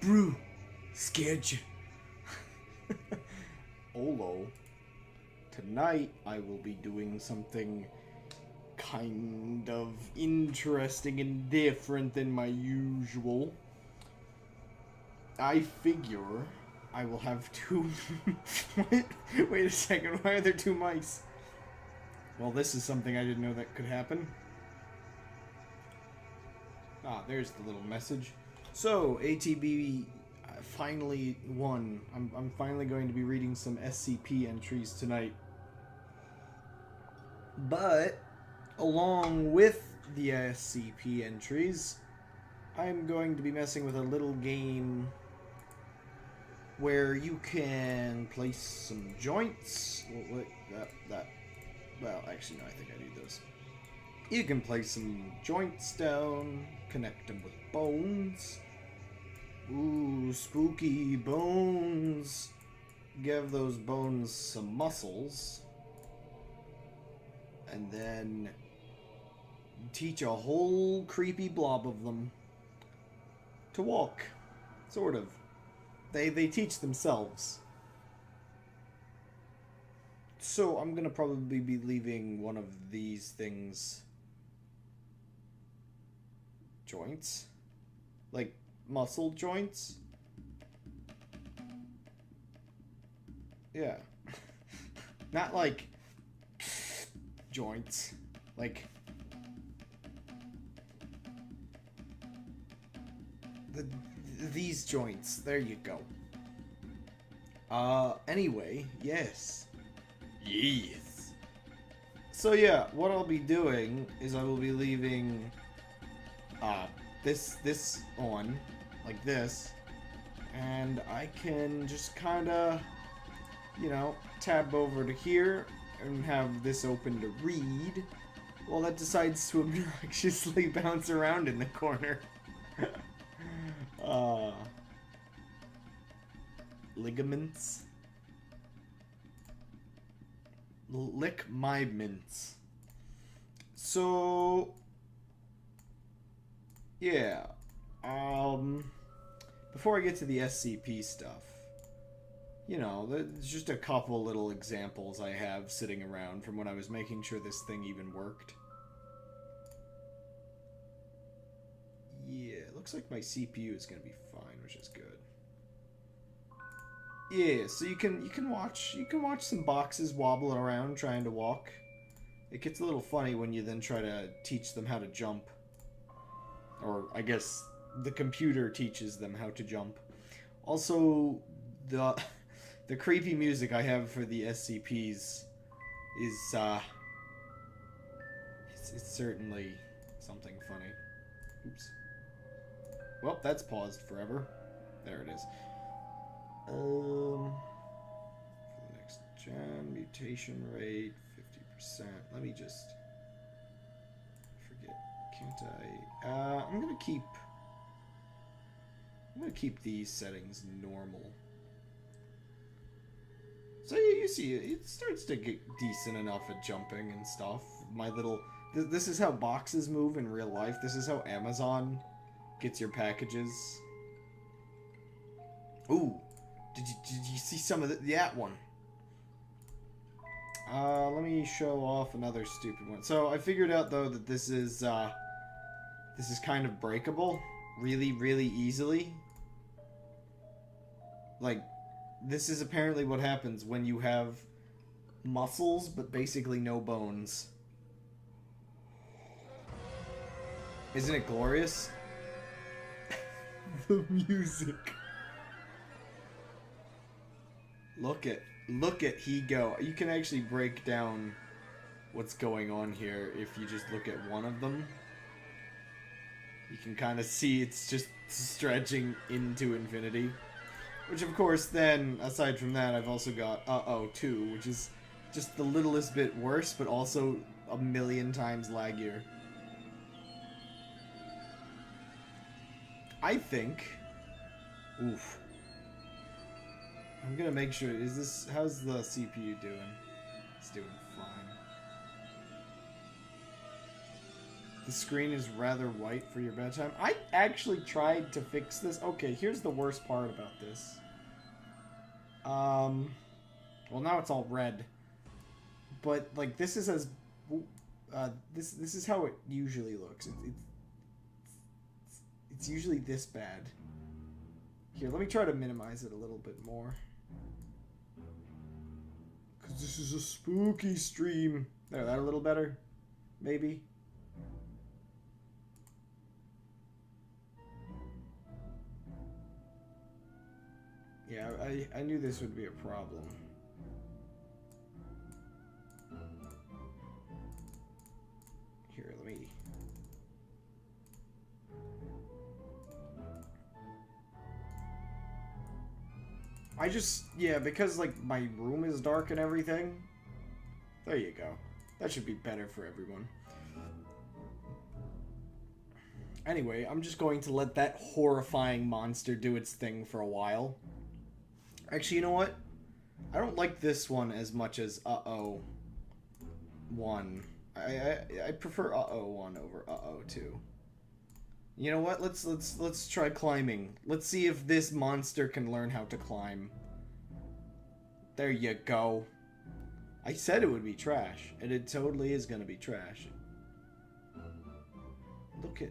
Brew, scared you. Olo, tonight I will be doing something kind of interesting and different than my usual. I figure I will have two... Wait a second, why are there two mice? Well, this is something I didn't know that could happen. Ah, there's the little message. So, ATB finally won. I'm finally going to be reading some SCP entries tonight. But, along with the SCP entries, I'm going to be messing with a little game where you can place some joints. Well, actually, no, I think I need those. You can place some joints down, connect them with bones. Ooh, spooky bones. Give those bones some muscles. And then teach a whole creepy blob of them to walk. Sort of. They teach themselves. So I'm gonna probably be leaving one of these things joints, like muscle joints. Yeah. Not like joints, like these joints. There you go. Anyway, yes. Yes. So yeah, what I'll be doing is I will be leaving this on like this, and I can just kind of, you know, tab over to here and have this open to read while that decides to obnoxiously bounce around in the corner. Ligaments. Lick my mints. So yeah, before I get to the SCP stuff, you know, there's just a couple little examples I have sitting around from when I was making sure this thing even worked. Yeah, it looks like my CPU is gonna be fine, which is good. Yeah, so you can watch some boxes wobbling around trying to walk. It gets a little funny when you then try to teach them how to jump. Or I guess the computer teaches them how to jump. Also, the creepy music I have for the SCPs is it's certainly something funny. Oops. Well, that's paused forever. There it is. For the next gen, mutation rate 50%. Let me just forget. Can't I? I'm gonna keep these settings normal. So you see, it starts to get decent enough at jumping and stuff. My little, this is how boxes move in real life. This is how Amazon gets your packages. Ooh, did you see some of that one? Let me show off another stupid one. So I figured out though that this is kind of breakable, really, really easily. Like, this is apparently what happens when you have muscles but basically no bones. Isn't it glorious? The music. Look at he go. You can actually break down what's going on here if you just look at one of them. You can kind of see it's just stretching into infinity. Which, of course, then, aside from that, I've also got Uh-oh 2, which is just the littlest bit worse, but also a million times laggier. I think... Oof. I'm gonna make sure... How's the CPU doing? It's doing fine. The screen is rather white for your bedtime. I actually tried to fix this. Okay, here's the worst part about this. Well, now it's all red. But, like, this is as... this is how it usually looks. It's usually this bad. Here, let me try to minimize it a little bit more. Because this is a spooky stream. There, that a little better? Maybe? Yeah, I knew this would be a problem. Here, let me... I just... Yeah, because, like, my room is dark and everything. There you go. That should be better for everyone. Anyway, I'm just going to let that horrifying monster do its thing for a while. Actually, you know what? I don't like this one as much as Uh-oh 1. I prefer Uh-oh 1 over Uh-oh 2. You know what? Let's try climbing. Let's see if this monster can learn how to climb. There you go. I said it would be trash, and it totally is gonna be trash. Look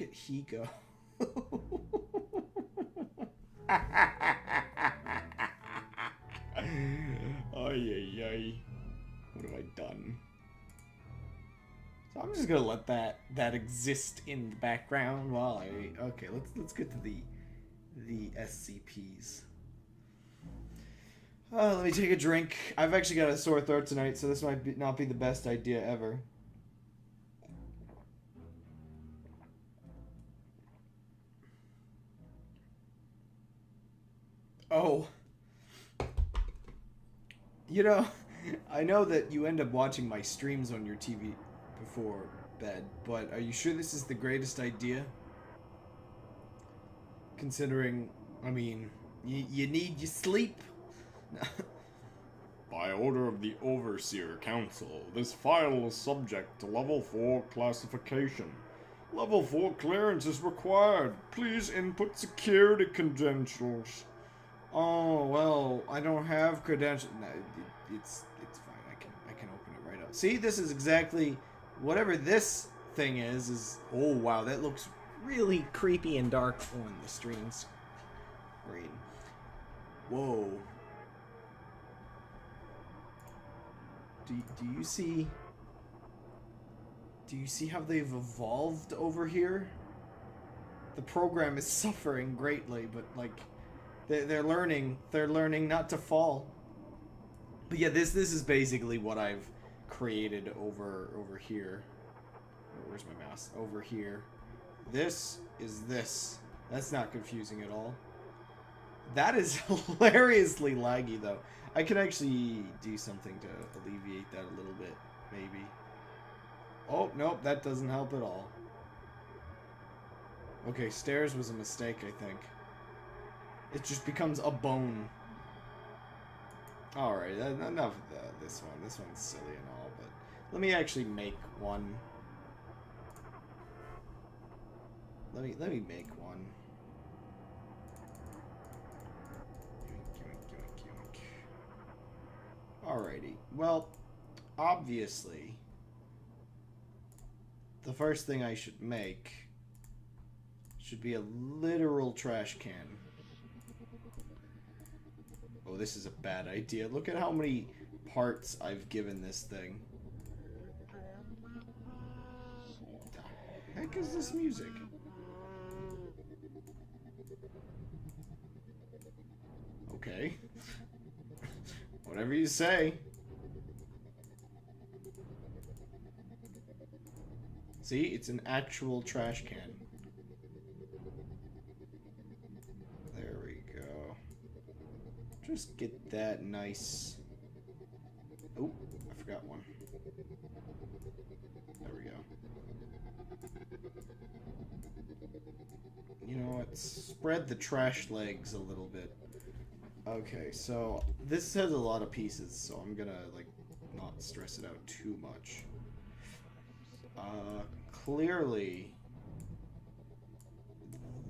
at Higo. Ay. What have I done? So I'm just gonna let that exist in the background while okay, let's get to the SCPs. Let me take a drink. I've actually got a sore throat tonight, so this might not be the best idea ever. Oh. You know, I know that you end up watching my streams on your TV before bed, but are you sure this is the greatest idea? Considering, I mean, you need your sleep. By order of the Overseer Council, this file is subject to Level 4 classification. Level 4 clearance is required. Please input security credentials. Oh, well, I don't have credentials. No, it's fine. I can open it right up. See, this is exactly whatever this thing is. Oh, wow, that looks really creepy and dark on the stream screen. Whoa. Do you see... Do you see how they've evolved over here? The program is suffering greatly, but, like, they're learning not to fall. But yeah, this is basically what I've created over here. Where's my mouse? Over here. This is this. That's not confusing at all. That is hilariously laggy, though. I can actually do something to alleviate that a little bit, maybe. Oh, nope, that doesn't help at all. Okay, stairs was a mistake, I think. It just becomes a bone. Alright, enough of this one. This one's silly and all, but let me actually make one. Let me make one. Alrighty. Well, obviously, the first thing I should make should be a literal trash can. Oh, this is a bad idea. Look at how many parts I've given this thing. What the heck is this music? Okay. Whatever you say. See, it's an actual trash can. There we go. Just get that nice... Oh, I forgot one. There we go. You know what? Spread the trash legs a little bit. Okay, so this has a lot of pieces, so I'm gonna, like, not stress it out too much. clearly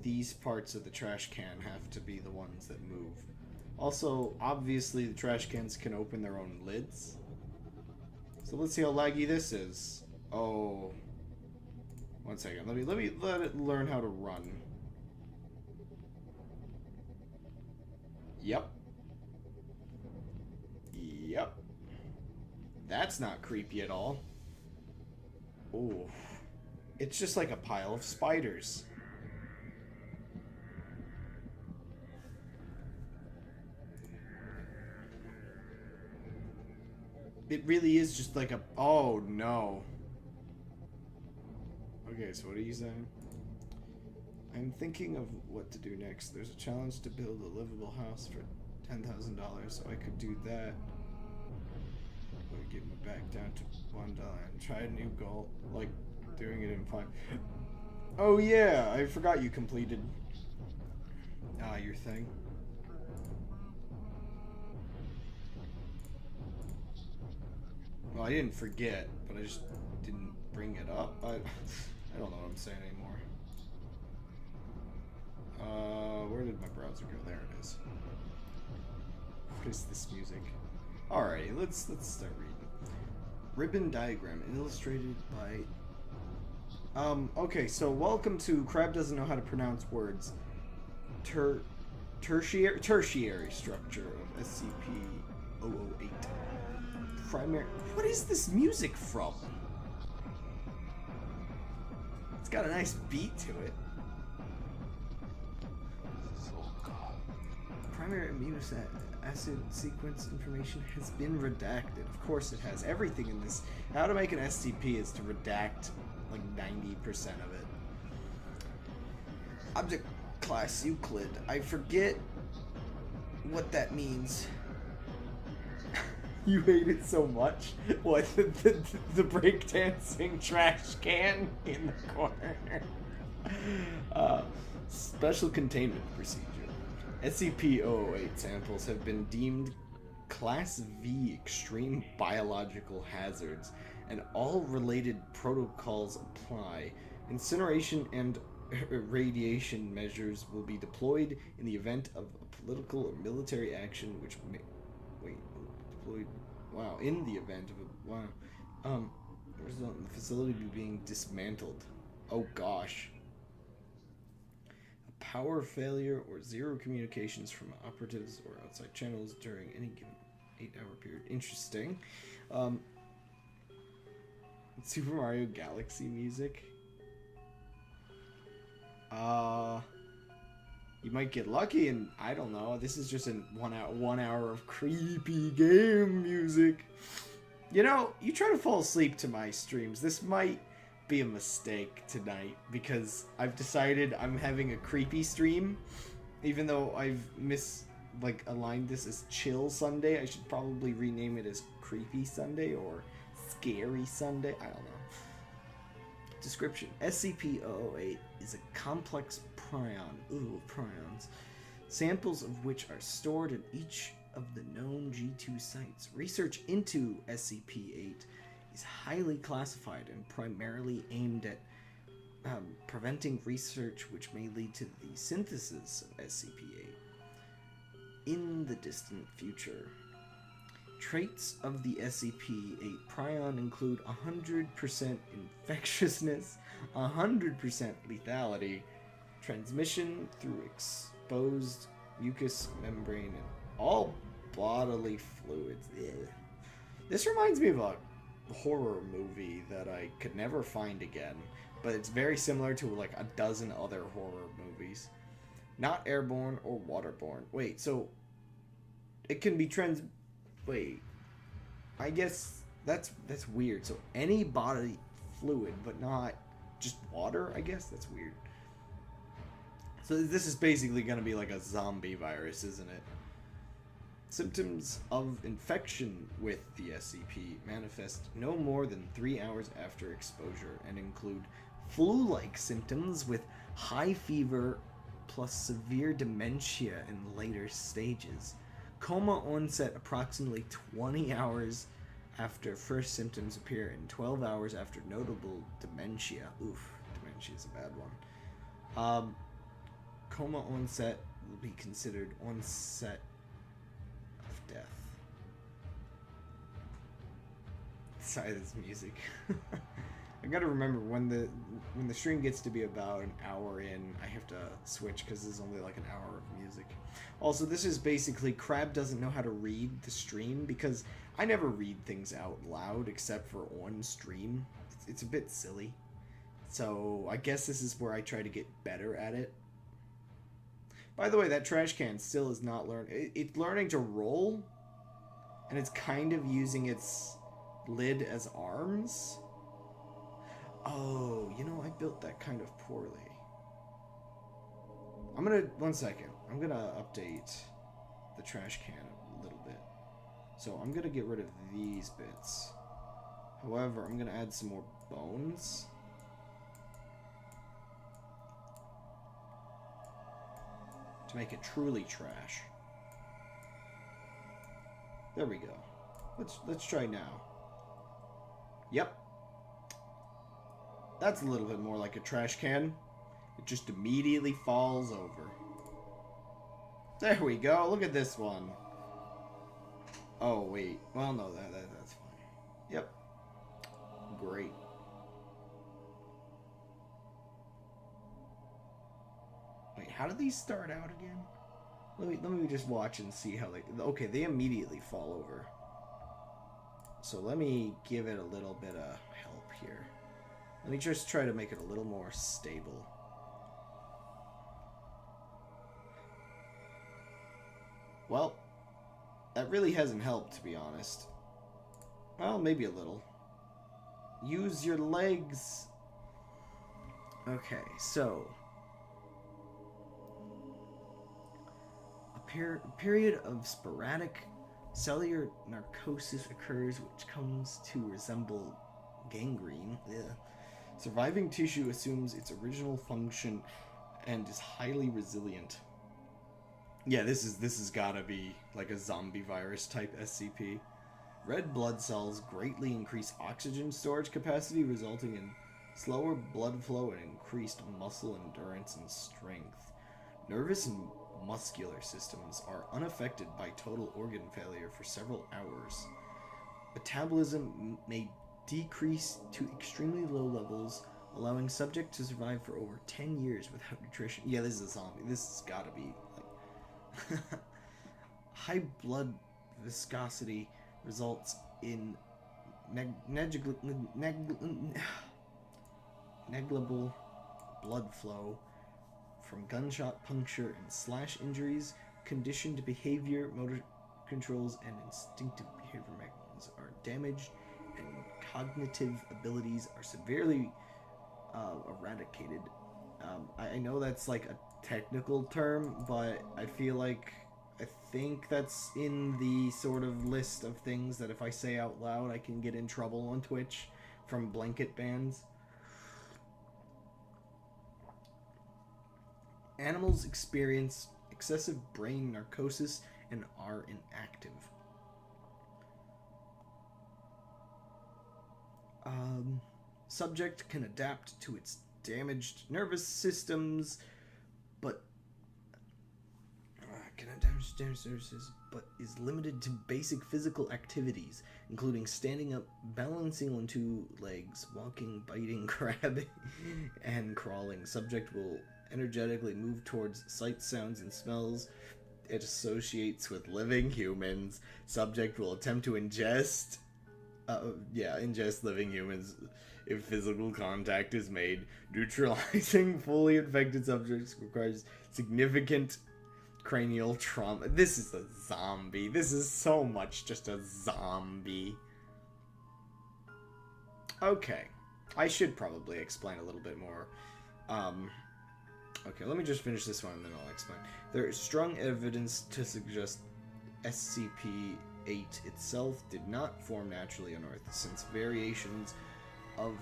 these parts of the trash can have to be the ones that move. Also, obviously the trash cans can open their own lids. So let's see how laggy this is. Oh, one second. Let it learn how to run. Yep. Yep. That's not creepy at all. Oh, it's just like a pile of spiders. It really is just like a... Oh, no. Okay, so what are you saying? I'm thinking of what to do next. There's a challenge to build a livable house for $10,000, so I could do that. But get me back down to $1 and try a new goal, like doing it in 5. Oh yeah, I forgot you completed your thing. Well, I didn't forget, but I just didn't bring it up. I don't know what I'm saying anymore. Where did my browser go? There it is. What is this music? Alrighty, let's start reading. Ribbon diagram illustrated by... okay, so welcome to Crab Doesn't Know How to Pronounce Words. Tertiary structure of SCP-008. Primary... What is this music from? It's got a nice beat to it. Primary amino acid sequence information has been redacted. Of course it has. Everything in this... How to make an SCP is to redact like 90% of it. Object class Euclid. I forget what that means. You hate it so much. What, the breakdancing trash can in the corner? Special containment procedure. SCP-008 samples have been deemed Class V extreme biological hazards, and all related protocols apply. Incineration and radiation measures will be deployed in the event of a political or military action which may... Wait, deployed... Wow, in the event of a... Wow. Result in the facility being dismantled. Oh gosh. Power failure or zero communications from operatives or outside channels during any given 8-hour period. Interesting. Super Mario Galaxy music. You might get lucky and I don't know. This is just a 1 hour of creepy game music. You know, you try to fall asleep to my streams. This might be a mistake tonight because I've decided I'm having a creepy stream, even though I've aligned this as Chill Sunday. I should probably rename it as Creepy Sunday or Scary Sunday. I don't know. Description: SCP-008 is a complex prion. Ooh, prions. Samples of which are stored in each of the known G2 sites. Research into SCP-8 is highly classified and primarily aimed at preventing research which may lead to the synthesis of SCP-8 in the distant future. Traits of the SCP-8 prion include 100% infectiousness, 100% lethality, transmission through exposed mucous membrane, and all bodily fluids. Ugh. This reminds me of a horror movie that I could never find again, but it's very similar to like a dozen other horror movies. Not airborne or waterborne. Wait, so it can be Wait, I guess that's weird. So any body fluid, but not just water, I guess? That's weird. So this is basically going to be like a zombie virus, isn't it? Symptoms of infection with the SCP manifest no more than 3 hours after exposure and include flu-like symptoms with high fever plus severe dementia in later stages. Coma onset approximately 20 hours after first symptoms appear in 12 hours after notable dementia. Oof, dementia is a bad one. Coma onset will be considered onset of death. Sorry, this music. I gotta remember when the stream gets to be about an hour in, I have to switch because there's only like an hour of music. Also, this is basically Crab doesn't know how to read the stream because I never read things out loud except for on stream. It's a bit silly. So I guess this is where I try to get better at it. By the way, that trash can still is not learning. It's learning to roll, and it's kind of using its lid as arms. Oh, you know, I built that kind of poorly. One second. I'm gonna update the trash can a little bit. So I'm gonna get rid of these bits. However, I'm gonna add some more bones. To make it truly trash. There we go. Let's try now. Yep. That's a little bit more like a trash can. It just immediately falls over. There we go. Look at this one. Oh, wait. Well, no, that's fine. Yep. Great. Wait, how did these start out again? Let me just watch and see how they... Okay, they immediately fall over. So let me give it a little bit of help here. Let me just try to make it a little more stable. Well, that really hasn't helped, to be honest. Well, maybe a little. Use your legs. Okay, so... A period of sporadic cellular narcosis occurs, which comes to resemble gangrene. Ugh. Surviving tissue assumes its original function and is highly resilient. Yeah, this is gotta be like a zombie virus type SCP. Red blood cells greatly increase oxygen storage capacity, resulting in slower blood flow and increased muscle endurance and strength. Nervous and muscular systems are unaffected by total organ failure for several hours. Metabolism may decrease to extremely low levels, allowing subject to survive for over 10 years without nutrition. Yeah, this is a zombie. This has got to be like high blood viscosity results in negligible blood flow from gunshot puncture and slash injuries. Conditioned behavior, motor controls, and instinctive behavior mechanisms are damaged, and cognitive abilities are severely eradicated. I know that's like a technical term, but I think that's in the sort of list of things that if I say out loud I can get in trouble on Twitch from blanket bans. Animals experience excessive brain narcosis and are inactive. Subject can adapt to its damaged nervous systems, but is limited to basic physical activities, including standing up, balancing on two legs, walking, biting, grabbing, and crawling. Subject will energetically move towards sights, sounds, and smells it associates with living humans. Subject will attempt to ingest living humans if physical contact is made. Neutralizing fully infected subjects requires significant cranial trauma. This is a zombie. This is so much just a zombie. Okay. I should probably explain a little bit more. Okay, let me just finish this one and then I'll explain. There is strong evidence to suggest SCP-8 itself did not form naturally on Earth, since variations of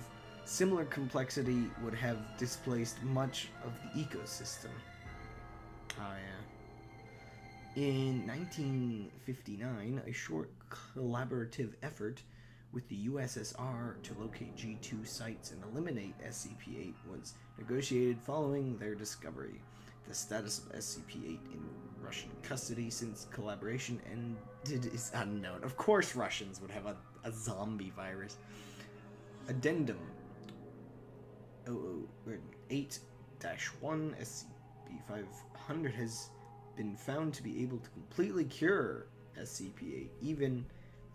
similar complexity would have displaced much of the ecosystem. Oh, yeah. In 1959, a short collaborative effort with the USSR to locate G2 sites and eliminate SCP-8 was negotiated following their discovery. The status of SCP-8 in Russian custody since collaboration ended is unknown. Of course Russians would have a zombie virus. Addendum 8-1 SCP-500 has been found to be able to completely cure SCP-8, even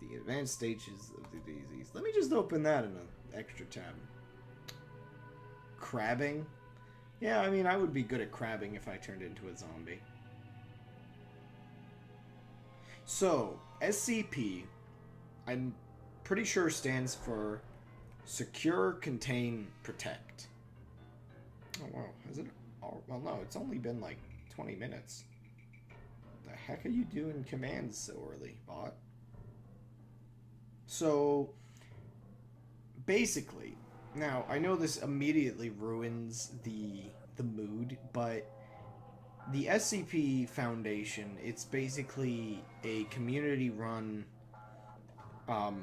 the advanced stages of the disease. Let me just open that in an extra tab. Crabbing? Yeah, I mean, I would be good at crabbing if I turned into a zombie. So, SCP, I'm pretty sure stands for Secure, Contain, Protect. Oh, wow. Is it? Oh, well, no, it's only been like 20 minutes. The heck are you doing commands so early, bot? So, basically, now I know this immediately ruins the mood, but the SCP Foundation, it's basically a community-run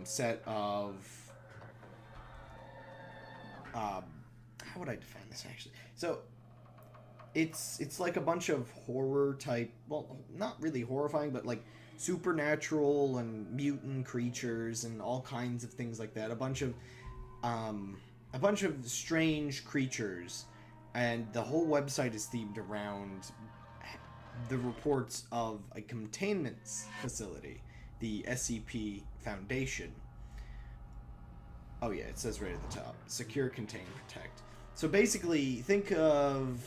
set of how would I define this actually? So it's like a bunch of horror type, well, not really horrifying, but like supernatural and mutant creatures and all kinds of things like that. A bunch of strange creatures, and the whole website is themed around the reports of a containment facility, the SCP Foundation. Oh yeah, it says right at the top, Secure, Contain, Protect. So basically, think of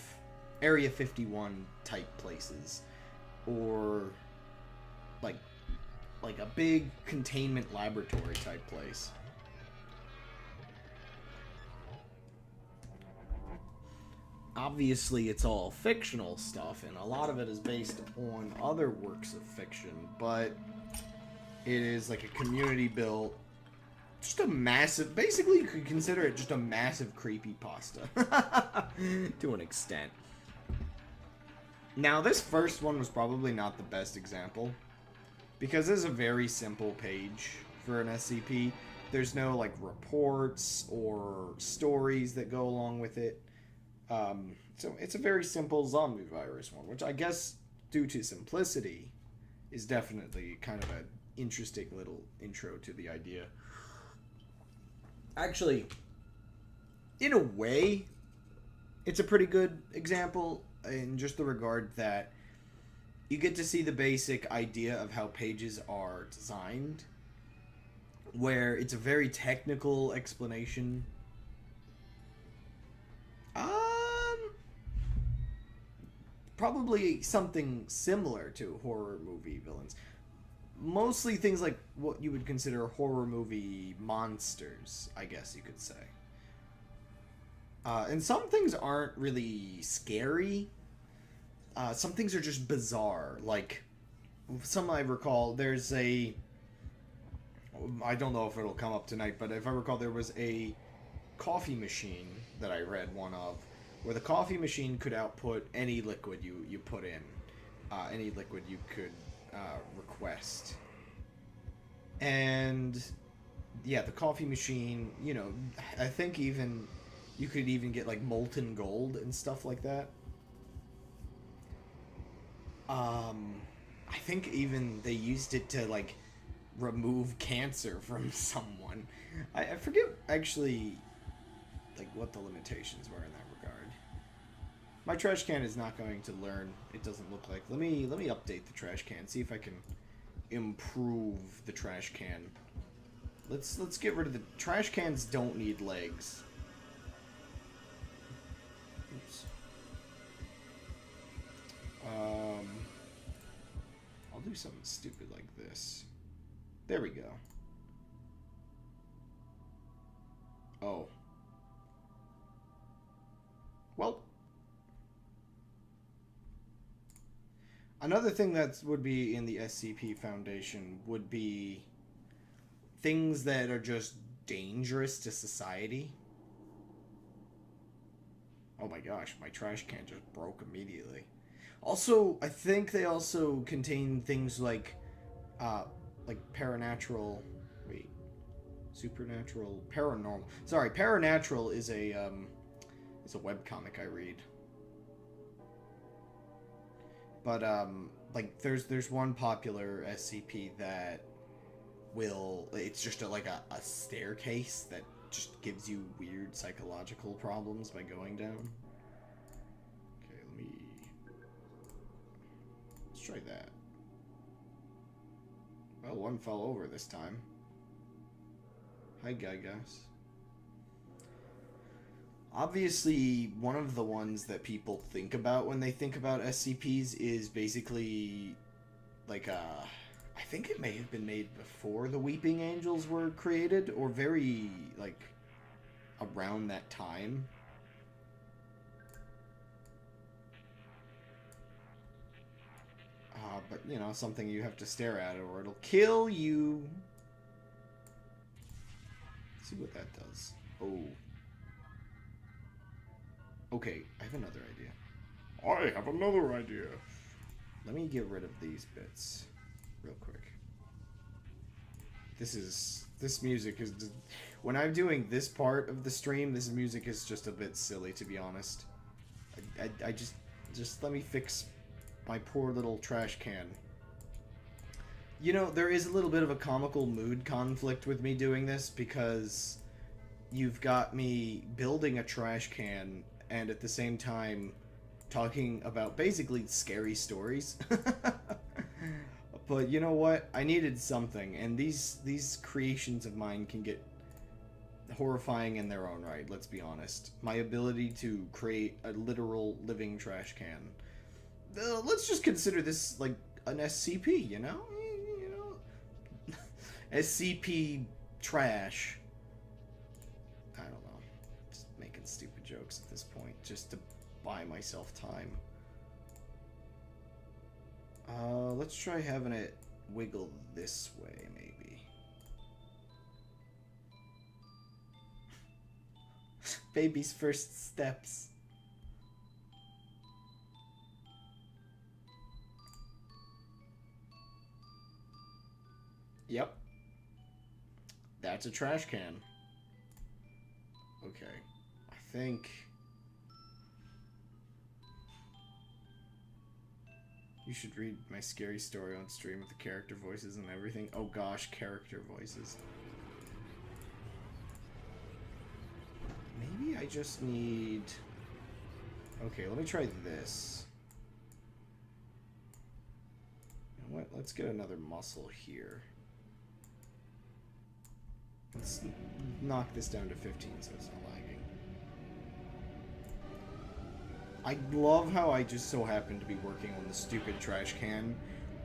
Area 51 type places, or like a big containment laboratory type place. Obviously, it's all fictional stuff, and a lot of it is based on other works of fiction, but it is like a community-built, just a massive, basically you could consider it just a massive creepypasta, to an extent. Now, this first one was probably not the best example, because it's a very simple page for an SCP. There's no, like, reports or stories that go along with it. So it's a very simple zombie virus one, which I guess, due to simplicity, is definitely kind of an interesting little intro to the idea. Actually, in a way, it's a pretty good example in just the regard that you get to see the basic idea of how pages are designed, where it's a very technical explanation. Probably something similar to horror movie villains. Mostly things like what you would consider horror movie monsters, I guess you could say. And some things aren't really scary. Some things are just bizarre. Like, some I recall, there's a... I don't know if it'll come up tonight, but if I recall, there was a coffee machine that I read one of, where the coffee machine could output any liquid you put in. Any liquid you could request. And yeah, the coffee machine, you know, I think even you could even get like molten gold and stuff like that. I think even they used it to like remove cancer from someone. I forget actually like what the limitations were in that regard. My trash can is not going to learn. It doesn't look like. Let me update the trash can. See if I can improve the trash can. Let's get rid of the trash cans. Don't need legs. Oops. I'll do something stupid like this. There we go. Oh. Well. Another thing that would be in the SCP Foundation would be things that are just dangerous to society. Oh my gosh, my trash can just broke immediately. Also, I think they also contain things like paranatural... Wait. Supernatural, paranormal. Sorry, Paranatural is a webcomic I read. But like there's one popular SCP that it's just like a staircase that just gives you weird psychological problems by going down. Okay, let's try that. Well, one fell over this time. Hi, guys. Obviously, one of the ones that people think about when they think about SCPs is basically like I think it may have been made before the Weeping Angels were created, or very like around that time. But you know, something you have to stare at or it'll kill you. Let's see what that does. Oh. Okay, I have another idea. I have another idea. Let me get rid of these bits real quick. This music is... When I'm doing this part of the stream, this music is just a bit silly, to be honest. I just let me fix my poor little trash can. You know, there is a little bit of a comical mood conflict with me doing this, because you've got me building a trash can and at the same time talking about basically scary stories. But you know what? I needed something, and these creations of mine can get horrifying in their own right, let's be honest. My ability to create a literal living trash can. Let's just consider this like an SCP, you know? SCP trash. I don't know. Just making stupid jokes at this point, just to buy myself time. Let's try having it wiggle this way, maybe. Baby's first steps. Yep. That's a trash can. Okay. I think... You should read my scary story on stream with the character voices and everything. Oh gosh, character voices. Maybe I just need... Okay, let me try this. You know what? Let's get another muscle here. Let's knock this down to 15 so it's not lagging. I love how I just so happen to be working on the stupid trash can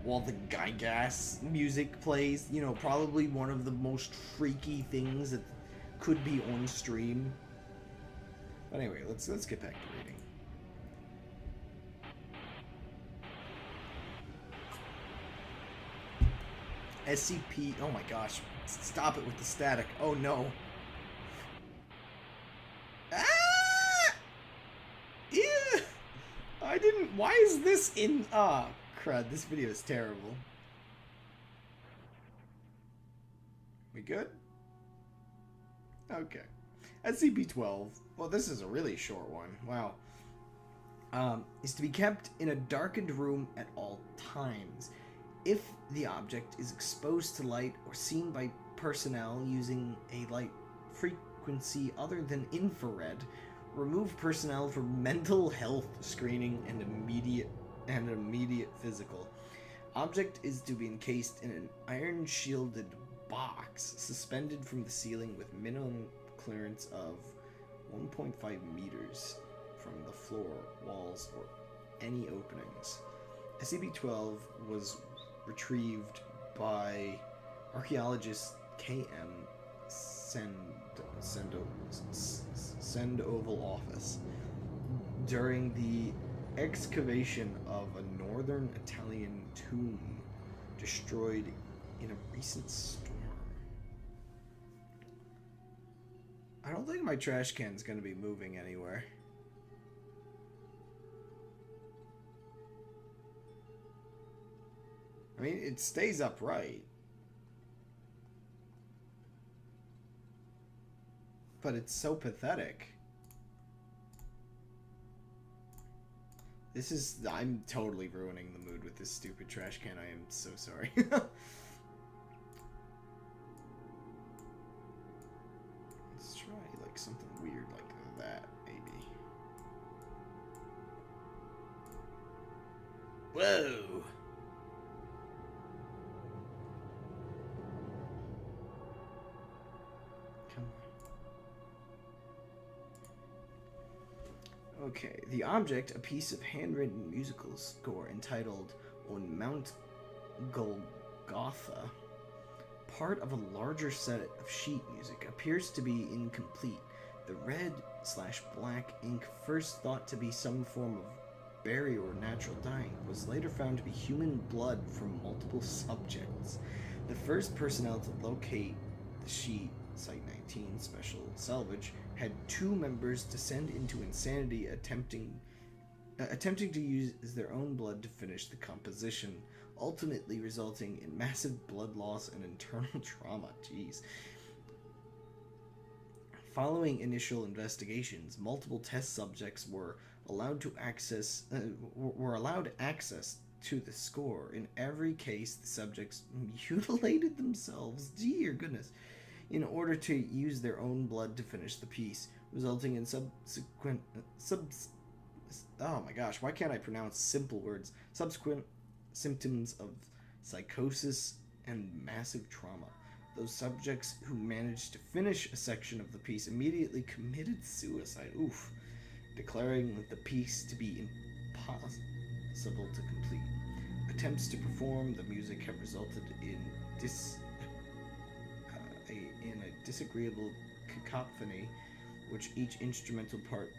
while the Gygas music plays. You know, probably one of the most freaky things that could be on stream. But anyway, let's get back to reading. SCP. Oh my gosh! Stop it with the static. Oh no. Ah! Yeah. I didn't. Why is this in? Ah, crud! This video is terrible. We good? Okay. SCP-12. Well, this is a really short one. Wow. Is to be kept in a darkened room at all times. If the object is exposed to light or seen by personnel using a light frequency other than infrared, remove personnel for mental health screening and immediate physical. Object is to be encased in an iron shielded box suspended from the ceiling with minimum clearance of 1.5 meters from the floor, walls, or any openings. SCP-12 was retrieved by archaeologist K.M. Sendoval office during the excavation of a northern Italian tomb destroyed in a recent storm. I don't think my trash can's gonna be moving anywhere. I mean, it stays upright. But it's so pathetic. This is... I'm totally ruining the mood with this stupid trash can. I am so sorry. Let's try, like, something weird like that, maybe. Whoa! Come on. Okay, the object, a piece of handwritten musical score entitled On Mount Golgotha, part of a larger set of sheet music, appears to be incomplete. The red/black ink, first thought to be some form of berry or natural dyeing, was later found to be human blood from multiple subjects. The first personnel to locate the sheet, Site 19 Special Salvage, had 2 members descend into insanity attempting to use their own blood to finish the composition, ultimately resulting in massive blood loss and internal trauma. Jeez. Following initial investigations, multiple test subjects were allowed access to the score. In every case, the subjects mutilated themselves, dear goodness, in order to use their own blood to finish the piece, resulting in oh my gosh, why can't I pronounce simple words? Subsequent symptoms of psychosis and massive trauma. Those subjects who managed to finish a section of the piece immediately committed suicide. Oof. Declaring the piece to be impossible to complete. Attempts to perform the music have resulted in a disagreeable cacophony, which each instrumental part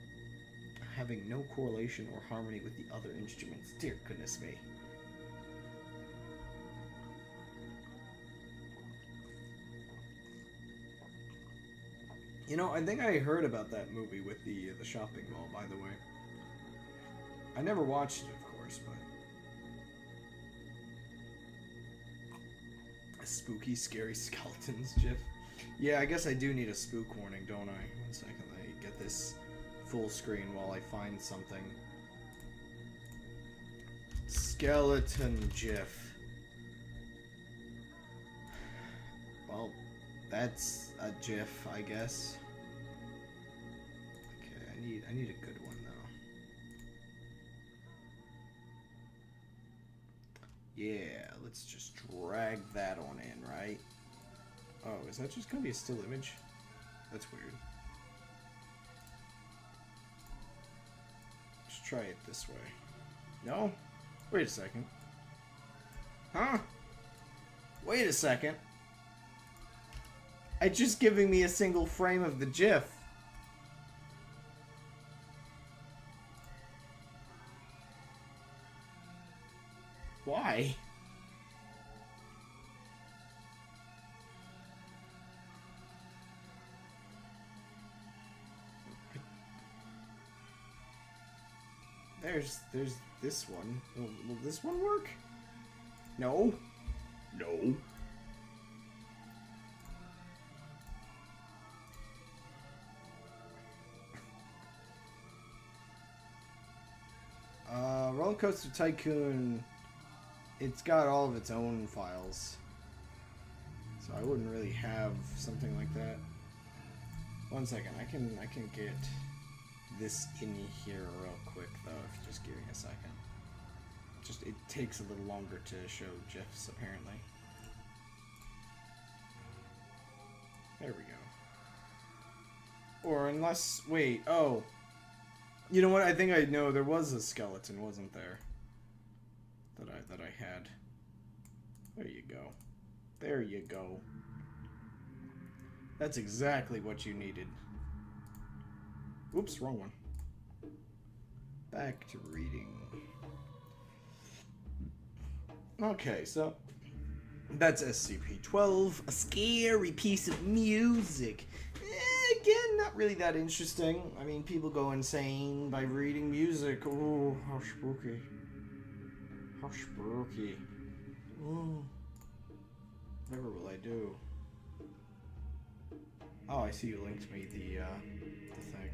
having no correlation or harmony with the other instruments. Dear goodness me. You know, I think I heard about that movie with the shopping mall, by the way. I never watched it, of course, but... A spooky, scary skeletons gif. Yeah, I guess I do need a spook warning, don't I? 1 second, let me get this full screen while I find something. Skeleton gif. Well, that's a gif, I guess. Okay, I need a good one though. Yeah, let's just drag that on in, right? Oh, is that just gonna be a still image? That's weird. Let's try it this way. No? Wait a second. Huh? Wait a second. It's just giving me a single frame of the GIF. Why? There's this one. Will this one work? No? No. Roller Coaster Tycoon, it's got all of its own files. So I wouldn't really have something like that. 1 second, I can get this in here real quick though, if you just give me a second. Just, it takes a little longer to show GIFs apparently. There we go. Or unless, wait, oh. You know what? I think I know there was a skeleton, wasn't there? That I had. There you go. There you go. That's exactly what you needed. Oops, wrong one. Back to reading. Okay, so that's SCP-12, a scary piece of music. Again, not really that interesting. I mean, people go insane by reading music. Oh, how spooky. How spooky. Oh. Whatever will I do? Oh, I see you linked me the thing.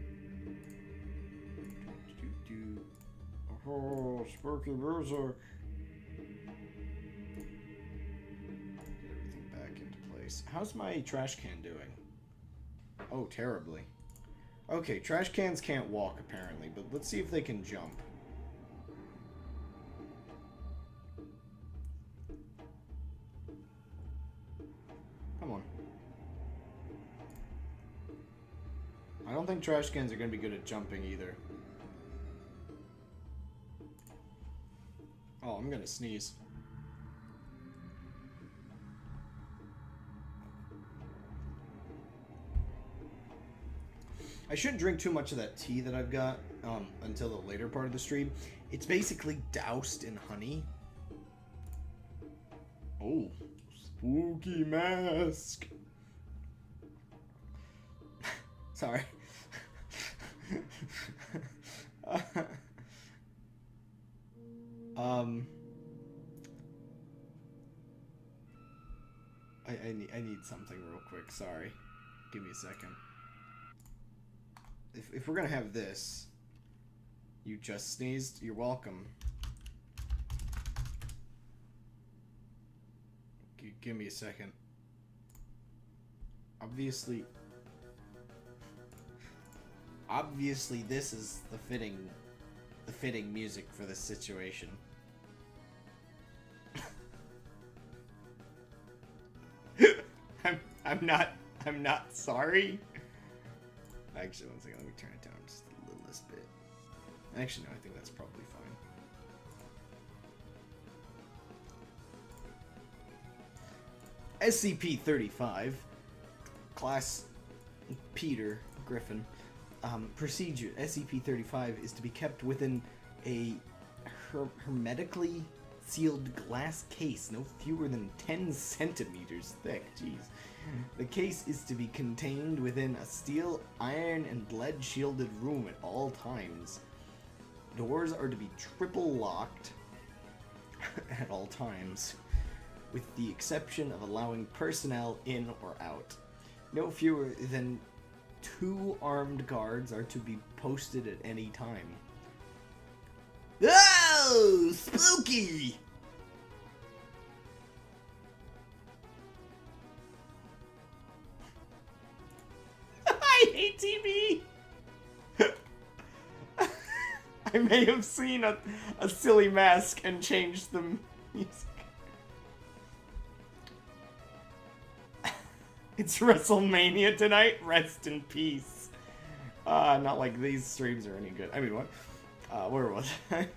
Oh, spooky music. Get everything back into place. How's my trash can doing? Oh, terribly. Okay, trash cans can't walk apparently, but let's see if they can jump. Come on. I don't think trash cans are going to be good at jumping either. Oh, I'm going to sneeze. I shouldn't drink too much of that tea that I've got until the later part of the stream. It's basically doused in honey. Oh, spooky mask. Sorry. I need something real quick. Sorry. Give me a second. If we're gonna have this, you just sneezed. You're welcome. Give me a second. Obviously, this is the fitting music for this situation. I'm not sorry. Actually, one second, let me turn it down just a little bit. Actually, no, I think that's probably fine. SCP-35, Class Peter Griffin. Procedure: SCP-35 is to be kept within a hermetically sealed glass case, no fewer than 10 centimeters thick. Jeez. The case is to be contained within a steel, iron, and lead shielded room at all times. Doors are to be triple locked at all times, with the exception of allowing personnel in or out. No fewer than 2 armed guards are to be posted at any time. Oh, spooky! I hate TV! I may have seen a silly mask and changed the music. It's WrestleMania tonight. Rest in peace. Not like these streams are any good. I mean, what? Where was I?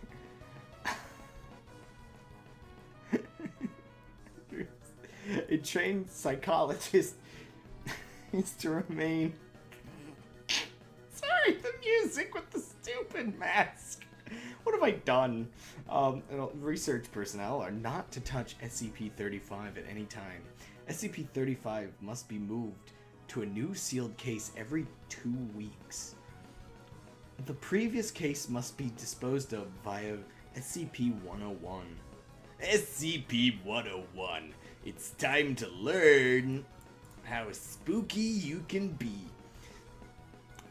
A trained psychologist is to remain. Sorry, the music with the stupid mask. What have I done? Research personnel are not to touch SCP-35 at any time. SCP-35 must be moved to a new sealed case every 2 weeks. The previous case must be disposed of via SCP-101. SCP-101. It's time to learn how spooky you can be.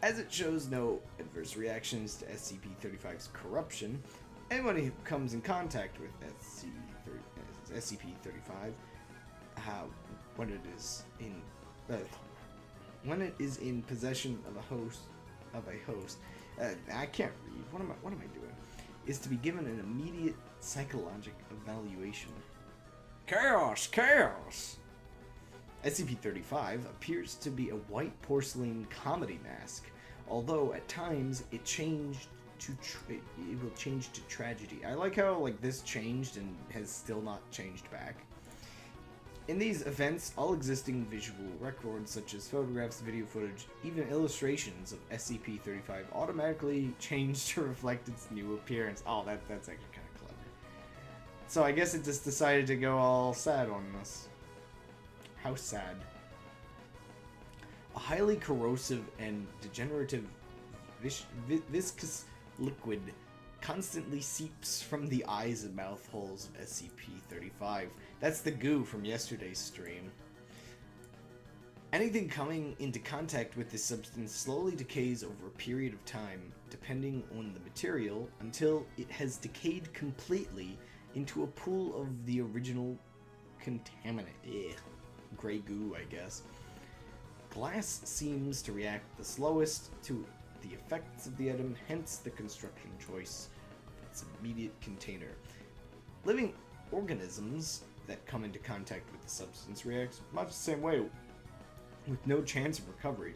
As it shows no adverse reactions to SCP-35's corruption, anyone who comes in contact with SCP-35 when it is in possession of a host, I can't read. What am I doing? Is to be given an immediate psychological evaluation. Chaos! SCP-35 appears to be a white porcelain comedy mask, although at times it will change to tragedy. I like how this changed and has still not changed back. In these events, all existing visual records such as photographs, video footage, even illustrations of SCP-35 automatically change to reflect its new appearance. Oh, that's actually kind of clever. So I guess it just decided to go all sad on us. How sad. A highly corrosive and degenerative viscous liquid constantly seeps from the eyes and mouth holes of SCP-35. That's the goo from yesterday's stream. Anything coming into contact with this substance slowly decays over a period of time, depending on the material, until it has decayed completely into a pool of the original contaminant. Ugh. Gray goo, I guess. Glass seems to react the slowest to the effects of the atom, hence the construction choice of its immediate container. Living organisms that come into contact with the substance react much the same way, with no chance of recovery.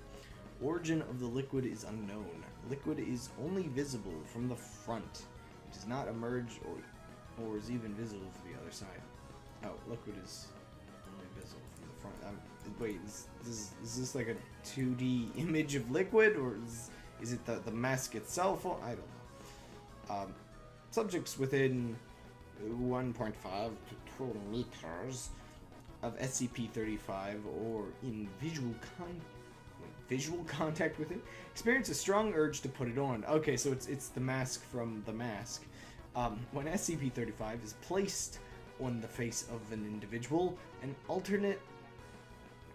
Origin of the liquid is unknown. Liquid is only visible from the front. It does not emerge or is even visible from the other side. Oh, liquid is only visible from the front. Wait, is this like a 2D image of liquid, or is it the mask itself? I don't know. Subjects within 1.5 to 2 meters of SCP-35 or in visual contact with it experience a strong urge to put it on. Okay, so it's the mask from The Mask. When SCP-35 is placed on the face of an individual, an alternate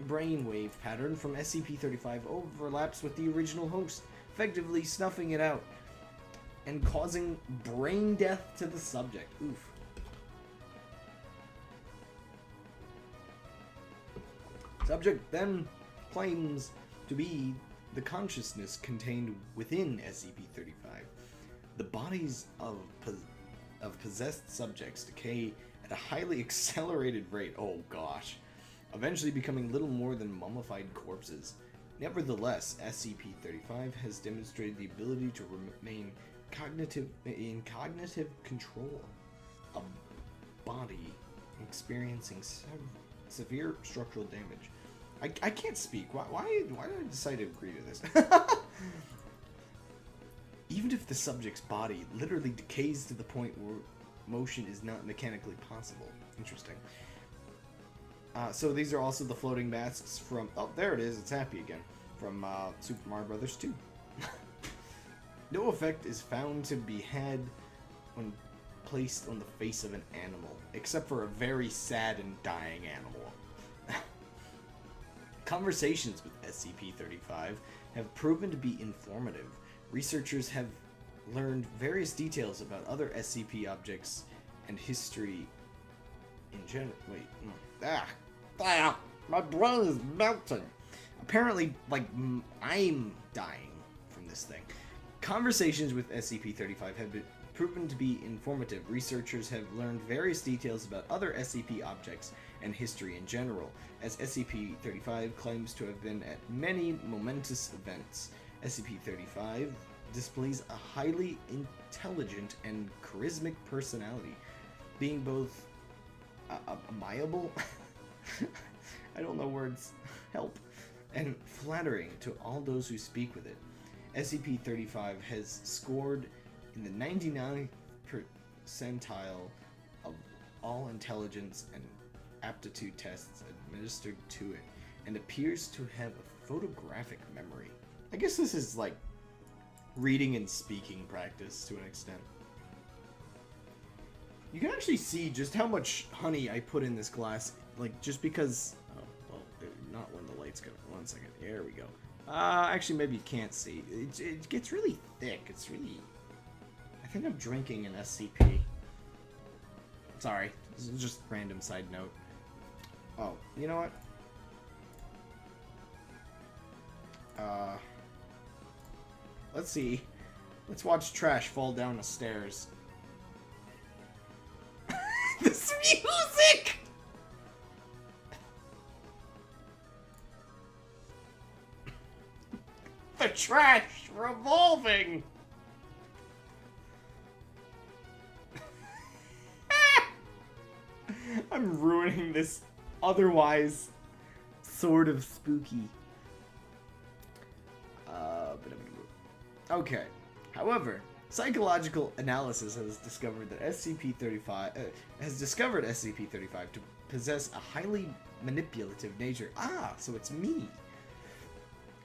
brainwave pattern from SCP-35 overlaps with the original host, effectively snuffing it out and causing brain death to the subject. Oof. Subject then claims to be the consciousness contained within SCP-35. The bodies of possessed subjects decay at a highly accelerated rate, oh gosh, eventually becoming little more than mummified corpses. Nevertheless, SCP-35 has demonstrated the ability to remain in cognitive control. A body experiencing severe structural damage. I can't speak. Why did I decide to agree to this? Even if the subject's body literally decays to the point where motion is not mechanically possible. Interesting. So these are also the floating masks from... Oh, there it is. It's happy again. From Super Mario Bros. 2. No effect is found to be had when placed on the face of an animal, except for a very sad and dying animal. Conversations with SCP-35 have proven to be informative. Researchers have learned various details about other SCP objects and history in general. Wait. My brain is melting. Apparently, like, I'm dying from this thing. Conversations with SCP-35 have been proven to be informative. Researchers have learned various details about other SCP objects and history in general, as SCP-35 claims to have been at many momentous events. SCP-35 displays a highly intelligent and charismatic personality, being both amiable, I don't know words, help, and flattering to all those who speak with it. SCP-35 has scored in the 99th percentile of all intelligence and aptitude tests administered to it, and appears to have a photographic memory. I guess this is like reading and speaking practice to an extent. You can actually see just how much honey I put in this glass, like just because... Oh, well, not when the light's gonna... One second, there we go. Actually, maybe you can't see. It gets really thick. It's really... I think I'm drinking an SCP. Sorry, this is just a random side note. Oh, you know what? Let's see. Let's watch trash fall down the stairs. This music! The trash revolving! I'm ruining this otherwise sort of spooky. Okay. However, psychological analysis has discovered that SCP-35 to possess a highly manipulative nature. Ah, so it's me.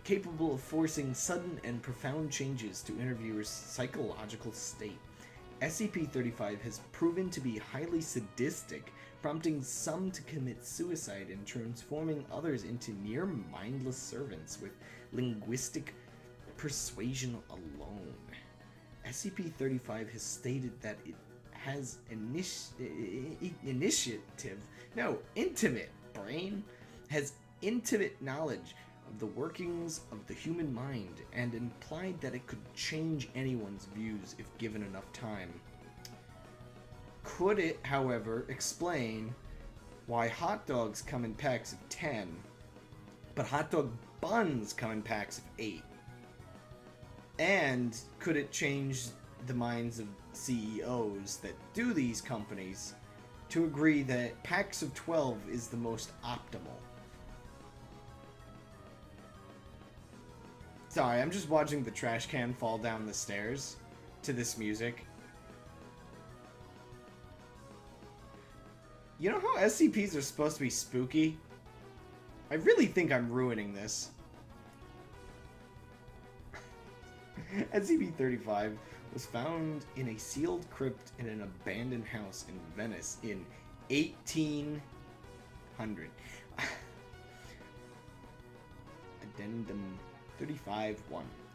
Capable of forcing sudden and profound changes to interviewers' psychological state. SCP-35 has proven to be highly sadistic, prompting some to commit suicide and transforming others into near mindless servants with linguistic persuasion alone. SCP-35 has stated that it has intimate brain, has intimate knowledge of the workings of the human mind, and implied that it could change anyone's views if given enough time. Could it, however, explain why hot dogs come in packs of 10, but hot dog buns come in packs of 8? And could it change the minds of CEOs that do these companies to agree that packs of 12 is the most optimal? Sorry, I'm just watching the trash can fall down the stairs to this music. You know how SCPs are supposed to be spooky? I really think I'm ruining this. SCP-35 was found in a sealed crypt in an abandoned house in Venice in 1800. Addendum 35-1.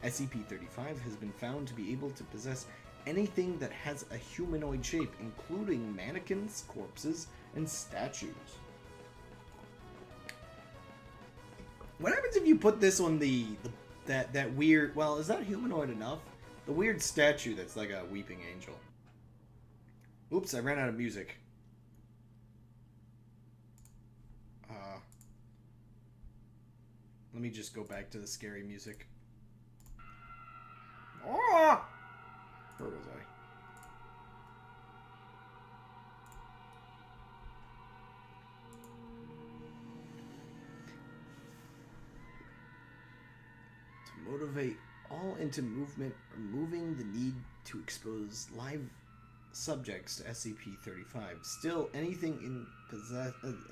SCP-35 has been found to be able to possess anything that has a humanoid shape, including mannequins, corpses, and statues. What happens if you put this on that weird... Well, is that humanoid enough? The weird statue that's like a weeping angel. Oops, I ran out of music. Let me just go back to the scary music. Oh! Where was I? To motivate all into movement, removing the need to expose live subjects to SCP-35. Still, anything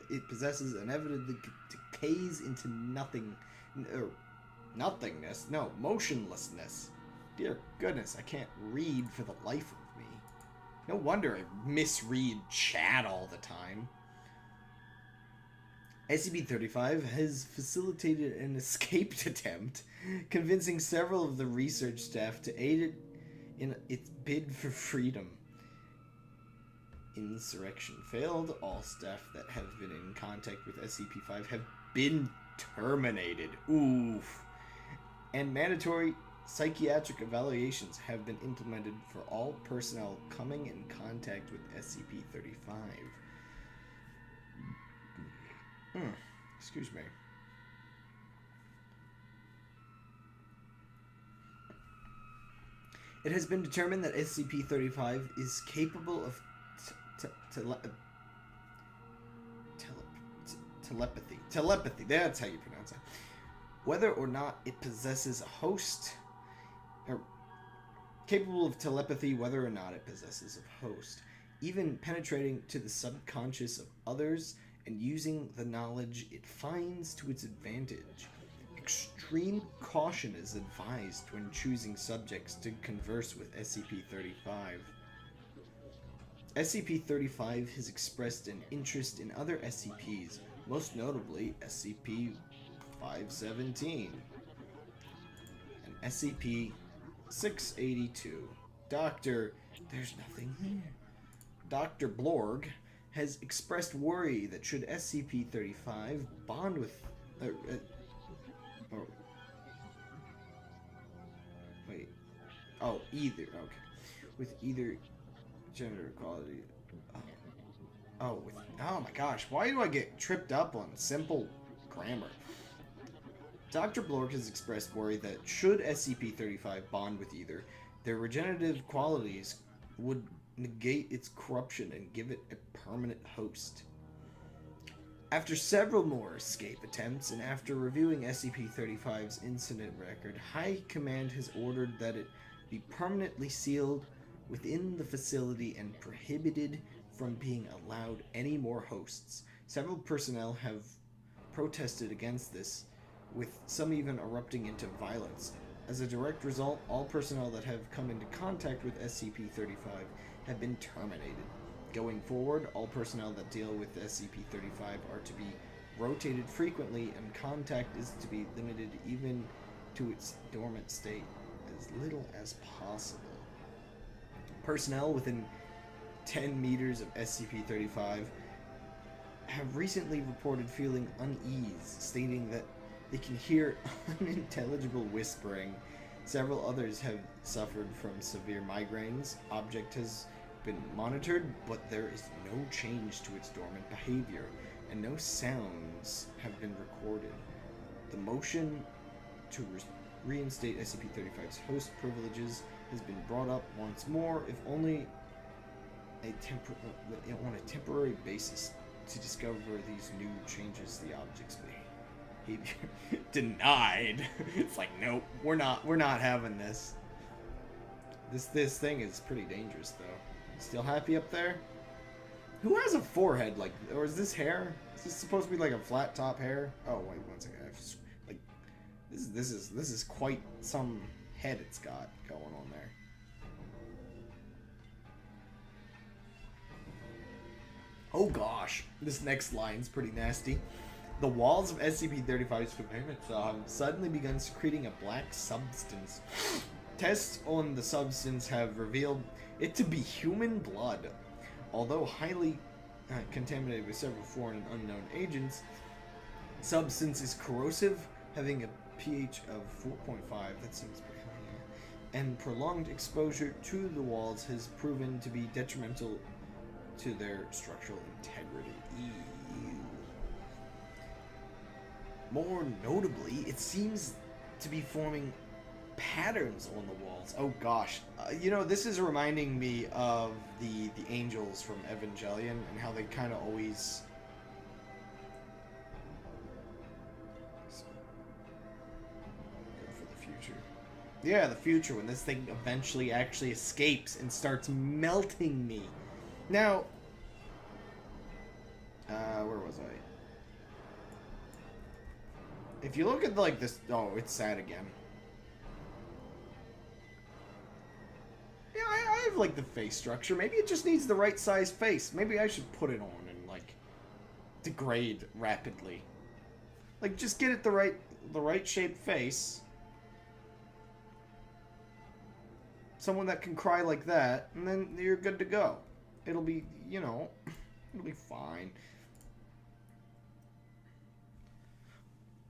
it possesses inevitably decays into motionlessness. Dear goodness, I can't read for the life of me. No wonder I misread chat all the time. SCP-35 has facilitated an escape attempt, convincing several of the research staff to aid it in its bid for freedom. Insurrection failed. All staff that have been in contact with SCP-5 have been terminated. Oof. And mandatory psychiatric evaluations have been implemented for all personnel coming in contact with SCP-35. Excuse me. It has been determined that SCP-35 is capable of telepathy, that's how you pronounce it. Whether or not it possesses a host, or capable of telepathy, whether or not it possesses a host, even penetrating to the subconscious of others and using the knowledge it finds to its advantage. Extreme caution is advised when choosing subjects to converse with SCP-35. SCP-35 has expressed an interest in other SCPs, most notably SCP-517 and SCP-682. There's nothing here. Dr. Blorg has expressed worry that should SCP-35 bond with... with either gender equality... Oh my gosh, why do I get tripped up on simple grammar? Dr. Blorg has expressed worry that should SCP-35 bond with either, their regenerative qualities would negate its corruption and give it a permanent host. After several more escape attempts, and after reviewing SCP-35's incident record, High Command has ordered that it be permanently sealed within the facility and prohibited from being allowed any more hosts. Several personnel have protested against this, with some even erupting into violence. As a direct result, all personnel that have come into contact with SCP-35 have been terminated. Going forward, all personnel that deal with SCP-35 are to be rotated frequently, and contact is to be limited even to its dormant state as little as possible. Personnel within 10 meters of SCP-35 have recently reported feeling unease, stating that they can hear unintelligible whispering. Several others have suffered from severe migraines. Object has been monitored, but there is no change to its dormant behavior, and no sounds have been recorded. The motion to reinstate SCP-35's host privileges has been brought up once more, if only on a temporary basis, to discover these new changes the object's behavior. Denied. It's like, nope, we're not having this. This thing is pretty dangerous, though. Still happy up there? Who has a forehead like, or is this hair? Is this supposed to be like a flat top hair? Oh wait, one second. Like, this is quite some head it's got going on there. Oh gosh, this next line's pretty nasty. The walls of SCP-35's containment cell have suddenly begun secreting a black substance. Tests on the substance have revealed it to be human blood. Although highly contaminated with several foreign and unknown agents, substance is corrosive, having a pH of 4.5. That seems pretty high. And prolonged exposure to the walls has proven to be detrimental to their structural integrity. Ew. More notably, it seems to be forming patterns on the walls. Oh gosh, you know, this is reminding me of the angels from Evangelion and how they kind of always for the future. Yeah, the future, when this thing eventually actually escapes and starts melting me. Now, where was I? If you look at like this, oh, it's sad again. Yeah, I have like the face structure. Maybe it just needs the right size face. Maybe I should put it on and like degrade rapidly. Like just get it the right shaped face. Someone that can cry like that, and then you're good to go. It'll be, you know, it'll be fine.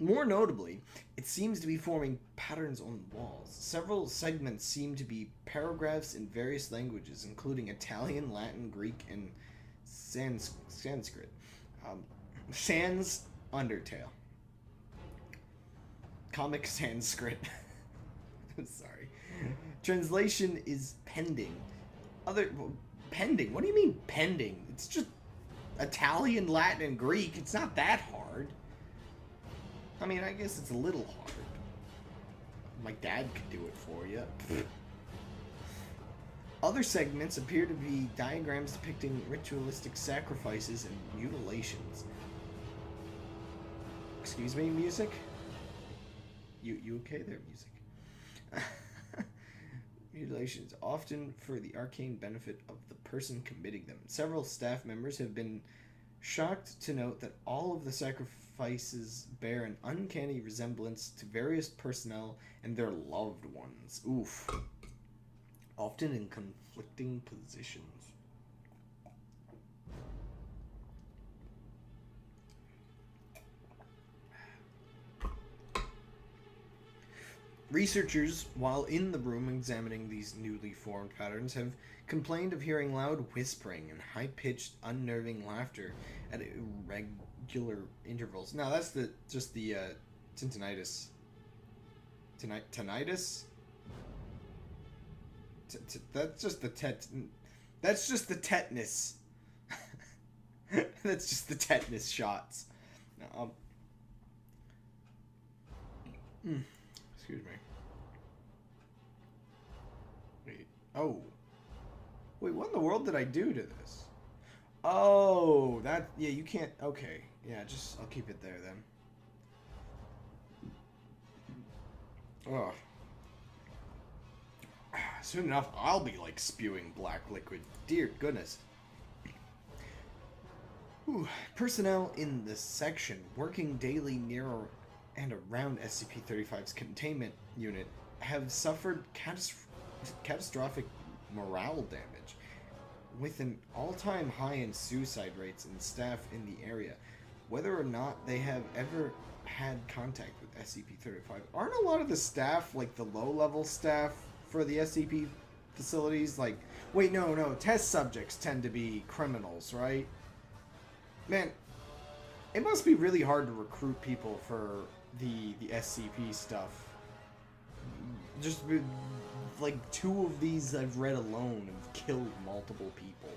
More notably, it seems to be forming patterns on walls. Several segments seem to be paragraphs in various languages, including Italian, Latin, Greek, and Sanskrit. Sans Undertale. Comic Sanskrit. Sorry. Translation is pending. Pending? What do you mean pending? It's just Italian, Latin, and Greek. It's not that hard. I mean, I guess it's a little hard. My dad could do it for you. Other segments appear to be diagrams depicting ritualistic sacrifices and mutilations. Excuse me, music? You okay there, music? Mutilations, often for the arcane benefit of the person committing them. Several staff members have been shocked to note that all of the sacrifices bear an uncanny resemblance to various personnel and their loved ones. Oof. Often in conflicting positions. Researchers, while in the room examining these newly formed patterns, have complained of hearing loud whispering and high-pitched, unnerving laughter at irregular intervals. Now, that's just the tinnitus. Tinnitus? That's just the That's just the tetanus. That's just the tetanus shots. Excuse me. Wait. Oh. Wait, what in the world did I do to this? Oh, that... Yeah, you can't... Okay. Yeah, I'll keep it there, then. Ugh. Soon enough, I'll be like spewing black liquid. Dear goodness. Ooh. Personnel in the section working daily near and around SCP-35's containment unit have suffered catastrophic morale damage, with an all-time high in suicide rates in staff in the area. Whether or not they have ever had contact with SCP-35, aren't a lot of the staff like the low-level staff for the SCP facilities? Like, wait, no, test subjects tend to be criminals, right? Man, it must be really hard to recruit people for the SCP stuff. Just like 2 of these I've read alone have killed multiple people.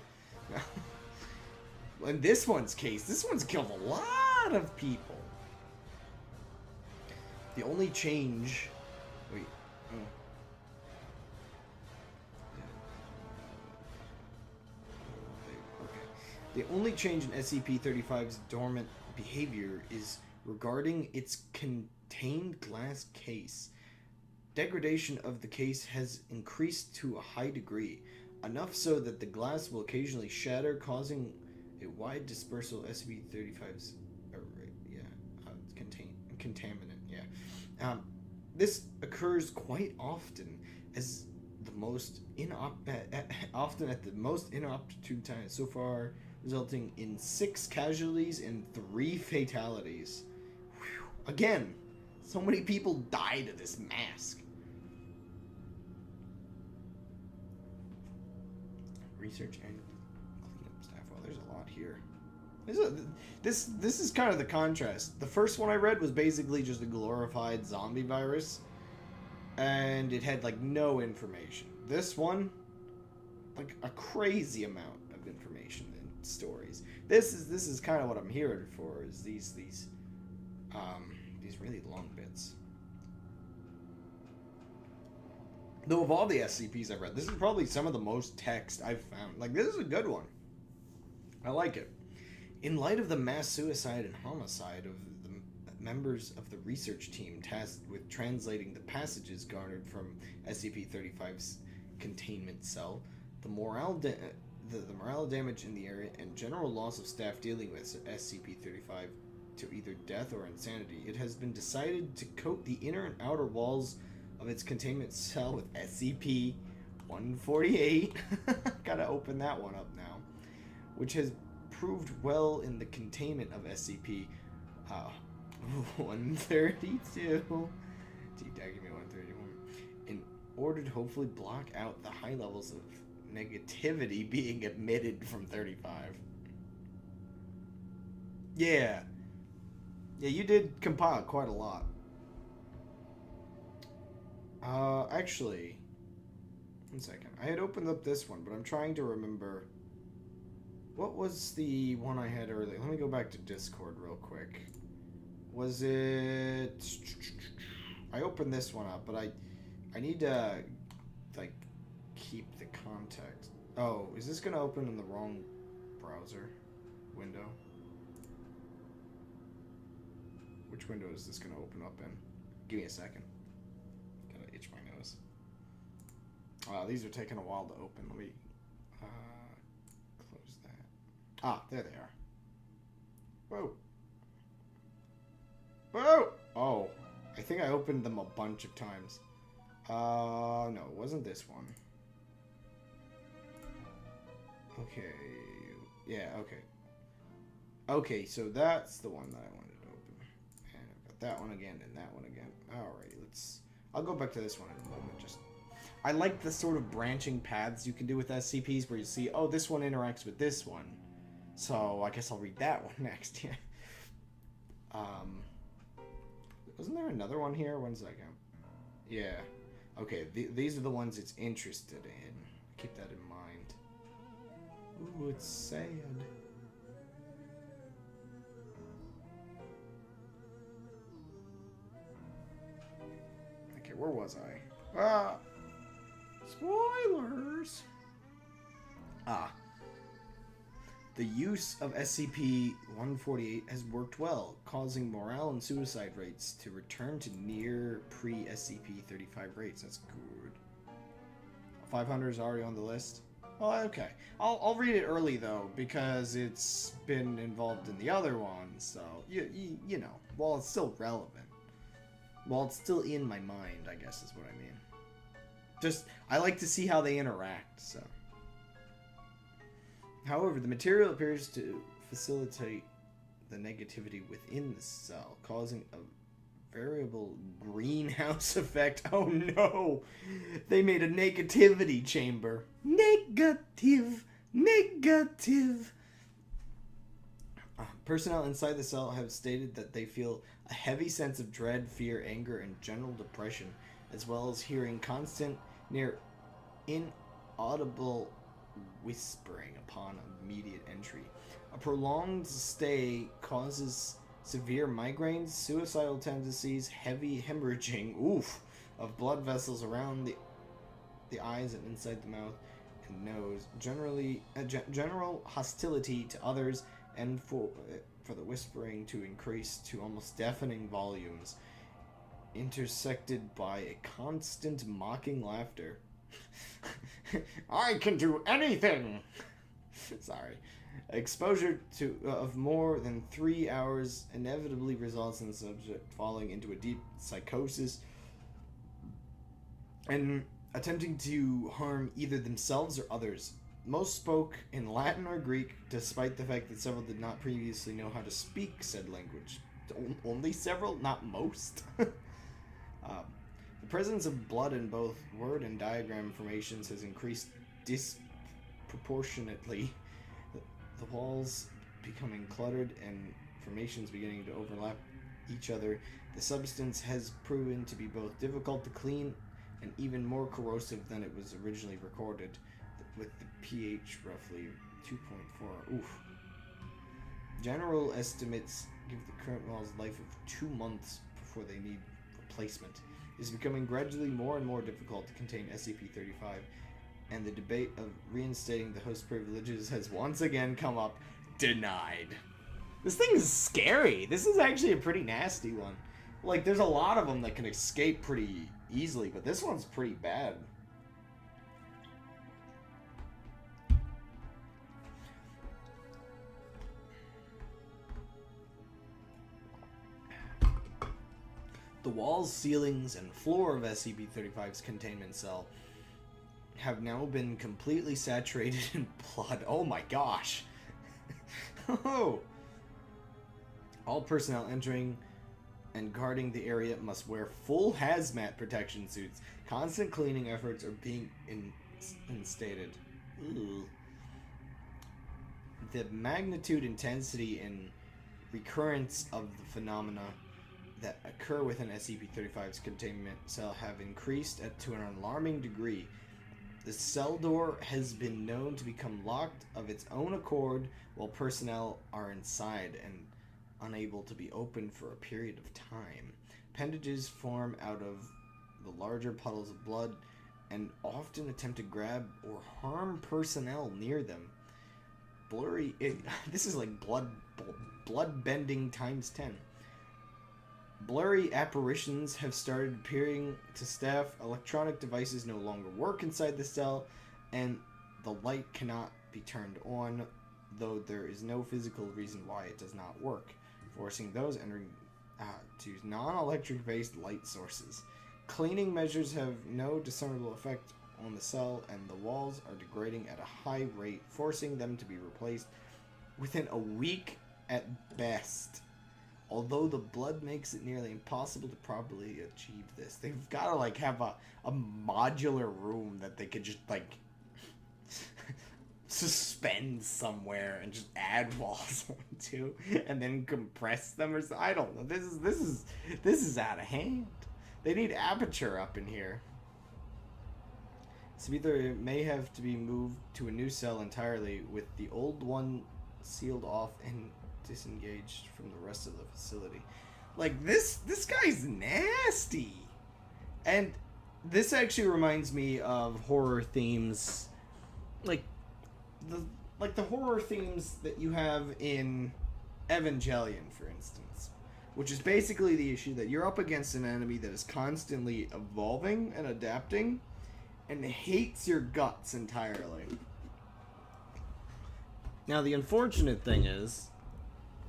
In this one's case, this one's killed a lot of people. The only change... Wait. Oh. Okay. The only change in SCP-35's dormant behavior is regarding its contained glass case. Degradation of the case has increased to a high degree, enough so that the glass will occasionally shatter, causing a wide dispersal of SCP-35's contaminant. Yeah, this occurs quite often as the most often at the most inopportune time. So far, resulting in 6 casualties and 3 fatalities. Whew. Again, so many people died of this mask. Research and cleanup staff. Well, there's a lot here. This is kind of the contrast. The first one I read was basically just a glorified zombie virus, and it had like no information. This one, like a crazy amount of information and stories. This is kind of what I'm here for. Is these really long bits. Though of all the SCPs I've read, this is probably some of the most text I've found. Like, this is a good one. I like it. In light of the mass suicide and homicide of the members of the research team tasked with translating the passages garnered from SCP-35's containment cell, the morale damage in the area, and general loss of staff dealing with SCP-35 to either death or insanity, it has been decided to coat the inner and outer walls of its containment cell with SCP-148. Gotta open that one up now. Which has proved well in the containment of SCP-132. Give me 131. In order to hopefully block out the high levels of negativity being emitted from 35. Yeah, you did compile quite a lot. Actually, one second. I had opened up this one, but I'm trying to remember. What was the one I had earlier? Let me go back to Discord real quick. Was it... I opened this one up, but I need to, like, keep the context. Oh, is this going to open in the wrong browser window? Which window is this going to open up in? Give me a second. Gotta itch my nose. Wow, these are taking a while to open. Let me close that. Ah, there they are. Whoa. Whoa! Oh, I think I opened them a bunch of times. No, it wasn't this one. Okay. Yeah, okay. Okay, so that's the one that I wanted to open. And I've got that one again and that one again. Alrighty, I'll go back to this one in a moment. I like the sort of branching paths you can do with SCPs where you see, oh, this one interacts with this one. So I guess I'll read that one next. Yeah. Wasn't there another one here? 1 second. Yeah. Okay, these are the ones it's interested in. Keep that in mind. Ooh, it's sad. Okay, where was I? Ah! Spoilers! The use of SCP-148 has worked well, causing morale and suicide rates to return to near pre-SCP-35 rates. That's good. 500 is already on the list. Oh, okay. I'll read it early though because it's been involved in the other ones. So you know, while it's still relevant, while it's still in my mind, I guess is what I mean. Just I like to see how they interact. So, however, the material appears to facilitate the negativity within the cell, causing a variable greenhouse effect. Oh no! They made a negativity chamber. Negative. Personnel inside the cell have stated that they feel a heavy sense of dread, fear, anger, and general depression, as well as hearing constant, near inaudible whispering upon immediate entry. A prolonged stay causes severe migraines, suicidal tendencies, heavy hemorrhaging, of blood vessels around the eyes and inside the mouth and nose. General hostility to others, and for the whispering to increase to almost deafening volumes, intersected by a constant mocking laughter. I can do anything! Sorry. Exposure to of more than 3 hours inevitably results in the subject falling into a deep psychosis and attempting to harm either themselves or others. Most spoke in Latin or Greek, despite the fact that several did not previously know how to speak said language. Only several, not most. The presence of blood in both word and diagram formations has increased disproportionately. The walls becoming cluttered and formations beginning to overlap each other. The substance has proven to be both difficult to clean and even more corrosive than it was originally recorded, with the pH roughly 2.4. General estimates give the current walls a life of 2 months before they need replacement. It is becoming gradually more and more difficult to contain SCP-35, and the debate of reinstating the host privileges has once again come up. Denied. This thing is scary. This is actually a pretty nasty one. Like, there's a lot of them that can escape pretty easily, but this one's pretty bad. The walls, ceilings, and floor of SCP-35's containment cell have now been completely saturated in blood. Oh my gosh. Oh. All personnel entering and guarding the area must wear full hazmat protection suits. Constant cleaning efforts are being instated. Ooh. The magnitude, intensity, and recurrence of the phenomena that occur within SCP-35's containment cell have increased to an alarming degree. The cell door has been known to become locked of its own accord while personnel are inside and unable to be opened for a period of time. Appendages form out of the larger puddles of blood and often attempt to grab or harm personnel near them. This is like blood bending times 10. Blurry apparitions have started appearing to staff. Electronic devices no longer work inside the cell, and the light cannot be turned on, though there is no physical reason why it does not work, forcing those entering to use non-electric based light sources. Cleaning measures have no discernible effect on the cell, and the walls are degrading at a high rate, forcing them to be replaced within a week at best. Although the blood makes it nearly impossible to properly achieve this. They've got to, like, have a modular room that they could just, like, suspend somewhere and just add walls onto, and then compress them or something. I don't know. This is out of hand. They need aperture up in here. So either it may have to be moved to a new cell entirely, with the old one sealed off and disengaged from the rest of the facility. Like, this guy's nasty. And this actually reminds me of horror themes, like the horror themes that you have in Evangelion, for instance, which is basically the issue that you're up against an enemy that is constantly evolving and adapting, and hates your guts entirely. Now, the unfortunate thing is,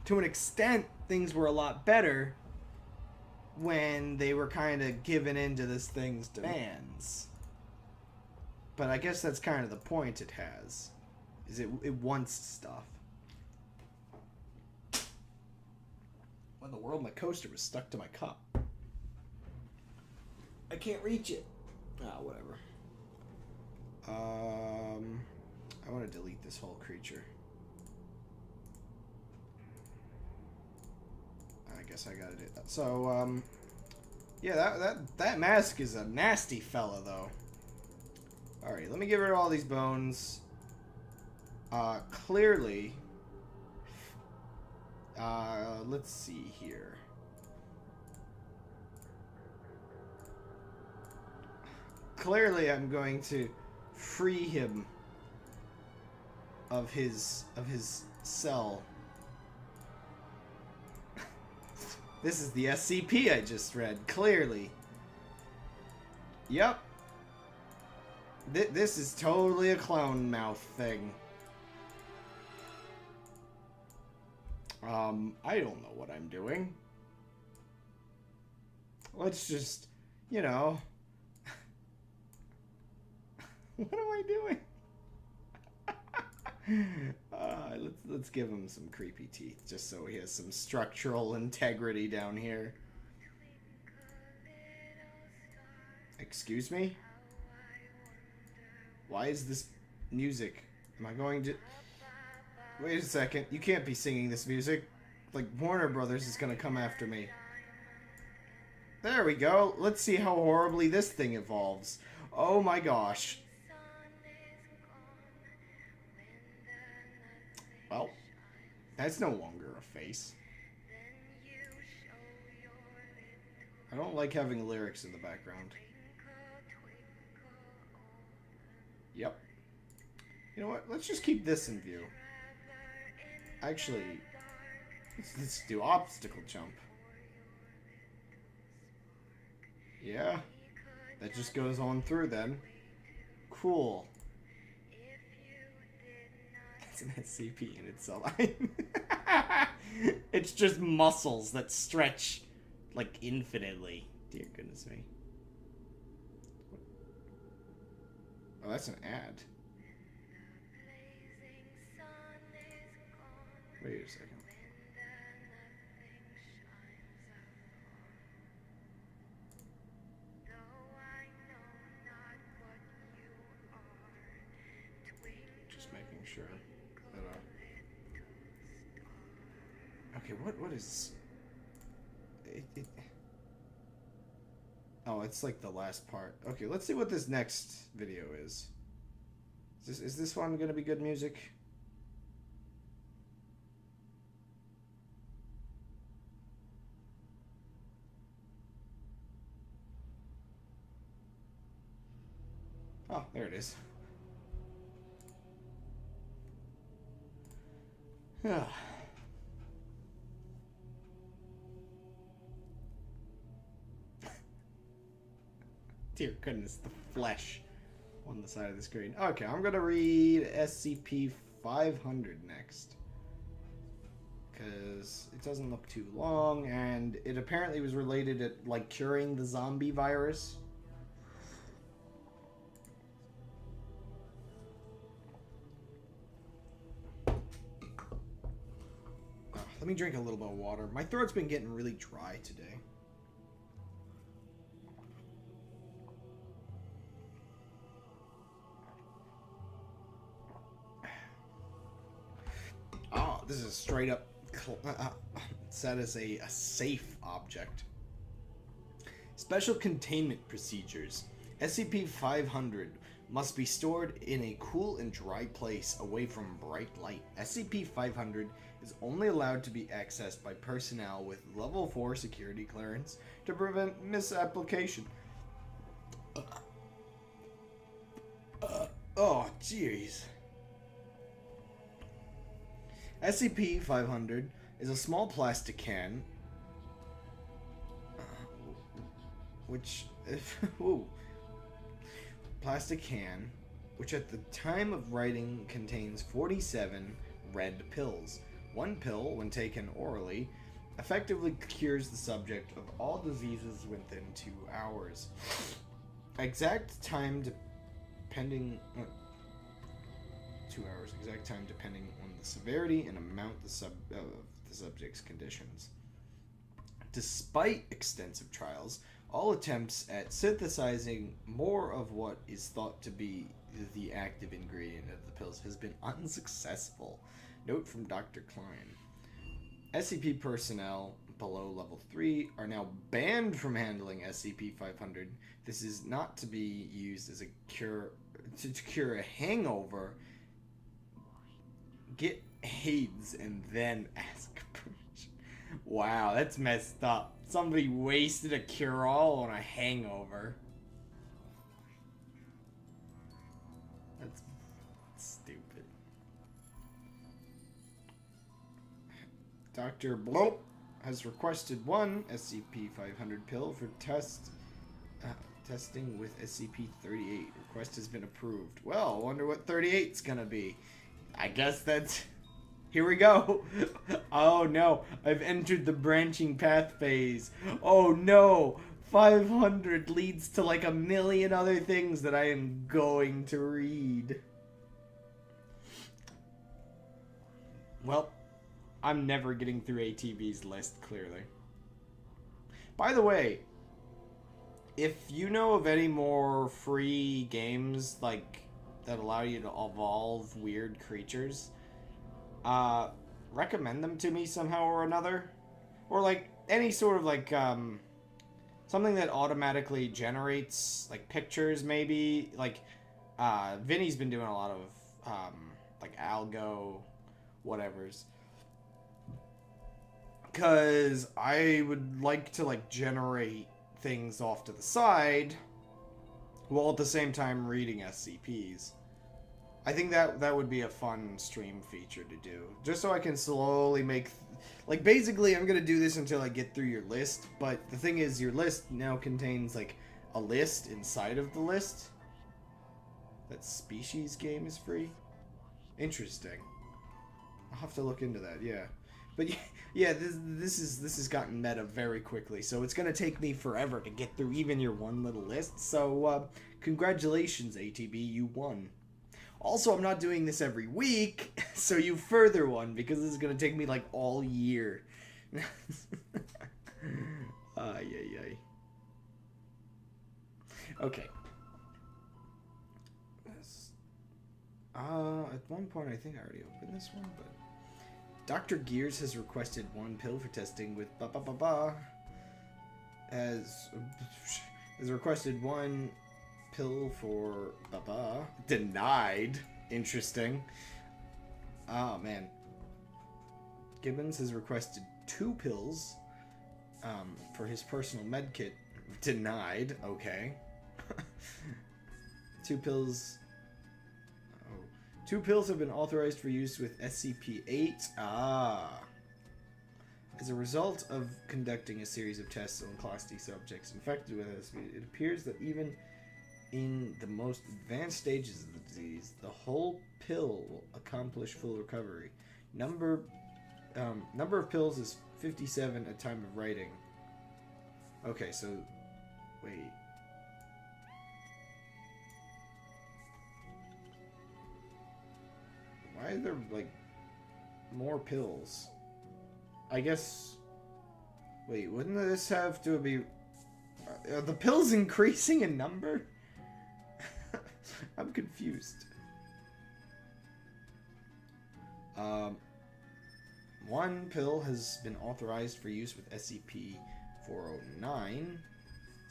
to an extent, things were a lot better when they were kind of given into this thing's demands. But I guess that's kind of the point it has, is it wants stuff. What in the world? My coaster was stuck to my cup. I can't reach it. Ah, whatever. I want to delete this whole creature. I guess I gotta do that. So, yeah, that mask is a nasty fella, though. Alright, let me get rid of all these bones. Clearly... let's see here. Clearly, I'm going to free him of his cell. This is the SCP I just read. Clearly. Yep. This is totally a clown mouth thing. I don't know what I'm doing. Let's just, you know... What am I doing? Let's give him some creepy teeth, just so he has some structural integrity down here. Excuse me? Why is this music? Am I going to... Wait a second, you can't be singing this music. Like, Warner Brothers is gonna come after me. There we go. Let's see how horribly this thing evolves. Oh my gosh. Well, that's no longer a face. I don't like having lyrics in the background. Yep. You know what? Let's just keep this in view. Actually, let's do obstacle jump. Yeah. That just goes on through then. Cool. It's an SCP in itself. It's just muscles that stretch like infinitely. Dear goodness me. Oh, that's an ad. Wait a second. Just making sure that okay, what is it? Oh, it's like the last part. Okay, let's see what this next video is. Is this one gonna be good music? Oh, there it is. Yeah. Dear goodness, the flesh on the side of the screen. Okay, I'm gonna read SCP-500 next. Because it doesn't look too long, and it apparently was related to, like, curing the zombie virus. Let me drink a little bit of water. My throat's been getting really dry today. Oh, this is straight up set as a safe object. Special containment procedures. SCP-500 must be stored in a cool and dry place away from bright light. SCP-500 is only allowed to be accessed by personnel with level 4 security clearance to prevent misapplication. Oh, jeez. SCP-500 is a small plastic can plastic can, which at the time of writing contains 47 red pills. One pill, when taken orally, effectively cures the subject of all diseases within 2 hours. Exact time depending... 2 hours. Exact time depending on the severity and amount of the subject's conditions. Despite extensive trials, all attempts at synthesizing more of what is thought to be the active ingredient of the pills has been unsuccessful. Note from Dr. Klein. SCP personnel below level 3 are now banned from handling SCP-500. This is not to be used as a cure to cure a hangover. Get AIDS and then ask permission. Wow, that's messed up. Somebody wasted a cure-all on a hangover. That's stupid. Dr. Blope has requested one SCP-500 pill for testing with SCP-38. Request has been approved. Well, I wonder what 38's gonna be. I guess that's... Here we go. Oh no, I've entered the branching path phase. Oh no, 500 leads to like a million other things that I am going to read. Well, I'm never getting through ATV's list, clearly. By the way, if you know of any more free games like that allow you to evolve weird creatures, recommend them to me somehow or another. Or like any sort of like something that automatically generates like pictures, maybe. Like Vinny's been doing a lot of like algo whatevers. Cause I would like to like generate things off to the side while at the same time reading SCPs. I think that would be a fun stream feature to do. Just so I can slowly make... Like, basically, I'm going to do this until I get through your list. But the thing is, your list now contains, like, a list inside of the list. That species game is free? Interesting. I'll have to look into that, yeah. But, yeah, this has gotten meta very quickly. So it's going to take me forever to get through even your one little list. So, congratulations, ATB, you won. Also, I'm not doing this every week, so you further one, because this is going to take me, like, all year. Ay. Okay. At one point, I think I already opened this one, but... Dr. Gears has requested one pill for testing with has requested one... pill for denied. Interesting. Oh man. Gibbons has requested 2 pills for his personal medkit. Denied. Okay. 2 pills. Oh. 2 pills have been authorized for use with SCP-8. As a result of conducting a series of tests on Class D subjects infected with SCP, it appears that even in the most advanced stages of the disease, the whole pill will accomplish full recovery. Number of pills is 57 at time of writing. Okay, so wait. Why are there like more pills? I guess. Wait, wouldn't this have to be? Are the pills increasing in number? I'm confused. One pill has been authorized for use with SCP-409.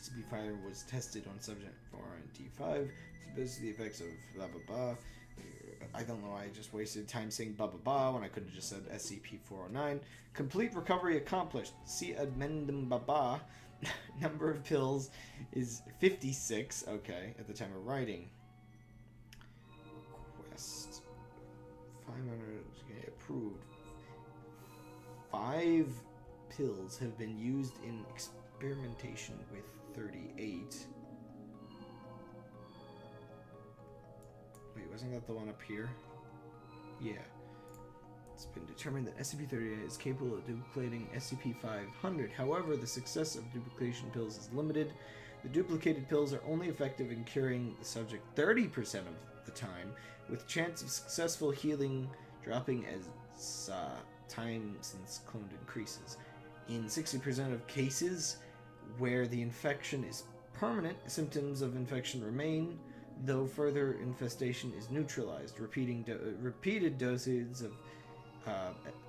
SCP-5 was tested on subject 495. Supposed to the effects of blah blah blah. I don't know why I just wasted time saying blah blah blah when I could have just said SCP-409. Complete recovery accomplished. See addendum blah. Number of pills is 56. Okay, at the time of writing. Quest 500. Okay, approved. 5 pills have been used in experimentation with 38. wasn't that the one up here? Yeah. It's been determined that SCP-38 is capable of duplicating SCP-500. However, the success of duplication pills is limited. The duplicated pills are only effective in curing the subject 30% of the time, with chance of successful healing dropping as time since cloned increases. In 60% of cases where the infection is permanent, symptoms of infection remain, though further infestation is neutralized. Repeated doses of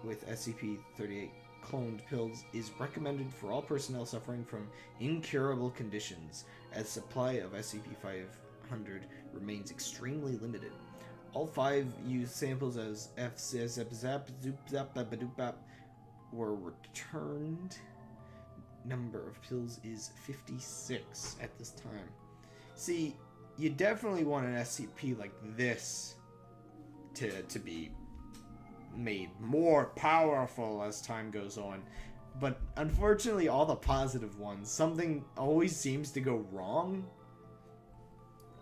with SCP-38 cloned pills is recommended for all personnel suffering from incurable conditions, as supply of SCP-500 remains extremely limited. All 5 used samples as were returned. Number of pills is 56 at this time. See, you definitely want an SCP like this to be made more powerful as time goes on. But unfortunately, all the positive ones, something always seems to go wrong.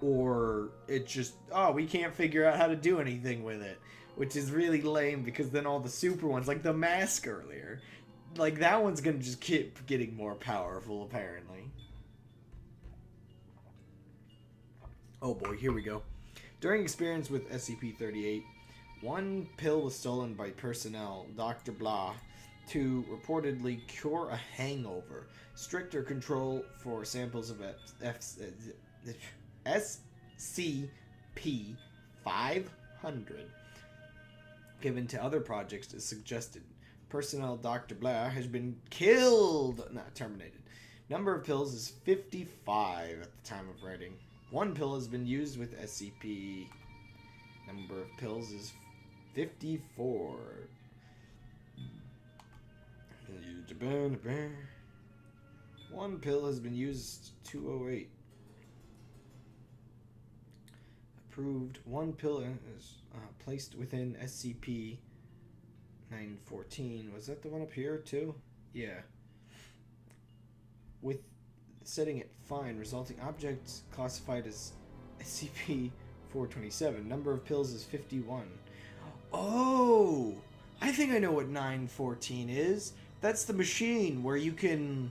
Or it just, we can't figure out how to do anything with it. Which is really lame, because then all the super ones, like the mask earlier, like that one's gonna just keep getting more powerful, apparently. Oh boy, here we go. During experience with SCP-38, 1 pill was stolen by personnel, Dr. Blah, to reportedly cure a hangover. Stricter control for samples of SCP-500 given to other projects is suggested. Personnel Dr. Blah has been killed, not terminated. Number of pills is 55 at the time of writing. 1 pill has been used with SCP. Number of pills is 54. 1 pill has been used 208. Approved. 1 pill is placed within SCP-914. Was that the one up here too? Yeah. With setting it fine, resulting objects classified as SCP-427. Number of pills is 51. Oh! I think I know what 914 is. That's the machine where you can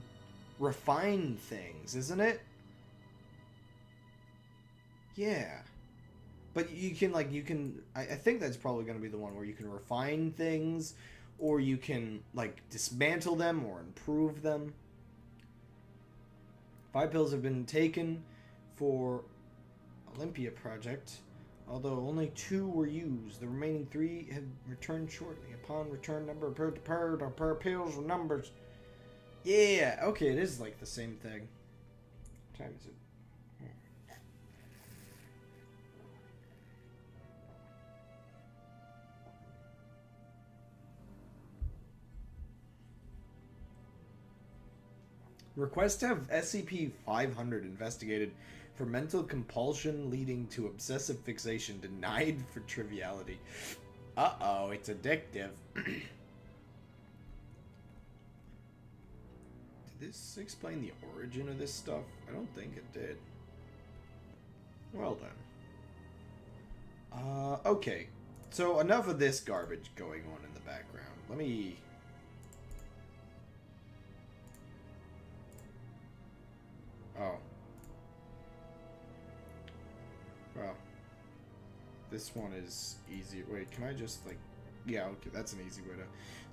refine things, isn't it? Yeah. But you can, I think that's probably going to be the one where you can refine things, or you can, dismantle them or improve them. 5 pills have been taken for Olympia project, although only 2 were used. The remaining 3 have returned shortly. Upon return, number of per pills or numbers. Yeah, okay, it is the same thing. What time is it? Request to have SCP-500 investigated for mental compulsion leading to obsessive fixation denied for triviality. Uh-oh, it's addictive. Did this explain the origin of this stuff? I don't think it did. Well then. Okay. So enough of this garbage going on in the background. Let me... Oh. Well. This one is easy. Wait, can I just, Yeah, okay, that's an easy way to...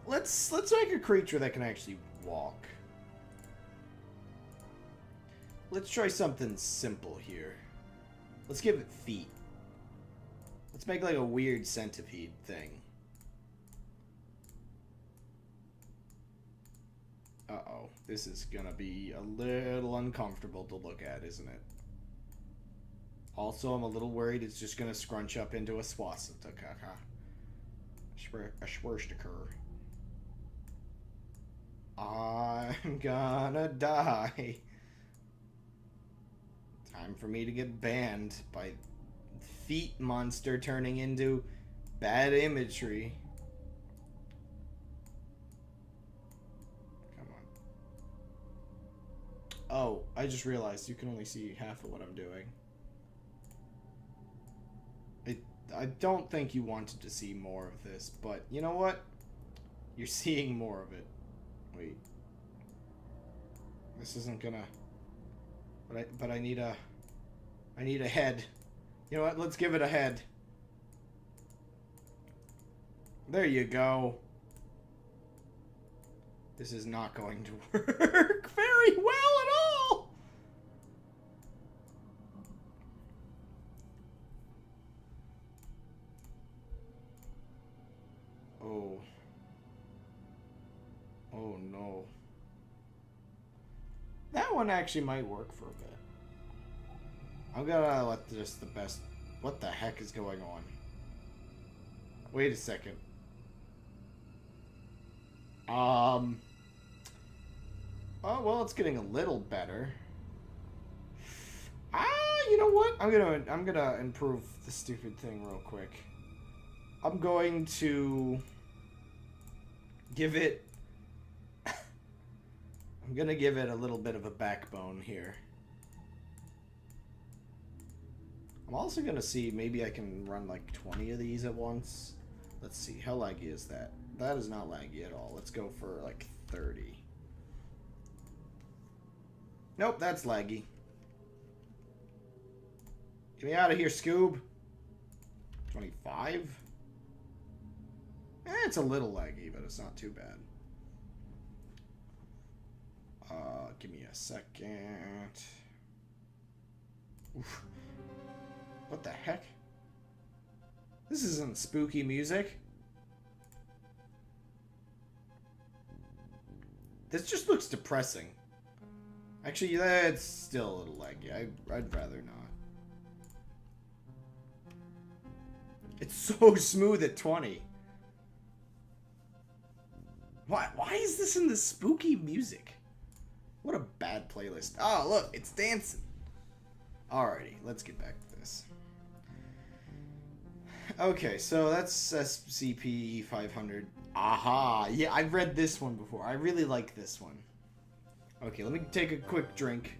Let's make a creature that can actually walk. Let's try something simple here. Let's give it feet. Let's make, a weird centipede thing. Uh-oh. This is gonna be a little uncomfortable to look at, isn't it? Also, I'm a little worried it's just gonna scrunch up into a swastika. A swastika. I'm gonna die. Time for me to get banned by feet monster turning into bad imagery. Oh, I just realized you can only see half of what I'm doing. I don't think you wanted to see more of this, but you know what? You're seeing more of it. Wait. This isn't gonna... But I need a head. You know what? Let's give it a head. There you go. This is not going to work very well at all. Oh. Oh no. That one actually might work for a bit. I'm gonna let just the best... What the heck is going on? Wait a second. Oh, well, it's getting a little better. You know what? I'm gonna improve the stupid thing real quick. I'm going to give it... I'm gonna give it a little bit of a backbone here. I'm also gonna see, maybe I can run like 20 of these at once. Let's see, how laggy is that? That is not laggy at all. Let's go for like 30. Nope, that's laggy. Get me out of here, Scoob. 25? It's a little laggy, but it's not too bad. Give me a second. Oof. What the heck? This isn't spooky music. This just looks depressing. Actually, that's still a little laggy. I'd rather not. It's so smooth at 20. Why is this in the spooky music? What a bad playlist. Oh, look, it's dancing. Alrighty, let's get back to this. Okay, so that's SCP 500. Aha! Yeah, I've read this one before. I really like this one. Okay, let me take a quick drink.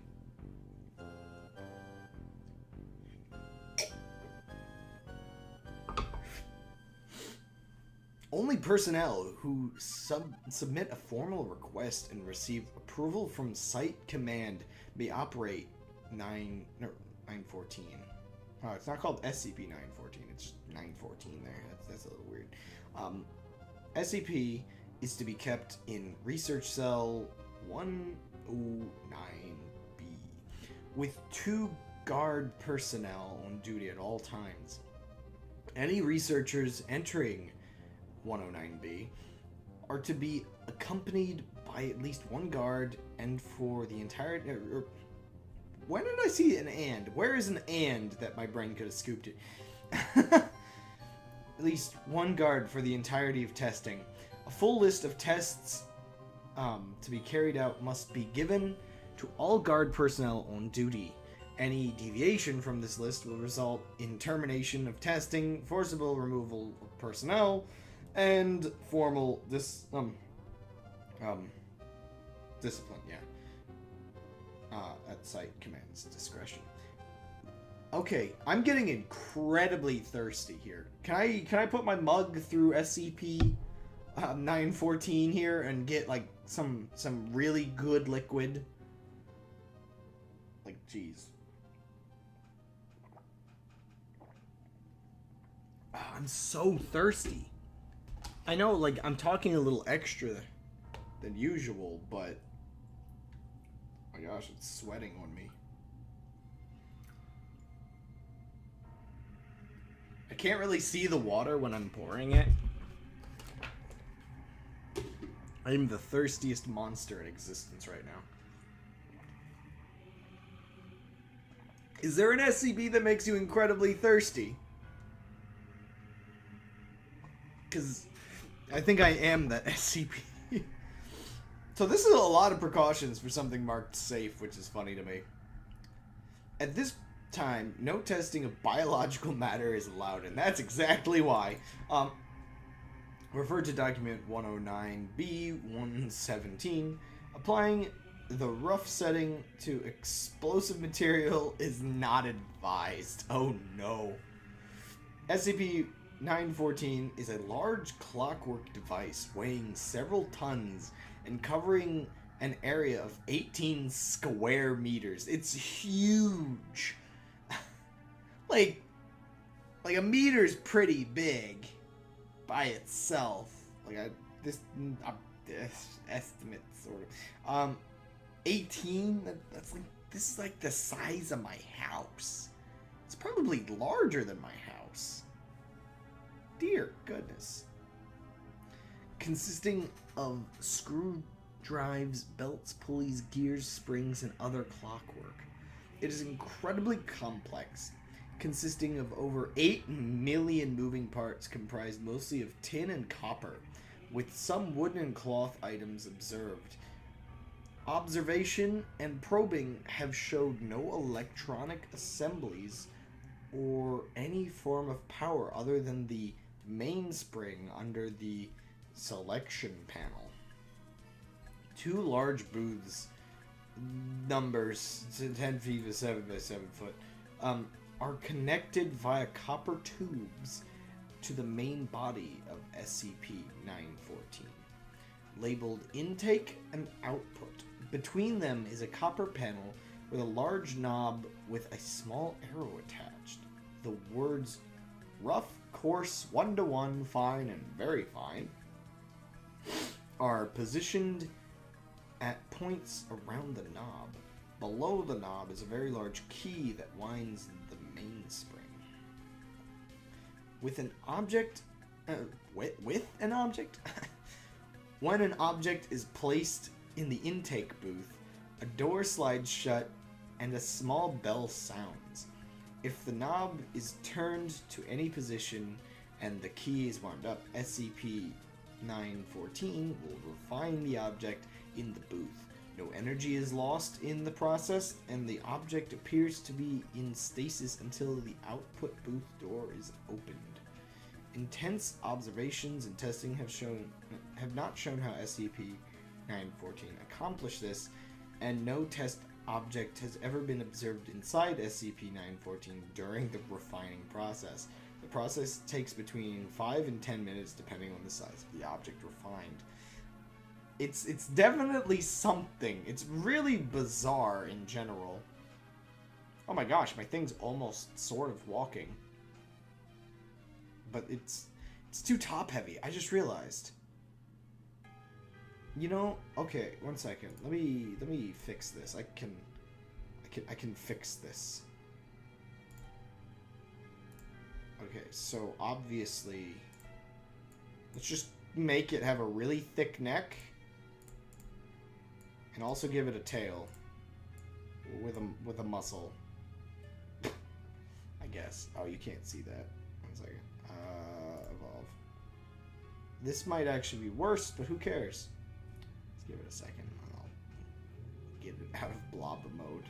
Only personnel who submit a formal request and receive approval from Site Command may operate 914. Oh, it's not called SCP-914. It's just 914 there. That's a little weird. SCP is to be kept in Research Cell 109B with 2 guard personnel on duty at all times. Any researchers entering 109B are to be accompanied by at least 1 guard, and for the entire... when did I see an and? Where is an and that my brain could have scooped it? At least 1 guard for the entirety of testing. A full list of tests to be carried out must be given to all guard personnel on duty. Any deviation from this list will result in termination of testing, forcible removal of personnel, and formal discipline, yeah. At Site Command's discretion. Okay, I'm getting incredibly thirsty here. Can I put my mug through SCP 914 here and get like some really good liquid? Like, jeez. Oh, I'm so thirsty. I know, like, I'm talking a little extra than usual, but... oh my gosh, it's sweating on me. I can't really see the water when I'm pouring it. I'm the thirstiest monster in existence right now. Is there an SCP that makes you incredibly thirsty? Because I think I am that SCP. So this is a lot of precautions for something marked safe, which is funny to me. At this time, no testing of biological matter is allowed, and that's exactly why. Refer to document 109B-117. Applying the rough setting to explosive material is not advised. Oh no. SCP-914 is a large clockwork device weighing several tons and covering an area of 18 square meters. It's huge. like a meter's pretty big by itself. This estimate sort of. 18. This is like the size of my house. It's probably larger than my house. Dear goodness. Consisting of screw drives, belts, pulleys, gears, springs, and other clockwork. It is incredibly complex, consisting of over 8 million moving parts comprised mostly of tin and copper, with some wooden and cloth items observed. Observation and probing have showed no electronic assemblies or any form of power other than the mainspring under the selection panel. 2 large booths, numbers 10 feet to 7 by 7 foot, are connected via copper tubes to the main body of SCP-914, labeled intake and output. Between them is a copper panel with a large knob with a small arrow attached. The words rough, coarse, 1-to-1, fine, and very fine are positioned at points around the knob. Below the knob is a very large key that winds the mainspring. With an object, when an object is placed in the intake booth, a door slides shut and a small bell sounds. If the knob is turned to any position and the key is wound up, SCP-914 will refine the object in the booth. No energy is lost in the process, and the object appears to be in stasis until the output booth door is opened. Intense observations and testing have not shown how SCP-914 accomplished this, and no test object has ever been observed inside SCP-914 during the refining process. The process takes between 5 and 10 minutes depending on the size of the object refined. It's definitely something. It's really bizarre in general. Oh my gosh, my thing's almost sort of walking. But it's too top heavy. I just realized. You know, okay, one second. Let me fix this. I can fix this. Okay, so obviously let's just make it have a really thick neck and also give it a tail with a muscle. I guess. Oh, you can't see that. One second. Evolve. This might actually be worse, but who cares? Let's give it a second. I'll get it out of blob mode.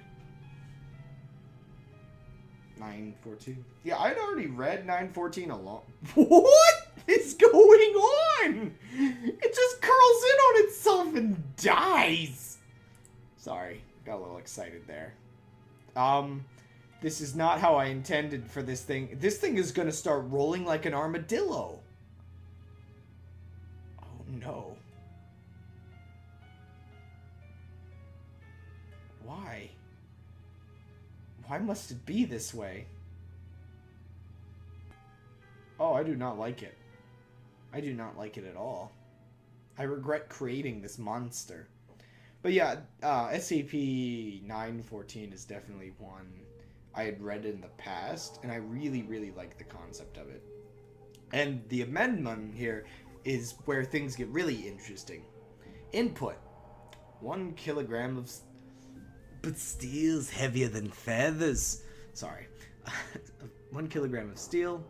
942. Yeah, I'd already read 914 a lot. What is going on? It just curls in on itself and dies. Sorry, got a little excited there. This is not how I intended for this thing. This thing is gonna start rolling like an armadillo. Oh no. Why? Why must it be this way? Oh, I do not like it. I do not like it at all. I regret creating this monster. But yeah, SCP-914 is definitely one I had read in the past, and I really, really like the concept of it. And the amendment here is where things get really interesting. Input. 1 kilogram of... But steel's heavier than feathers. Sorry. 1 kilogram of steel.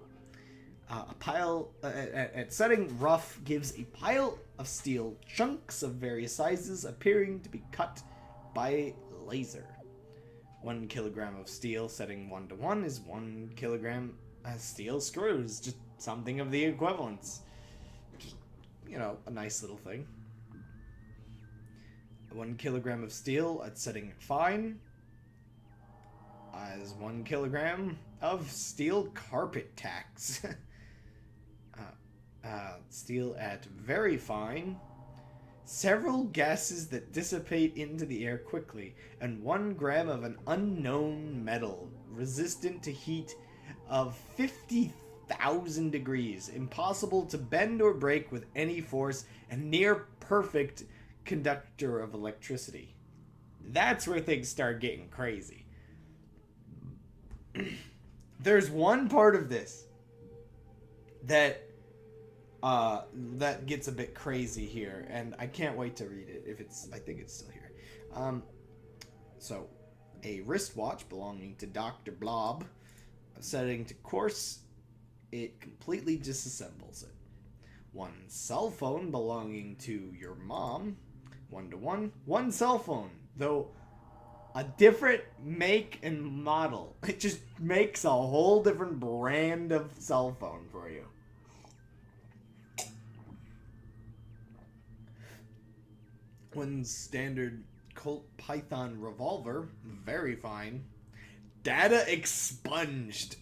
A pile... at setting rough gives a pile of steel chunks of various sizes appearing to be cut by laser. 1 kilogram of steel setting 1-to-1 is 1 kilogram steel screws. Just something of the equivalence. Just, you know, a nice little thing. 1 kilogram of steel at setting fine. As 1 kilogram of steel carpet tacks. Steel at very fine. Several gases that dissipate into the air quickly, and 1 gram of an unknown metal resistant to heat of 50,000 degrees, impossible to bend or break with any force, and near perfect conductor of electricity. That's where things start getting crazy. There's one part of this that gets a bit crazy here, and I can't wait to read it. I think it's still here. So, a wristwatch belonging to Dr. Blob, setting to course, it completely disassembles it. 1 cell phone belonging to your mom, 1-to-1. 1 cell phone, though a different make and model. It just makes a whole different brand of cell phone for you. One standard Colt Python revolver, very fine. Data expunged.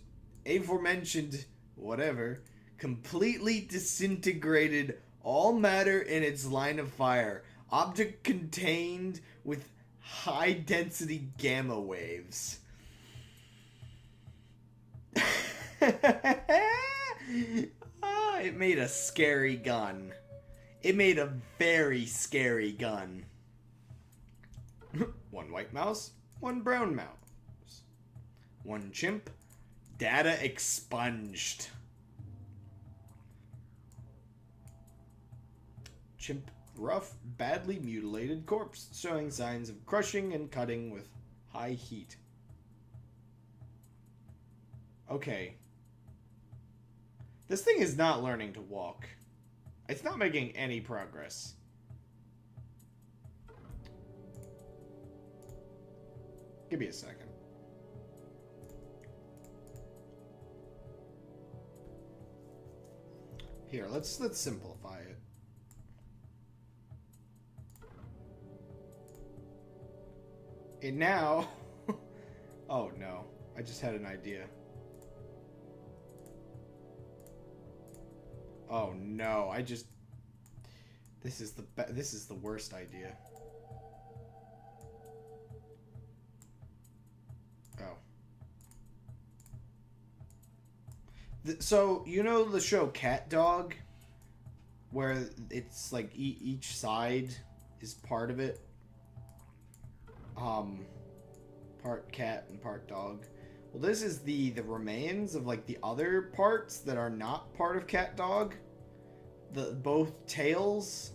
Aforementioned, whatever, completely disintegrated all matter in its line of fire. Object contained with high density gamma waves. It made a scary gun. It made a very scary gun. 1 white mouse, 1 brown mouse. 1 chimp, data expunged. Chimp, rough, badly mutilated corpse, showing signs of crushing and cutting with high heat. Okay. This thing is not learning to walk. It's not making any progress. Give me a second. Here, let's simplify it. And now... Oh no, I just had an idea. Oh no, this is the worst idea. Oh. So, you know the show Cat Dog? Where it's like each side is part of it? Part cat and part dog. Well, this is the remains of like the other parts that are not part of cat dog. Both tails.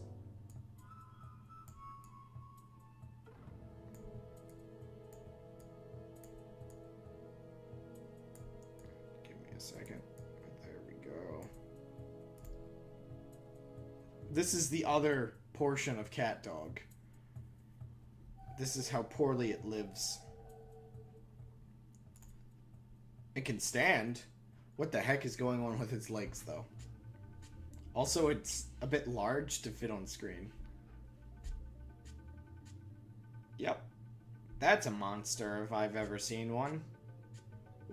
Give me a second. There we go. This is the other portion of cat dog. This is how poorly it lives. It can stand. What the heck is going on with its legs, though? Also, it's a bit large to fit on screen. Yep. That's a monster if I've ever seen one.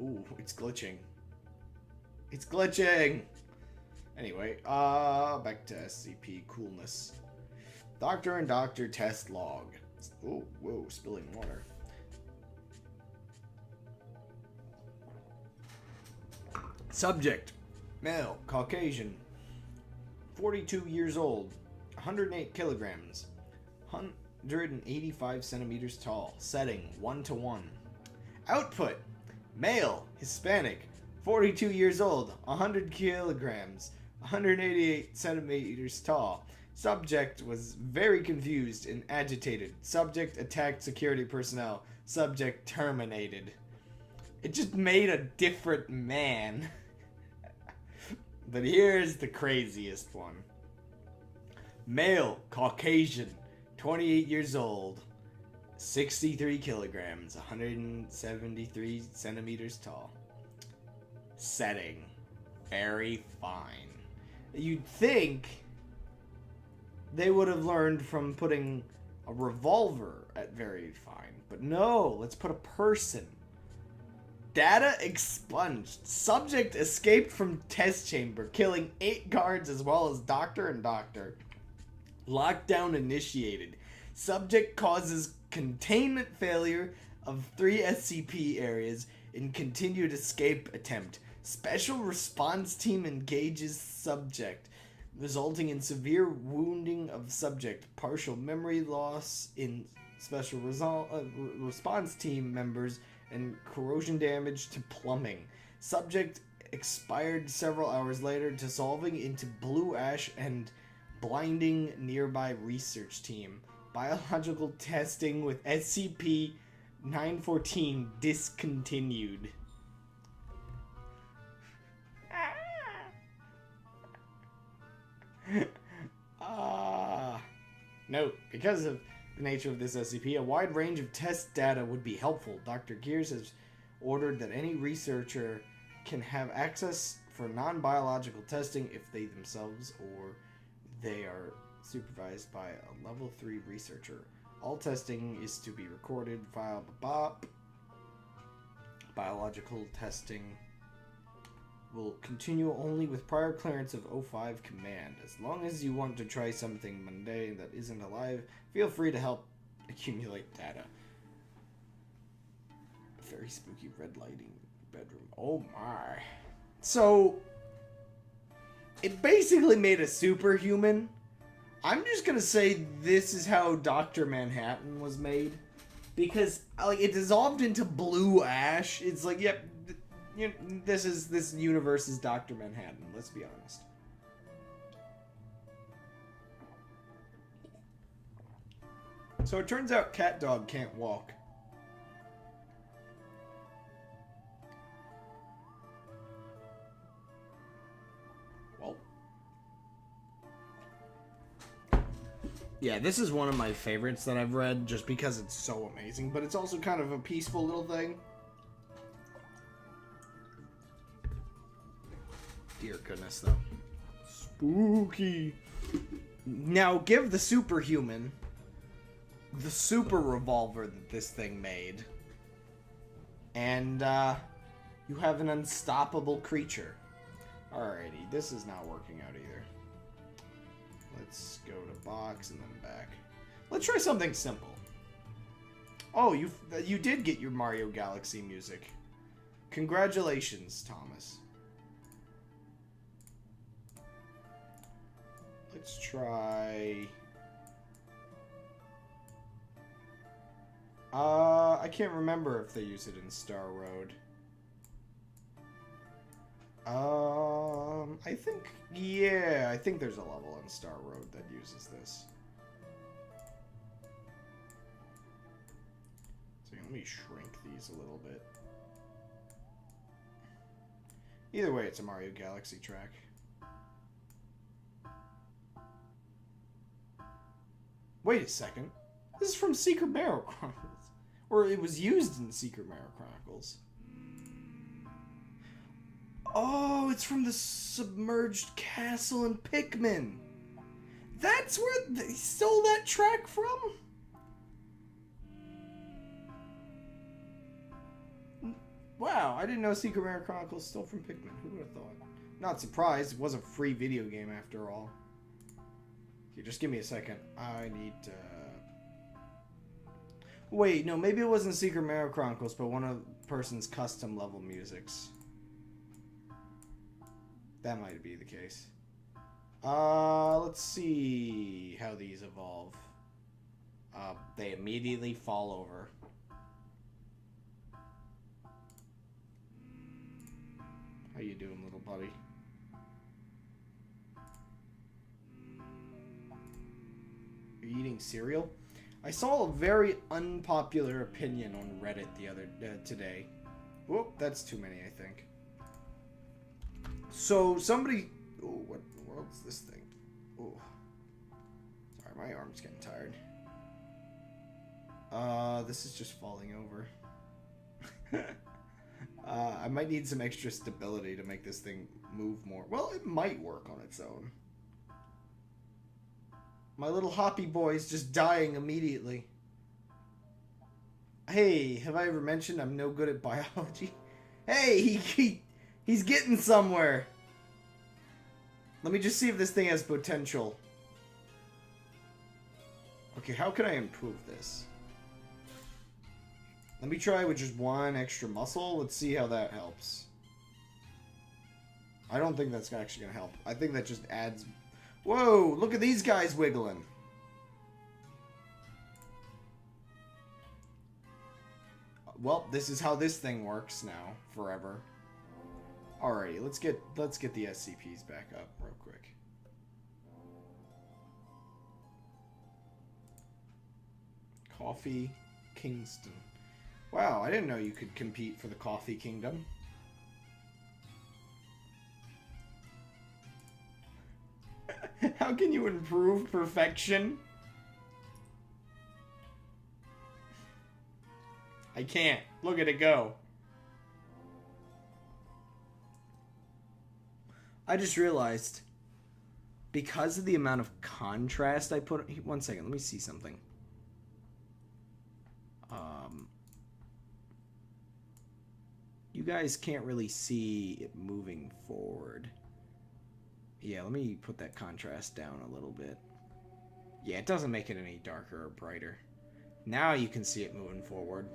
Ooh, it's glitching. It's glitching! Anyway, back to SCP coolness. Doctor and Doctor test log. Oh, whoa, spilling water. Subject, male, Caucasian, 42 years old, 108 kilograms, 185 centimeters tall. Setting, 1-to-1. Output, male, Hispanic, 42 years old, 100 kilograms, 188 centimeters tall. Subject was very confused and agitated. Subject attacked security personnel. Subject terminated. It just made a different man. But here's the craziest one. Male, Caucasian, 28 years old, 63 kilograms, 173 centimeters tall. Setting, very fine. You'd think they would have learned from putting a revolver at very fine. But no, let's put a person. Data expunged. Subject escaped from test chamber, killing 8 guards as well as doctor and doctor. Lockdown initiated. Subject causes containment failure of 3 SCP areas in continued escape attempt. Special response team engages subject, resulting in severe wounding of subject, partial memory loss in special response team members, and corrosion damage to plumbing. Subject expired several hours later, dissolving into blue ash and blinding nearby research team. Biological testing with SCP-914 discontinued. Note, because of the nature of this SCP, a wide range of test data would be helpful. Dr. Gears has ordered that any researcher can have access for non-biological testing if they themselves or they are supervised by a level 3 researcher. All testing is to be recorded, filed, biological testing will continue only with prior clearance of O5 command. As long as you want to try something mundane that isn't alive, feel free to help accumulate data. Very spooky red lighting bedroom. Oh my. So, it basically made a superhuman. I'm just gonna say this is how Dr. Manhattan was made. Because, like, it dissolved into blue ash. It's like, yep, this universe is Dr. Manhattan, let's be honest. So it turns out Cat Dog can't walk. Well. Yeah, this is one of my favorites that I've read just because it's so amazing, but it's also kind of a peaceful little thing. Dear goodness, though. Spooky. Now, give the superhuman the super revolver that this thing made, and you have an unstoppable creature. Alrighty, this is not working out either. Let's go to box and then back. Let's try something simple. Oh, you did get your Mario Galaxy music. Congratulations, Thomas. Let's try... I can't remember if they use it in Star Road. I think... Yeah, I think there's a level in Star Road that uses this. So let me shrink these a little bit. Either way, it's a Mario Galaxy track. Wait a second. This is from Secret Marrow Chronicles. Or it was used in Secret Marrow Chronicles. Oh, it's from the submerged castle in Pikmin. That's where they stole that track from? Wow, I didn't know Secret Marrow Chronicles stole from Pikmin. Who would have thought? Not surprised. It was a free video game after all. Okay, just give me a second. I need to... Wait, no, maybe it wasn't Secret Marrow Chronicles, but one of the person's custom level musics. That might be the case. Let's see how these evolve. They immediately fall over. How you doing, little buddy? Are you eating cereal? I saw a very unpopular opinion on Reddit today. Whoop, that's too many, I think. So somebody... Oh, what in the world is this thing? Oh. Sorry, my arm's getting tired. This is just falling over. I might need some extra stability to make this thing move more. Well, it might work on its own. My little hoppy boy is just dying immediately. Hey, have I ever mentioned I'm no good at biology? Hey, he's getting somewhere. Let me just see if this thing has potential. Okay, how can I improve this? Let me try with just one extra muscle. Let's see how that helps. I don't think that's actually going to help. I think that just adds... Whoa, look at these guys wiggling. Well, this is how this thing works now, forever. Alrighty, let's get the SCPs back up real quick. Coffee Kingston. Wow, I didn't know you could compete for the Coffee Kingdom. How can you improve perfection? I can't. Look at it go. I just realized, because of the amount of contrast I put... One second, let me see something. You guys can't really see it moving forward. Yeah, let me put that contrast down a little bit. Yeah, it doesn't make it any darker or brighter. Now you can see it moving forward.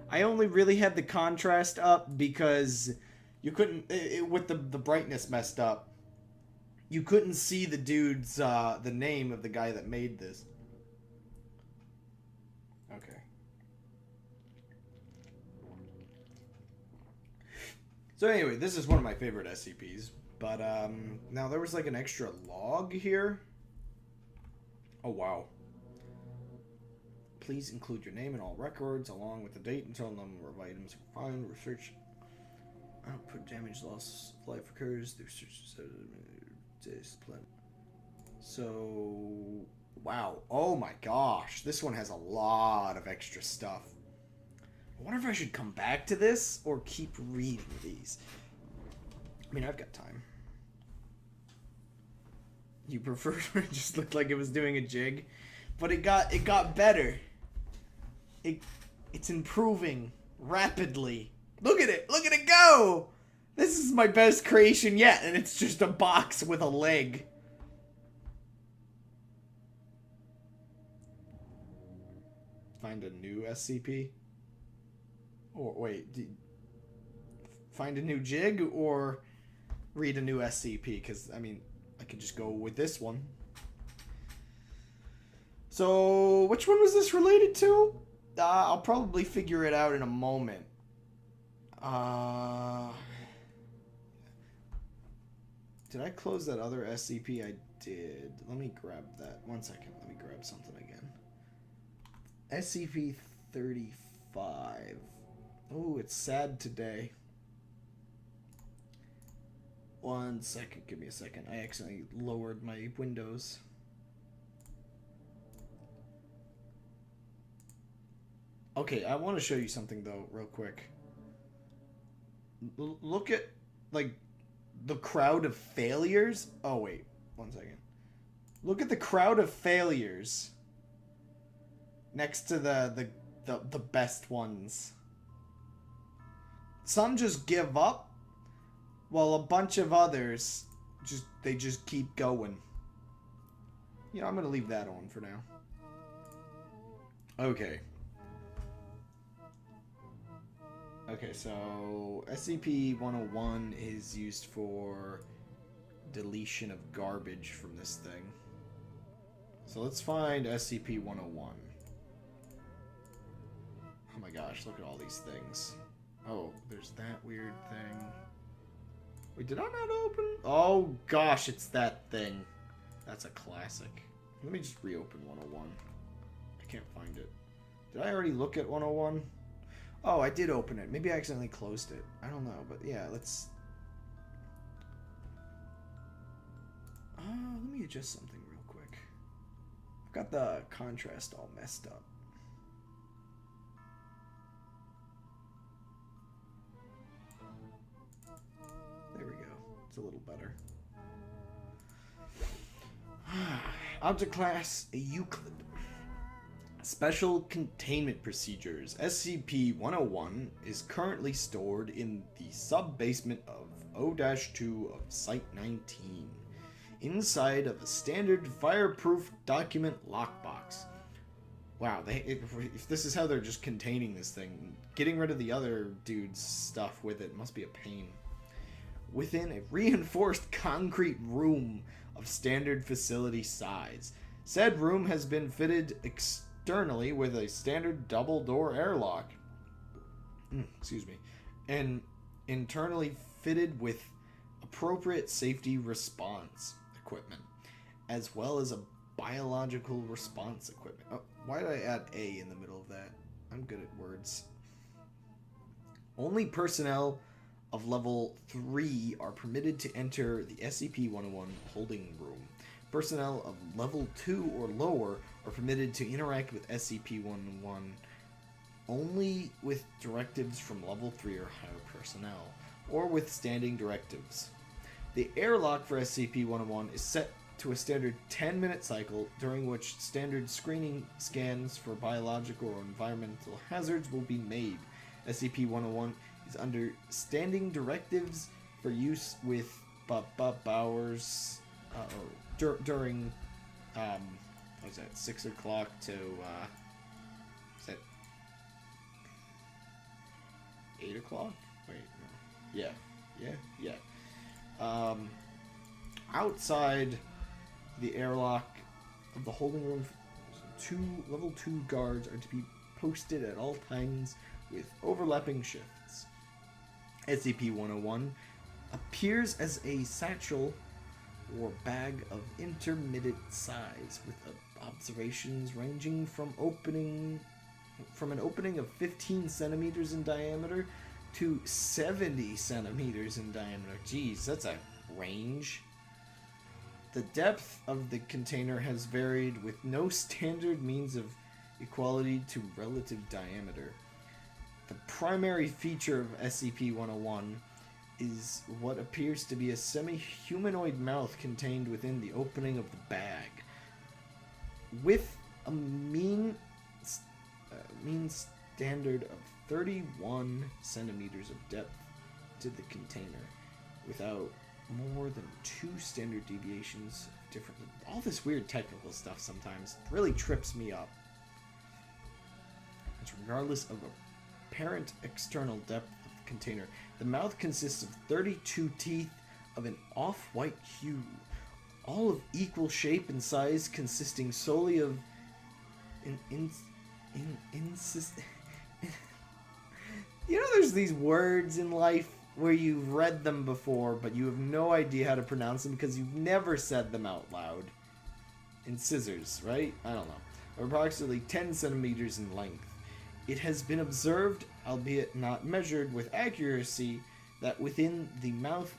I only really had the contrast up because you couldn't... with the brightness messed up, you couldn't see the dude's... the name of the guy that made this. Okay. So anyway, this is one of my favorite SCPs. But, now there was like an extra log here. Oh, wow. Please include your name in all records, along with the date and total number of items you find. Research output damage loss of life occurs through search discipline. So, wow. Oh my gosh. This one has a lot of extra stuff. I wonder if I should come back to this or keep reading these. I mean, I've got time. You prefer it just looked like it was doing a jig, but it got better. It's improving rapidly. Look at it go. This is my best creation yet, and it's just a box with a leg. Find a new SCP? Or wait, find a new jig or read a new SCP? Because, I mean, I could just go with this one. So, which one was this related to? I'll probably figure it out in a moment. Did I close that other SCP? I did. Let me grab that. 1 second. Let me grab something again. SCP-35. Oh, it's sad today. 1 second. Give me a second. I accidentally lowered my windows. Okay, I want to show you something, though, real quick. Look at, like, the crowd of failures. Oh, wait. 1 second. Look at the crowd of failures next to the best ones. Some just give up, while a bunch of others just keep going. You know, I'm gonna leave that on for now. Okay. Okay, so SCP-101 is used for deletion of garbage from this thing. So let's find SCP-101. Oh my gosh, look at all these things. Oh, there's that weird thing. Wait, did I not open? Oh gosh, it's that thing. That's a classic. Let me just reopen 101. I can't find it. Did I already look at 101? Oh, I did open it. Maybe I accidentally closed it. I don't know, but yeah, let's... let me adjust something real quick. I've got the contrast all messed up. There we go. It's a little better. Object class, Euclid. Special Containment Procedures. SCP-101 is currently stored in the sub-basement of O-2 of Site 19, inside of a standard fireproof document lockbox. Wow, if this is how they're just containing this thing, getting rid of the other dude's stuff with it must be a pain. Within a reinforced concrete room of standard facility size. Said room has been fitted externally with a standard double-door airlock. Excuse me. And internally fitted with appropriate safety response equipment, as well as a biological response equipment. Oh, why did I add A in the middle of that? I'm good at words. Only personnel of level 3 are permitted to enter the SCP-101 holding room. Personnel of level 2 or lower are permitted to interact with SCP-101 only with directives from level 3 or higher personnel, or with standing directives. The airlock for SCP-101 is set to a standard 10-minute cycle, during which standard screening scans for biological or environmental hazards will be made. SCP-101 is under standing directives for use with Bowers during what was that, 6 o'clock to is that 8 o'clock? Wait, no. Yeah. Outside the airlock of the holding room, level 2 guards are to be posted at all times with overlapping shifts. SCP-101 appears as a satchel or bag of intermittent size, with observations ranging from an opening of 15 centimeters in diameter to 70 centimeters in diameter. Jeez, that's a range. The depth of the container has varied, with no standard means of equality to relative diameter. The primary feature of SCP-101 is what appears to be a semi-humanoid mouth contained within the opening of the bag, with a mean standard of 31 centimeters of depth to the container, without more than 2 standard deviations of different. All this weird technical stuff sometimes really trips me up. It's regardless of apparent external depth of the container. The mouth consists of 32 teeth of an off-white hue, all of equal shape and size, consisting solely of you know, there's these words in life where you've read them before, but you have no idea how to pronounce them because you've never said them out loud. Incisors, right? I don't know. Approximately 10 centimeters in length. It has been observed, albeit not measured with accuracy, that within the mouth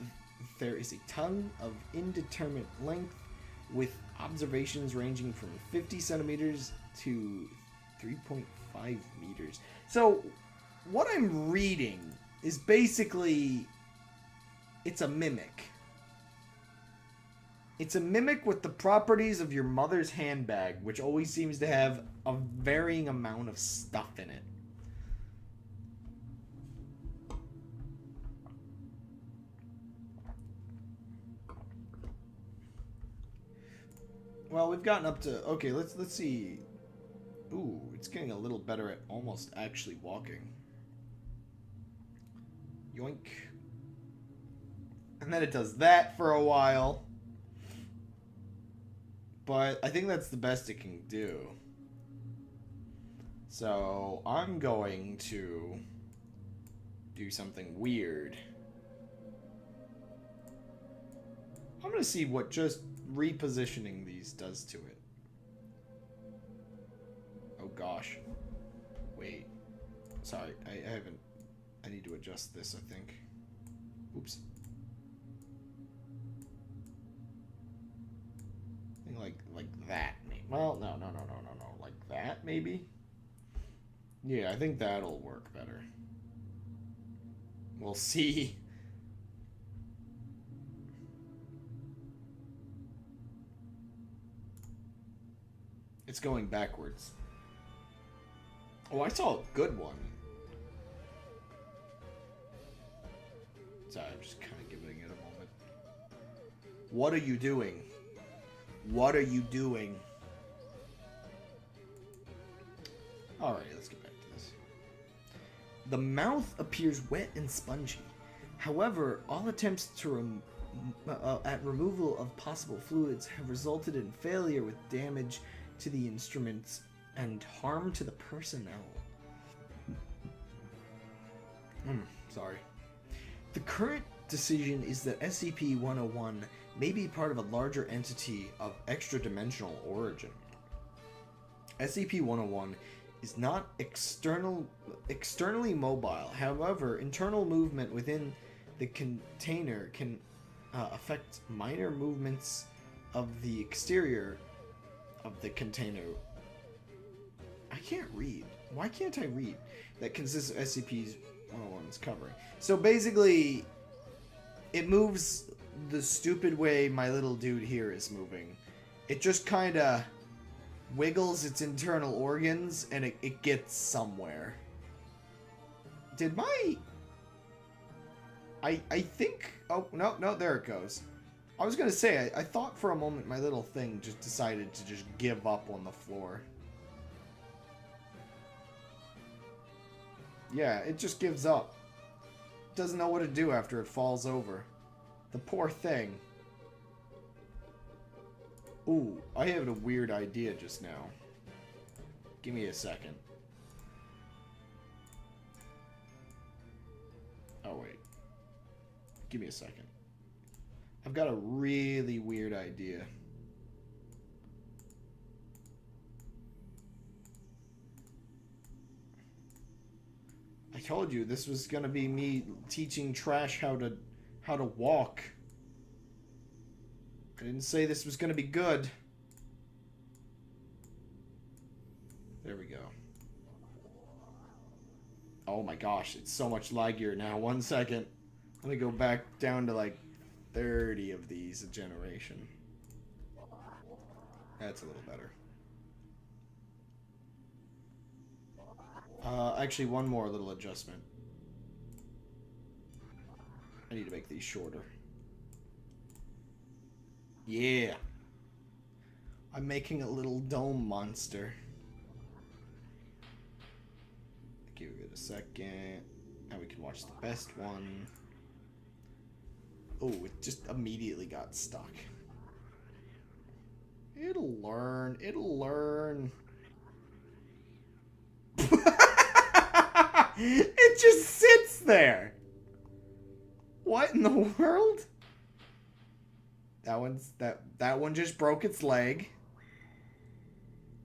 there is a tongue of indeterminate length, with observations ranging from 50 centimeters to 3.5 meters. So, what I'm reading is basically, it's a mimic. It's a mimic with the properties of your mother's handbag, which always seems to have a varying amount of stuff in it. Well, we've gotten up to, okay, let's see. Ooh, it's getting a little better at almost actually walking. Yoink. And then it does that for a while. But I think that's the best it can do. So I'm going to do something weird. I'm going to see what just repositioning these does to it. Oh gosh. Wait. Sorry, I haven't... I need to adjust this, I think. Oops. I think like that, maybe. Well, no. Like that, maybe? Yeah, I think that'll work better. We'll see. It's going backwards. Oh, I saw a good one. Sorry, I'm just kind of giving it a moment. What are you doing? What are you doing? Alright, let's get back to this. The mouth appears wet and spongy. However, all attempts to at removal of possible fluids have resulted in failure with damage to the instruments and harm to the personnel. Sorry. The current decision is that SCP-101 may be part of a larger entity of extra-dimensional origin. SCP-101 is not externally mobile. However, internal movement within the container can affect minor movements of the exterior of the container. I can't read. Why can't I read? That consists of SCP-101's covering. So basically, it moves the stupid way my little dude here is moving. It just kind of wiggles its internal organs and it gets somewhere. Did my... I think... Oh, no, there it goes. I was going to say, I thought for a moment my little thing just decided to just give up on the floor. Yeah, it just gives up. Doesn't know what to do after it falls over. The poor thing. Ooh, I had a weird idea just now. Give me a second. Oh, wait. Give me a second. I've got a really weird idea. I told you this was gonna be me teaching Trash how to walk. I didn't say this was gonna be good. There we go. Oh my gosh, it's so much laggier now. 1 second. Let me go back down to like 30 of these a generation. That's a little better. Actually, one more little adjustment. I need to make these shorter. Yeah. I'm making a little dome monster. Give it a second. Now we can watch the best one. Oh, it just immediately got stuck. It'll learn. It'll learn. It just sits there. What in the world? That one just broke its leg.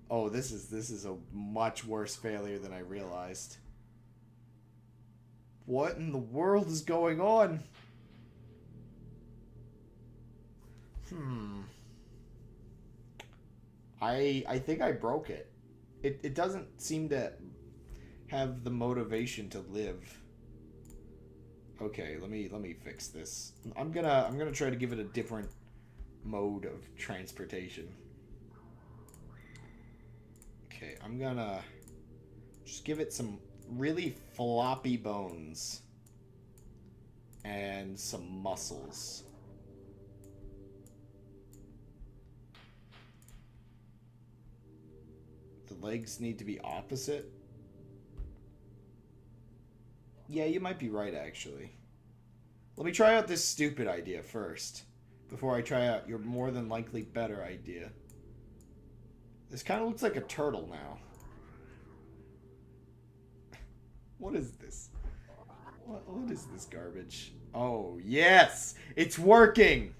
Oh, this is a much worse failure than I realized. What in the world is going on? I think I broke it. It doesn't seem to have the motivation to live. Okay, let me fix this. I'm gonna try to give it a different mode of transportation. Okay, I'm gonna just give it some really floppy bones and some muscles. The legs need to be opposite. Yeah, you might be right, actually. Let me try out this stupid idea first, before I try out your more than likely better idea. This kind of looks like a turtle now. What is this? What is this garbage? Oh, yes! It's working!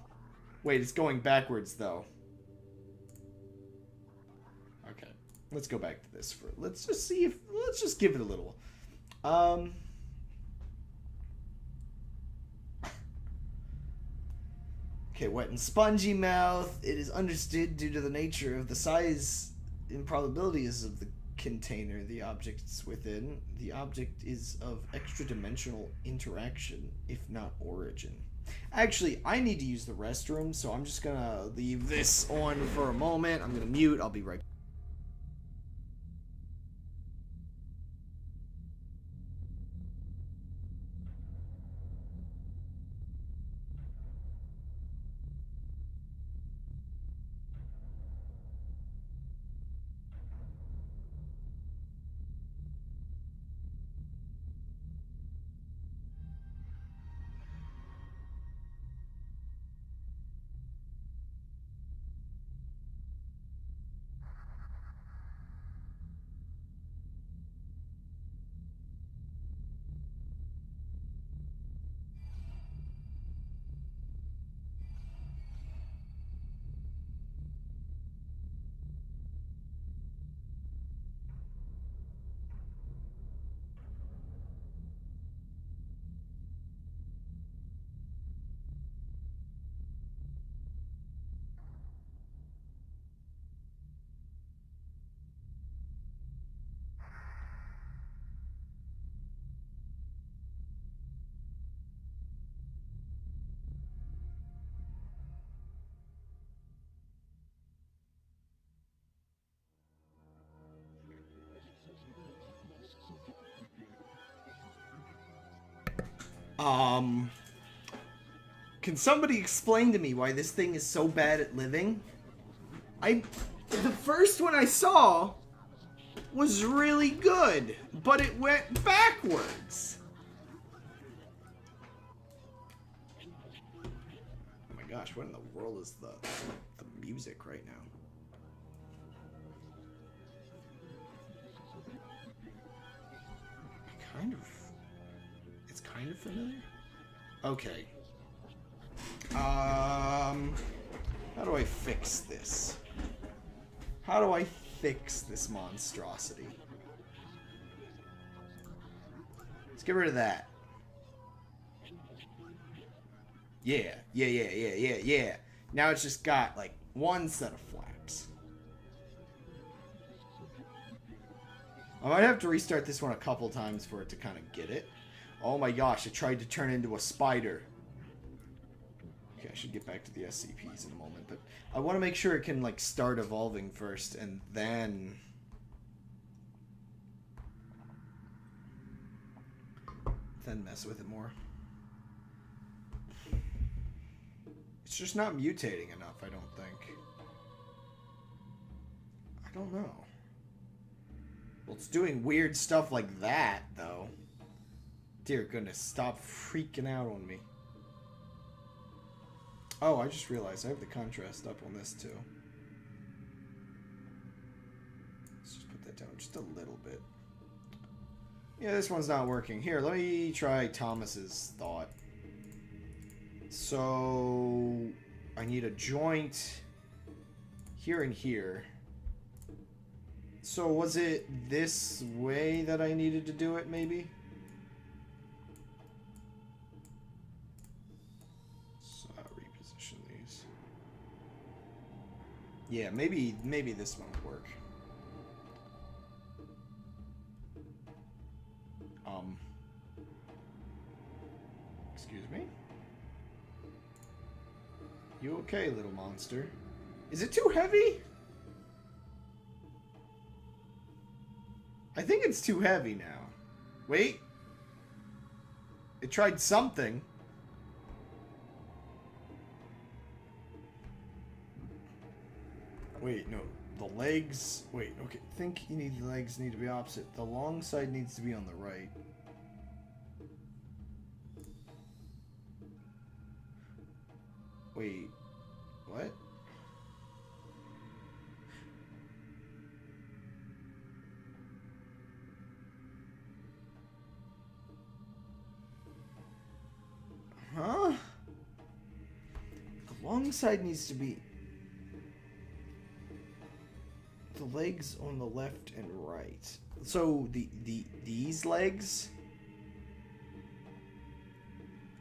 Wait, it's going backwards, though. Okay. Let's go back to this for... Let's just see if... Let's just give it a little. Okay, wet and spongy mouth. It is understood due to the nature of the size and probabilities of the container the object's within. The object is of extra-dimensional interaction, if not origin. Actually, I need to use the restroom, so I'm just gonna leave this on for a moment. I'm gonna mute. I'll be right back. Can somebody explain to me why this thing is so bad at living? The first one I saw was really good, but it went backwards. Oh my gosh, what in the world is the music right now? It's kind of familiar. Okay. How do I fix this? How do I fix this monstrosity? Let's get rid of that. Yeah. Now it's just got, like, one set of flaps. I might have to restart this one a couple times for it to kind of get it. Oh my gosh, it tried to turn into a spider. Okay, I should get back to the SCPs in a moment, but I want to make sure it can, like, start evolving first, and then mess with it more. It's just not mutating enough, I don't think. I don't know. Well, it's doing weird stuff like that, though. Dear goodness, stop freaking out on me. Oh, I just realized I have the contrast up on this, too. Let's just put that down just a little bit. Yeah, this one's not working. Here, let me try Thomas's thought. So, I need a joint here and here. So, was it this way that I needed to do it, maybe? So, reposition these. Yeah, maybe this one would work. Excuse me? You okay, little monster? Is it too heavy? I think it's too heavy now. Wait. It tried something. Wait, no. The legs... Wait, okay. I think the legs need to be opposite. The long side needs to be on the right. Wait. What? Huh? The long side needs to be... the legs on the left and right. So, these legs?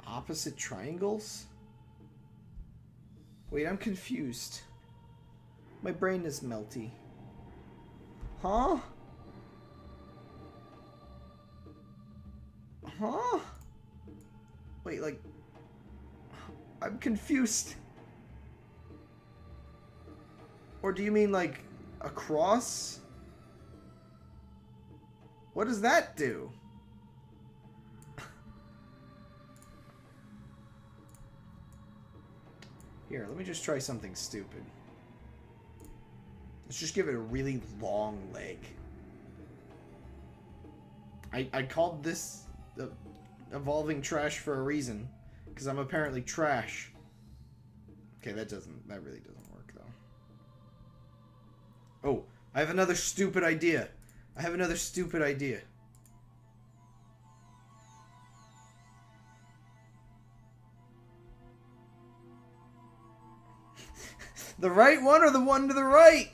Opposite triangles? Wait, I'm confused. My brain is melty. Huh? Huh? Wait, like... I'm confused. Or do you mean, like, a cross? What does that do? Here, let me just try something stupid. Let's just give it a really long leg. I called this evolving trash for a reason. Because I'm apparently trash. Okay, that really doesn't work, though. Oh, I have another stupid idea. The right one or the one to the right?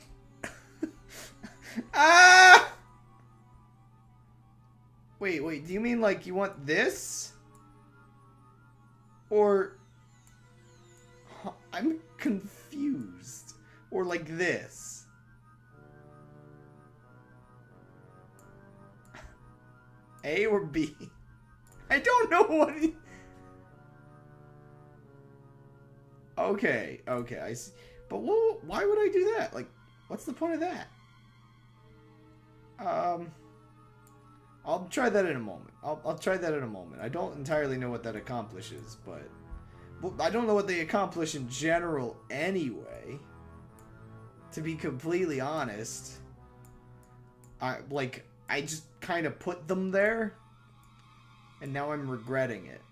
Ah! Wait, do you mean like you want this? Or... I'm confused. Or like this. A or B? I don't know what it... Okay, I see. But why would I do that? Like, what's the point of that? I'll try that in a moment. I'll try that in a moment. I don't entirely know what that accomplishes, but well, I don't know what they accomplish in general anyway. To be completely honest, I just kind of put them there, and now I'm regretting it.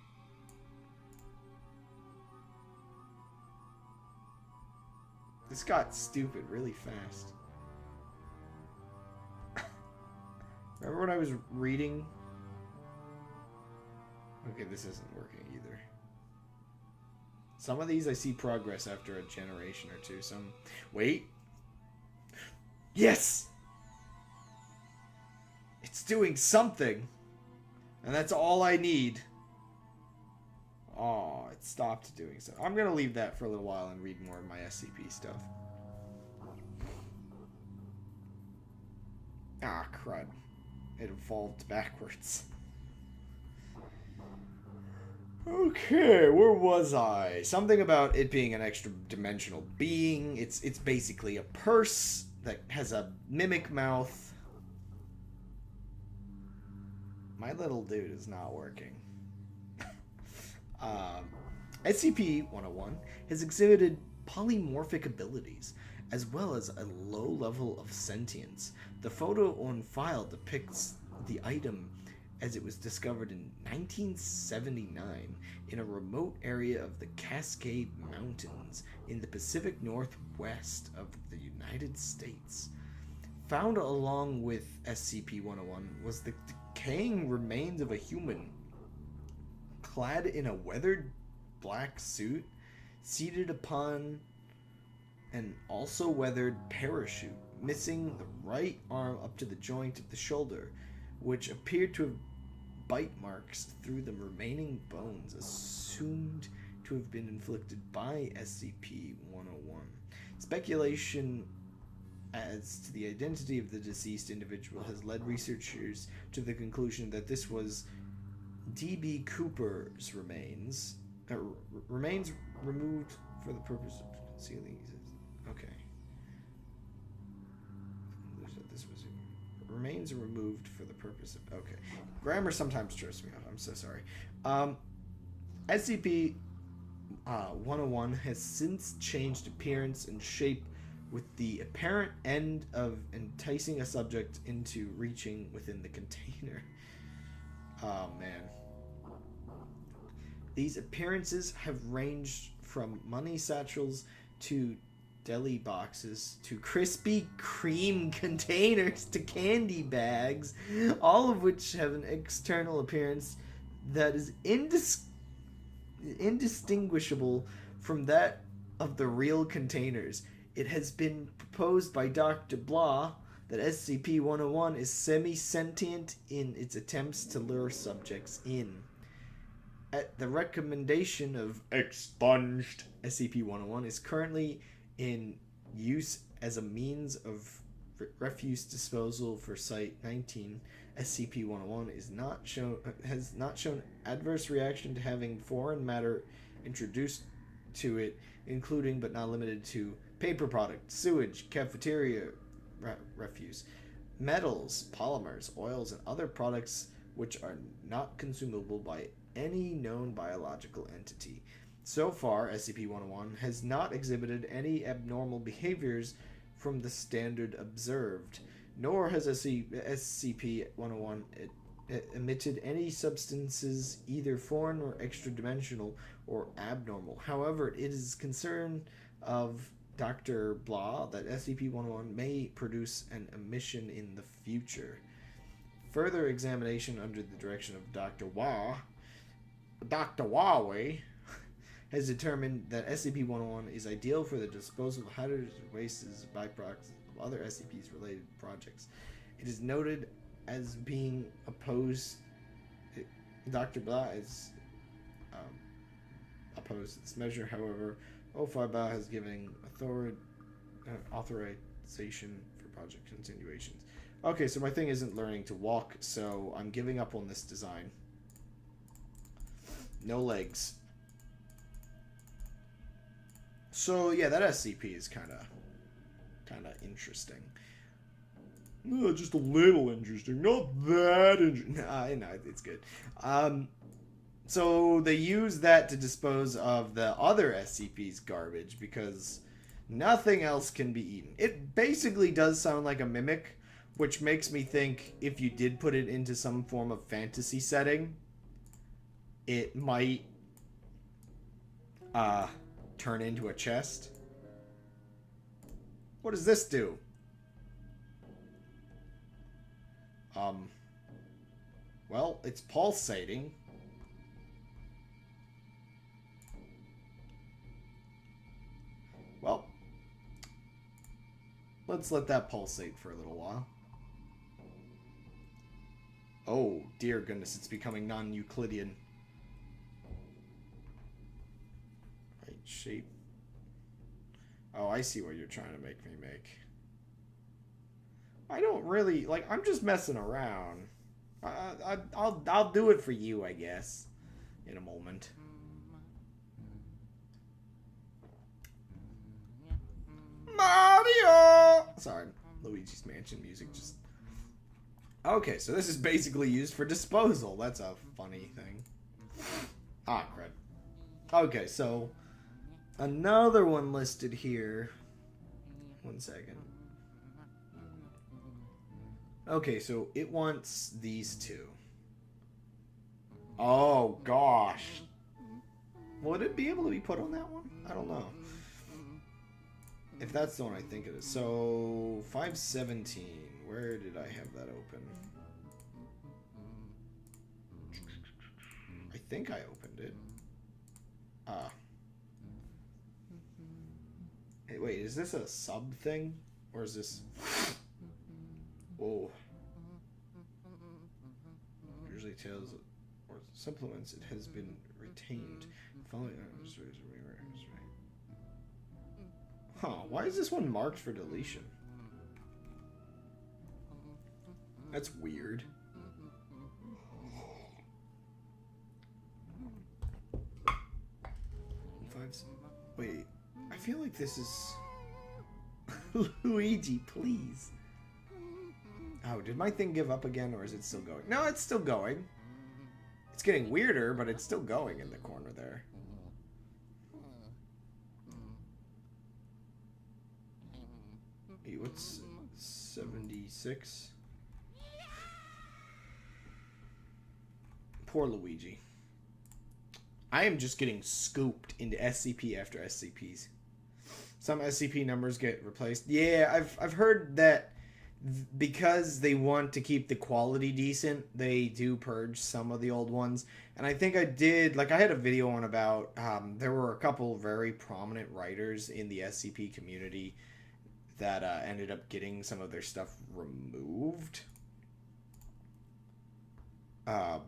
This got stupid really fast. Remember when I was reading? Okay, this isn't working either. Some of these I see progress after a generation or two. Some... Wait. Yes! It's doing something! And that's all I need. Oh, it stopped doing so. I'm gonna leave that for a little while and read more of my SCP stuff. Ah, crud. It evolved backwards. Okay, where was I? Something about it being an extra dimensional being. It's basically a purse that has a mimic mouth. My little dude is not working. SCP-101 has exhibited polymorphic abilities, as well as a low level of sentience. The photo on file depicts the item as it was discovered in 1979 in a remote area of the Cascade Mountains in the Pacific Northwest of the United States. Found along with SCP-101 was the decaying remains of a human clad in a weathered black suit, seated upon an also weathered parachute, missing the right arm up to the joint of the shoulder, which appeared to have bite marks through the remaining bones, assumed to have been inflicted by SCP-101. Speculation as to the identity of the deceased individual has led researchers to the conclusion that this was D.B. Cooper's remains removed for the purpose of concealing. Okay. This was remains are removed for the purpose of. Okay. Grammar sometimes trips me up. I'm so sorry. SCP 101 has since changed appearance and shape with the apparent end of enticing a subject into reaching within the container. Oh, man. These appearances have ranged from money satchels to deli boxes to Krispy Kreme containers to candy bags, all of which have an external appearance that is indistinguishable from that of the real containers. It has been proposed by Dr. Blah that SCP-101 is semi-sentient in its attempts to lure subjects in. At the recommendation of Expunged, SCP-101 is currently in use as a means of refuse disposal for Site-19. SCP-101 has not shown adverse reaction to having foreign matter introduced to it, including but not limited to paper products, sewage, cafeteria refuse, metals, polymers, oils, and other products which are not consumable by any known biological entity. So far, SCP-101 has not exhibited any abnormal behaviors from the standard observed, nor has SCP-101 emitted any substances either foreign or extra-dimensional or abnormal. However, it is concern of Dr. Blah that SCP-101 may produce an emission in the future. Further examination under the direction of Dr. Huawei has determined that SCP-101 is ideal for the disposal of hazardous wastes, byproducts of other SCPs-related projects. It is noted as being opposed. Dr. Blah is opposed to this measure. However, O5 has given authorization for project continuations. Okay, so my thing isn't learning to walk, so I'm giving up on this design. No legs. So yeah, that SCP is kind of interesting. Just a little interesting, not that interesting. No, it's good. So they use that to dispose of the other SCP's garbage because nothing else can be eaten. It basically does sound like a mimic, which makes me think if you did put it into some form of fantasy setting, it might turn into a chest. What does this do? Well, it's pulsating. Well, let's let that pulsate for a little while. Oh, dear goodness, it's becoming non-Euclidean. Right shape. Oh, I see what you're trying to make me make. I don't really, like, I'm just messing around. I'll do it for you, I guess, in a moment. Mario! Sorry, Luigi's Mansion music just... Okay, so this is basically used for disposal. That's a funny thing. Ah, crud. Okay, so another one listed here. 1 second. Okay, so it wants these two. Oh, gosh. Would it be able to be put on that one? I don't know. If that's the one I think it is. So, 517. Where did I have that open? I think I opened it. Ah. Hey, wait, is this a sub thing? Or is this... Whoa. Usually tells or supplements it has been retained. Following... Huh, why is this one marked for deletion? That's weird. Wait, I feel like this is... Luigi, please. Oh, did my thing give up again, or is it still going? No, it's still going. It's getting weirder, but it's still going in the corner there. Hey, what's 76? Poor Luigi. I am just getting scooped into SCP after SCPs. Some SCP numbers get replaced. Yeah, I've heard that because they want to keep the quality decent, they do purge some of the old ones. And I think I did, like I had a video on about, there were a couple very prominent writers in the SCP community that ended up getting some of their stuff removed.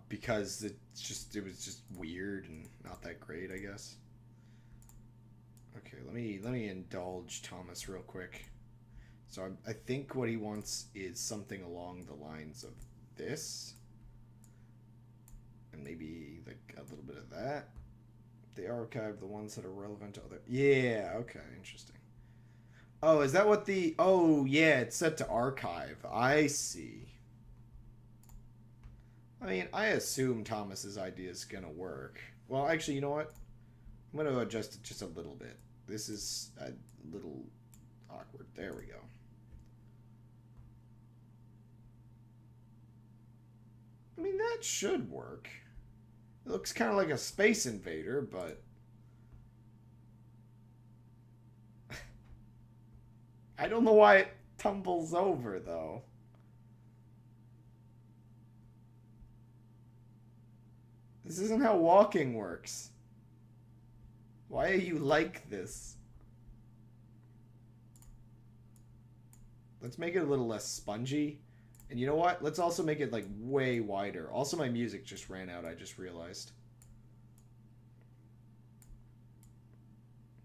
Because it was just weird and not that great, I guess. Okay, let me indulge Thomas real quick. So I think what he wants is something along the lines of this. And maybe like a little bit of that. They archive the ones that are relevant to other... Yeah, okay, interesting. Oh, is that what the... Oh, yeah, it's set to archive. I see. I mean, I assume Thomas's idea is going to work. Well, actually, you know what? I'm going to adjust it just a little bit. This is a little awkward. There we go. I mean, that should work. It looks kind of like a Space Invader, but... I don't know why it tumbles over, though. This isn't how walking works. Why are you like this? Let's make it a little less spongy. And you know what? Let's also make it like way wider. Also, my music just ran out, I just realized.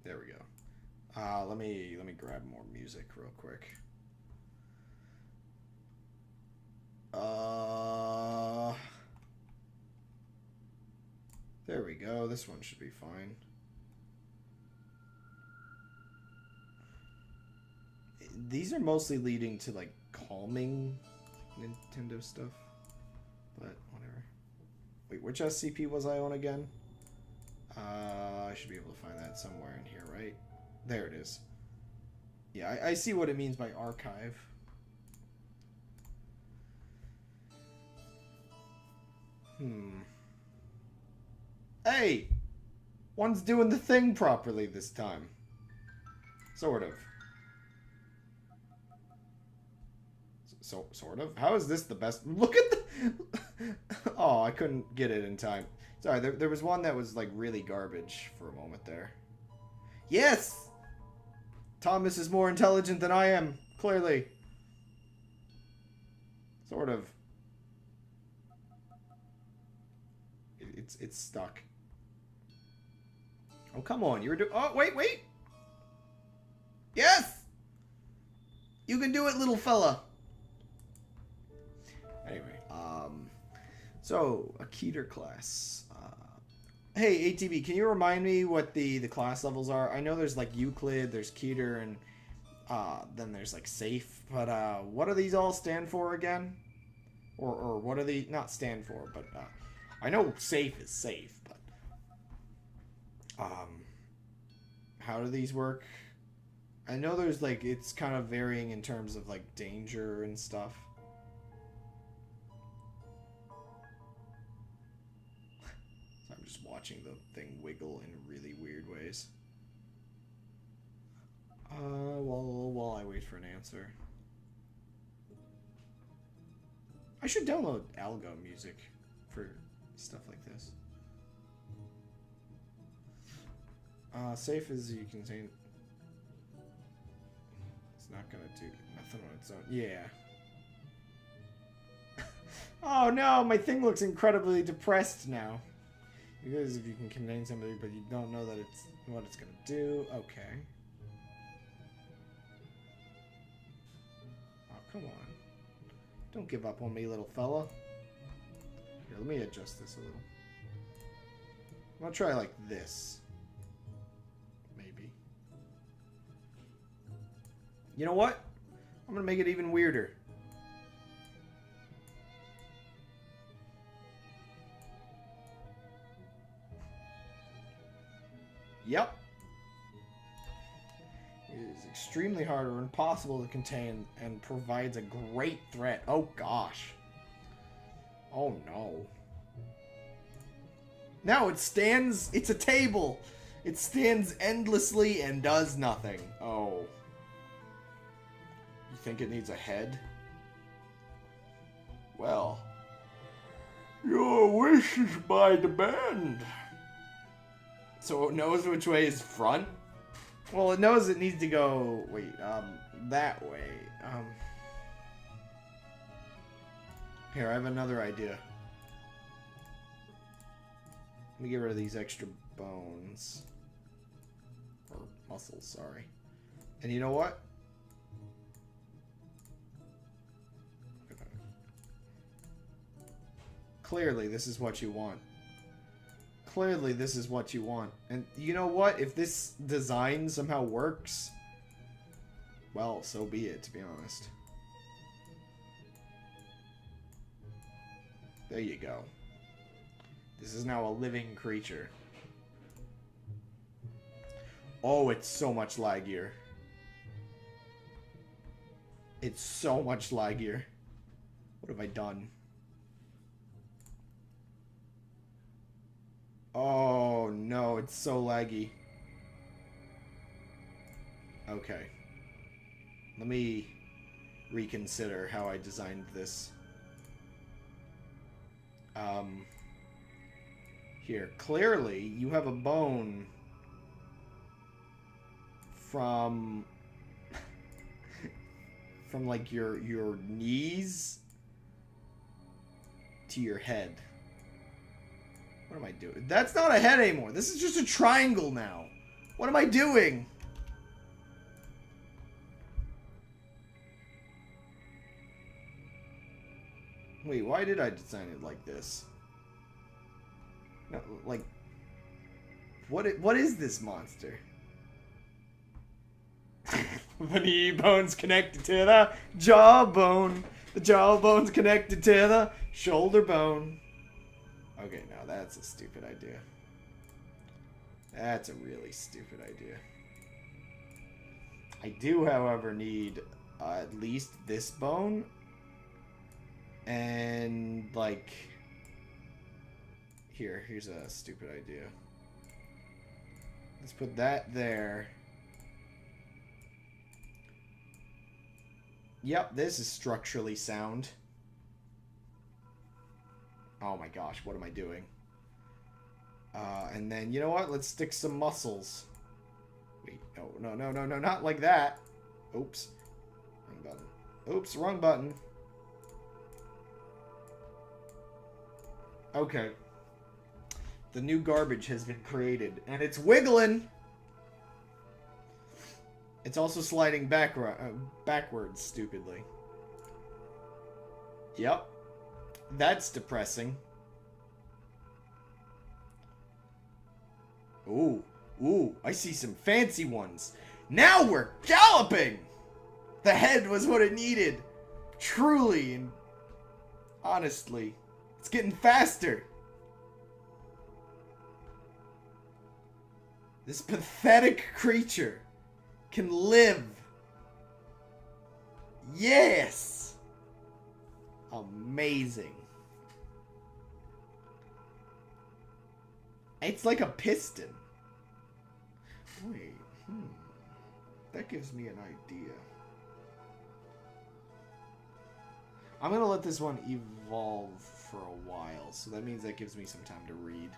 There we go. Let me grab more music real quick. There we go. This one should be fine. these are mostly leading to like calming Nintendo stuff, but whatever. Wait, which SCP was I on again? I should be able to find that somewhere in here, right? There it is. Yeah, I see what it means by archive. Hey! One's doing the thing properly this time. Sort of. Sort of? How is this the best? Look at the... Oh, I couldn't get it in time. Sorry, there was one that was, like, really garbage for a moment there. Yes! Thomas is more intelligent than I am, clearly. Sort of. It's stuck. Oh, come on. You're doing... Oh, wait. Yes! You can do it, little fella. Anyway, so, a Keter class. Hey, ATB, can you remind me what the class levels are? I know there's, like, Euclid, there's Keter, and then there's, like, Safe. But, what do these all stand for again? Or what do they... Not stand for, but, I know Safe is safe, but... How do these work? I know there's, like, it's kind of varying in terms of, like, danger and stuff. So I'm just watching the thing wiggle in really weird ways. While I wait for an answer. I should download Algo music for stuff like this. Safe as you can say. It's not gonna do nothing on its own. Yeah. Oh no, my thing looks incredibly depressed now. Because if you can contain somebody, but you don't know that it's what it's gonna do. Okay. Oh, come on. Don't give up on me, little fella. Here, let me adjust this a little. I'm gonna try like this. Maybe. You know what? I'm gonna make it even weirder. Yep. It is extremely hard or impossible to contain and provides a great threat. Oh gosh. Oh no. Now it stands, it's a table. It stands endlessly and does nothing. Oh. You think it needs a head? Well. Your wish is my demand. So it knows which way is front? Well, it knows it needs to go, wait, that way. Here, I have another idea. Let me get rid of these extra bones. Or muscles, sorry. And you know what? Clearly, this is what you want. Clearly, this is what you want. And you know what? If this design somehow works, well, so be it, to be honest. There you go. This is now a living creature. Oh, it's so much laggier. It's so much laggier. What have I done? Oh, no, it's so laggy. Okay. Let me reconsider how I designed this. Here, clearly, you have a bone from like your knees to your head. What am I doing? That's not a head anymore. This is just a triangle now. What am I doing? Wait, why did I design it like this? No, like, what is this monster? The knee bone's connected to the jawbone. The jawbone's connected to the shoulder bone. Okay, now that's a stupid idea. That's a really stupid idea. I do, however, need at least this bone. And, like... Here's a stupid idea. Let's put that there. Yep, this is structurally sound. Oh my gosh, what am I doing? And then, you know what? Let's stick some muscles. Wait, no, not like that. Oops. Wrong button. Oops, wrong button. Okay. The new garbage has been created, and it's wiggling! It's also sliding backwards, stupidly. Yep. That's depressing. Ooh, I see some fancy ones. Now we're galloping! The head was what it needed. Truly and honestly. It's getting faster. This pathetic creature can live. Yes! Amazing. It's like a piston. Wait, that gives me an idea. I'm gonna let this one evolve for a while, so that means that gives me some time to read.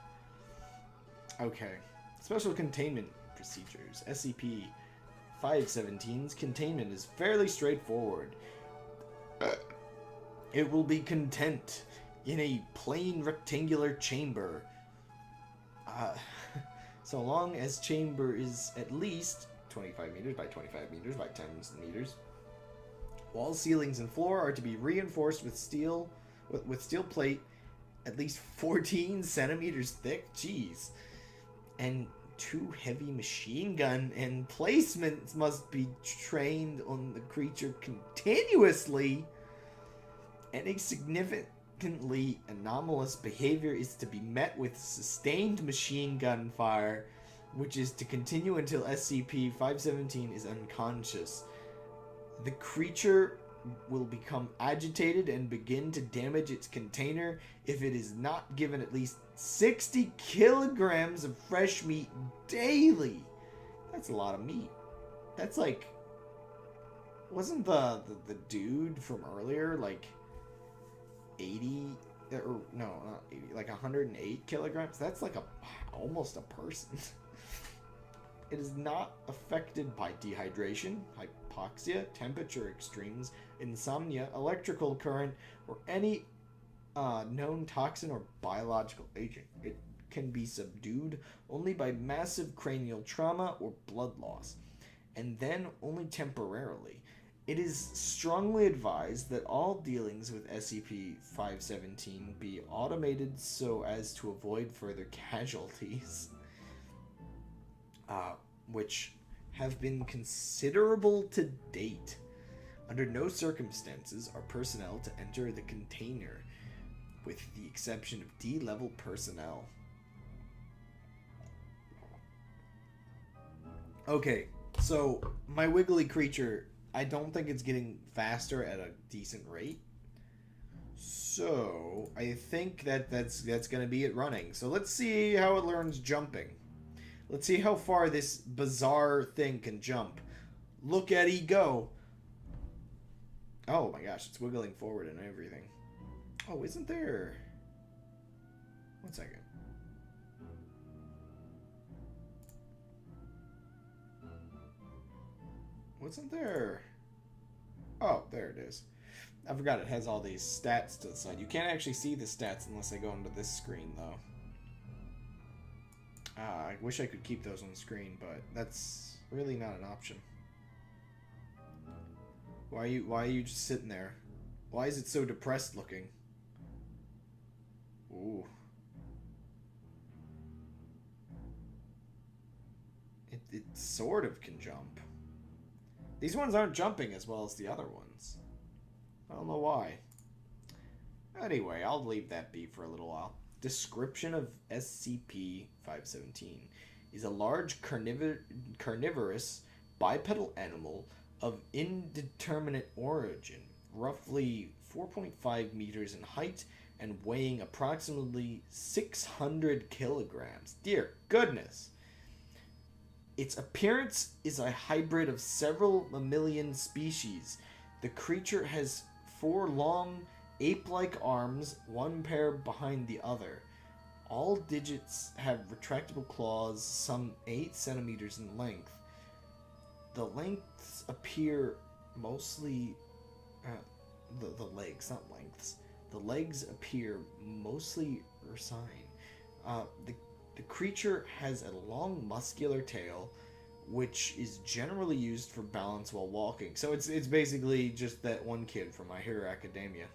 Okay. Special containment procedures. SCP-517's containment is fairly straightforward. It will be content in a plain rectangular chamber. So long as chamber is at least 25 meters by 25 meters by 10 meters. Walls, ceilings, and floor are to be reinforced with steel plate at least 14 centimeters thick. Jeez. And 2 heavy machine gun emplacements must be trained on the creature continuously. Any significantly anomalous behavior is to be met with sustained machine gun fire, which is to continue until SCP-517 is unconscious. The creature will become agitated and begin to damage its container if it is not given at least 60 kilograms of fresh meat daily. That's a lot of meat. That's like... Wasn't the dude from earlier like 80... Or, no, not 80. Like 108 kilograms? That's like almost a person. It is not affected by dehydration, hypoxia, temperature extremes, insomnia, electrical current, or any known toxin or biological agent. It can be subdued only by massive cranial trauma or blood loss, and then only temporarily. It is strongly advised that all dealings with SCP-517 be automated so as to avoid further casualties. Which have been considerable to date. Under no circumstances are personnel to enter the container, with the exception of D-level personnel. Okay, so my wiggly creature, I don't think it's getting faster at a decent rate. So I think that's going to be it running. So let's see how it learns jumping. Let's see how far this bizarre thing can jump. Look at it go. Oh my gosh, it's wiggling forward and everything. Oh, isn't there... One second. Wasn't there... Oh, there it is. I forgot it has all these stats to the side. You can't actually see the stats unless I go into this screen, though. I wish I could keep those on the screen, but that's really not an option. Why are you just sitting there? Why is it so depressed looking? Ooh. It sort of can jump. These ones aren't jumping as well as the other ones. I don't know why. Anyway, I'll leave that be for a little while. Description of SCP-517 is a large carnivorous bipedal animal of indeterminate origin, roughly 4.5 meters in height and weighing approximately 600 kilograms. Dear goodness! Its appearance is a hybrid of several mammalian species. The creature has 4 long, ape-like arms, one pair behind the other. All digits have retractable claws, some 8 centimeters in length. The lengths appear mostly... the legs, not lengths. The legs appear mostly ursine. The creature has a long muscular tail, which is generally used for balance while walking. So it's basically just that one kid from My Hero Academia.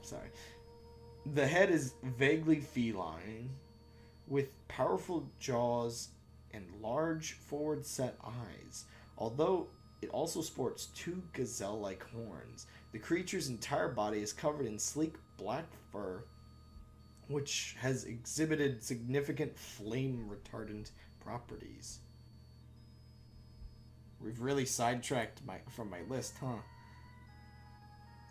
Sorry. The head is vaguely feline, with powerful jaws and large forward-set eyes. Although it also sports 2 gazelle-like horns. The creature's entire body is covered in sleek black fur, which has exhibited significant flame-retardant properties. We've really sidetracked from my list, huh?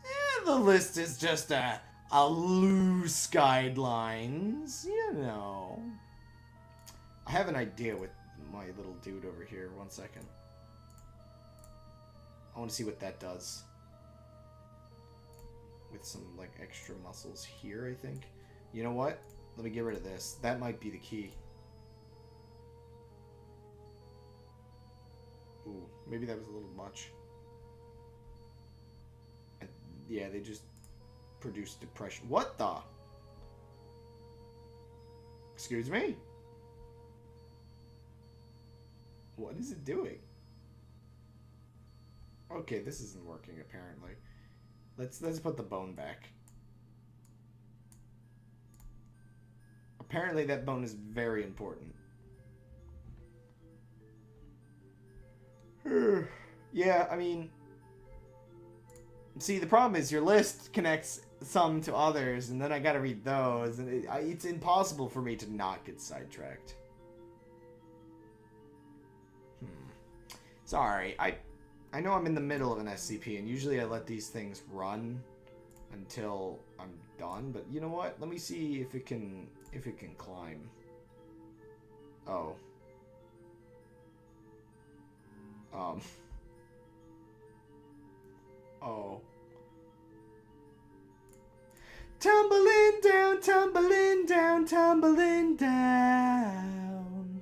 Yeah, the list is just a loose guidelines, you know. I have an idea with my little dude over here. One second. I want to see what that does. With some, like, extra muscles here, I think. You know what? Let me get rid of this. That might be the key. Ooh, maybe that was a little much. And, yeah, they just produce depression. What the? Excuse me? What is it doing? Okay, this isn't working apparently. Let's put the bone back. Apparently that bone is very important. Yeah, I mean... See, the problem is your list connects some to others, and then I gotta read those, and it's impossible for me to not get sidetracked. Sorry, I know I'm in the middle of an SCP, and usually I let these things run until I'm done, but you know what? Let me see if it can climb. Oh. Oh. Tumbling down, tumbling down, tumbling down.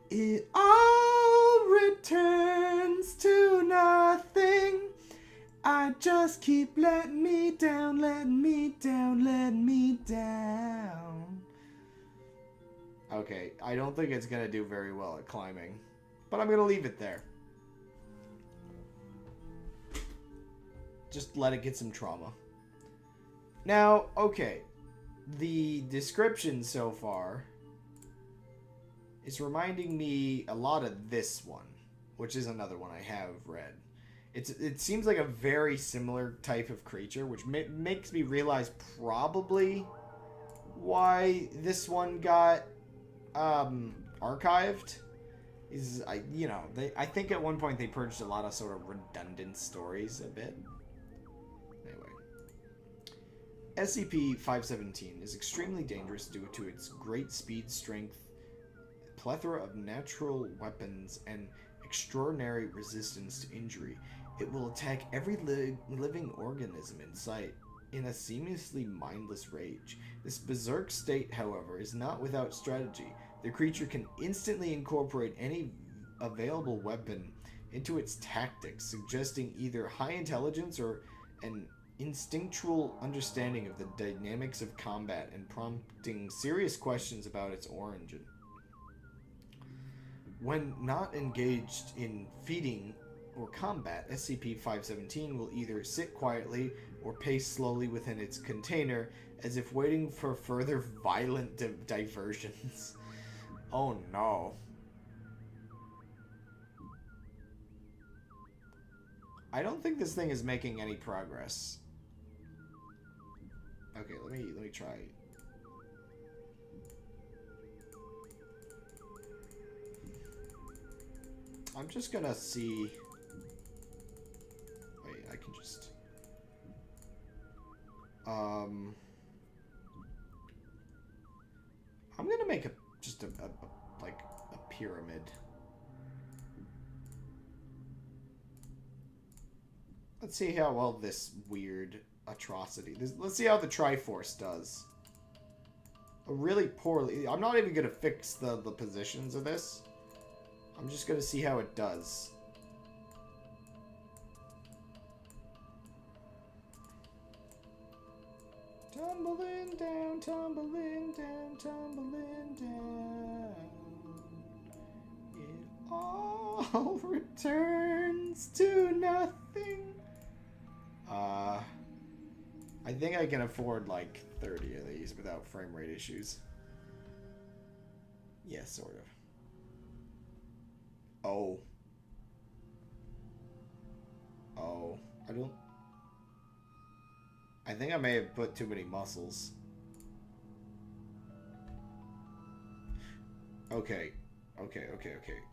It all returns to nothing. I just keep letting me down, letting me down, letting me down. Okay, I don't think it's gonna do very well at climbing, but I'm gonna leave it there. Just let it get some trauma. Now, okay, the description so far is reminding me a lot of this one, which is another one I have read. It seems like a very similar type of creature, which makes me realize probably why this one got archived. I think at one point they purged a lot of sort of redundant stories a bit. Anyway, SCP-517 is extremely dangerous due to its great speed, strength, plethora of natural weapons, and extraordinary resistance to injury. It will attack every living organism in sight in a seamlessly mindless rage. This berserk state, however, is not without strategy. The creature can instantly incorporate any available weapon into its tactics, suggesting either high intelligence or an instinctual understanding of the dynamics of combat and prompting serious questions about its origin. When not engaged in feeding or combat, SCP-517 will either sit quietly or pace slowly within its container, as if waiting for further violent diversions. Oh no. I don't think this thing is making any progress. Okay, let me try. I'm just gonna see. Wait, I can just. I'm gonna make just a pyramid. Let's see how well this weird atrocity. Let's see how the Triforce does. Really poorly. I'm not even gonna fix the positions of this. I'm just gonna see how it does. Tumbling down, tumbling down, tumbling down. It all returns to nothing. I think I can afford like 30 of these without frame rate issues. Yeah, sort of. Oh. Oh. I think I may have put too many muscles. Okay. Okay.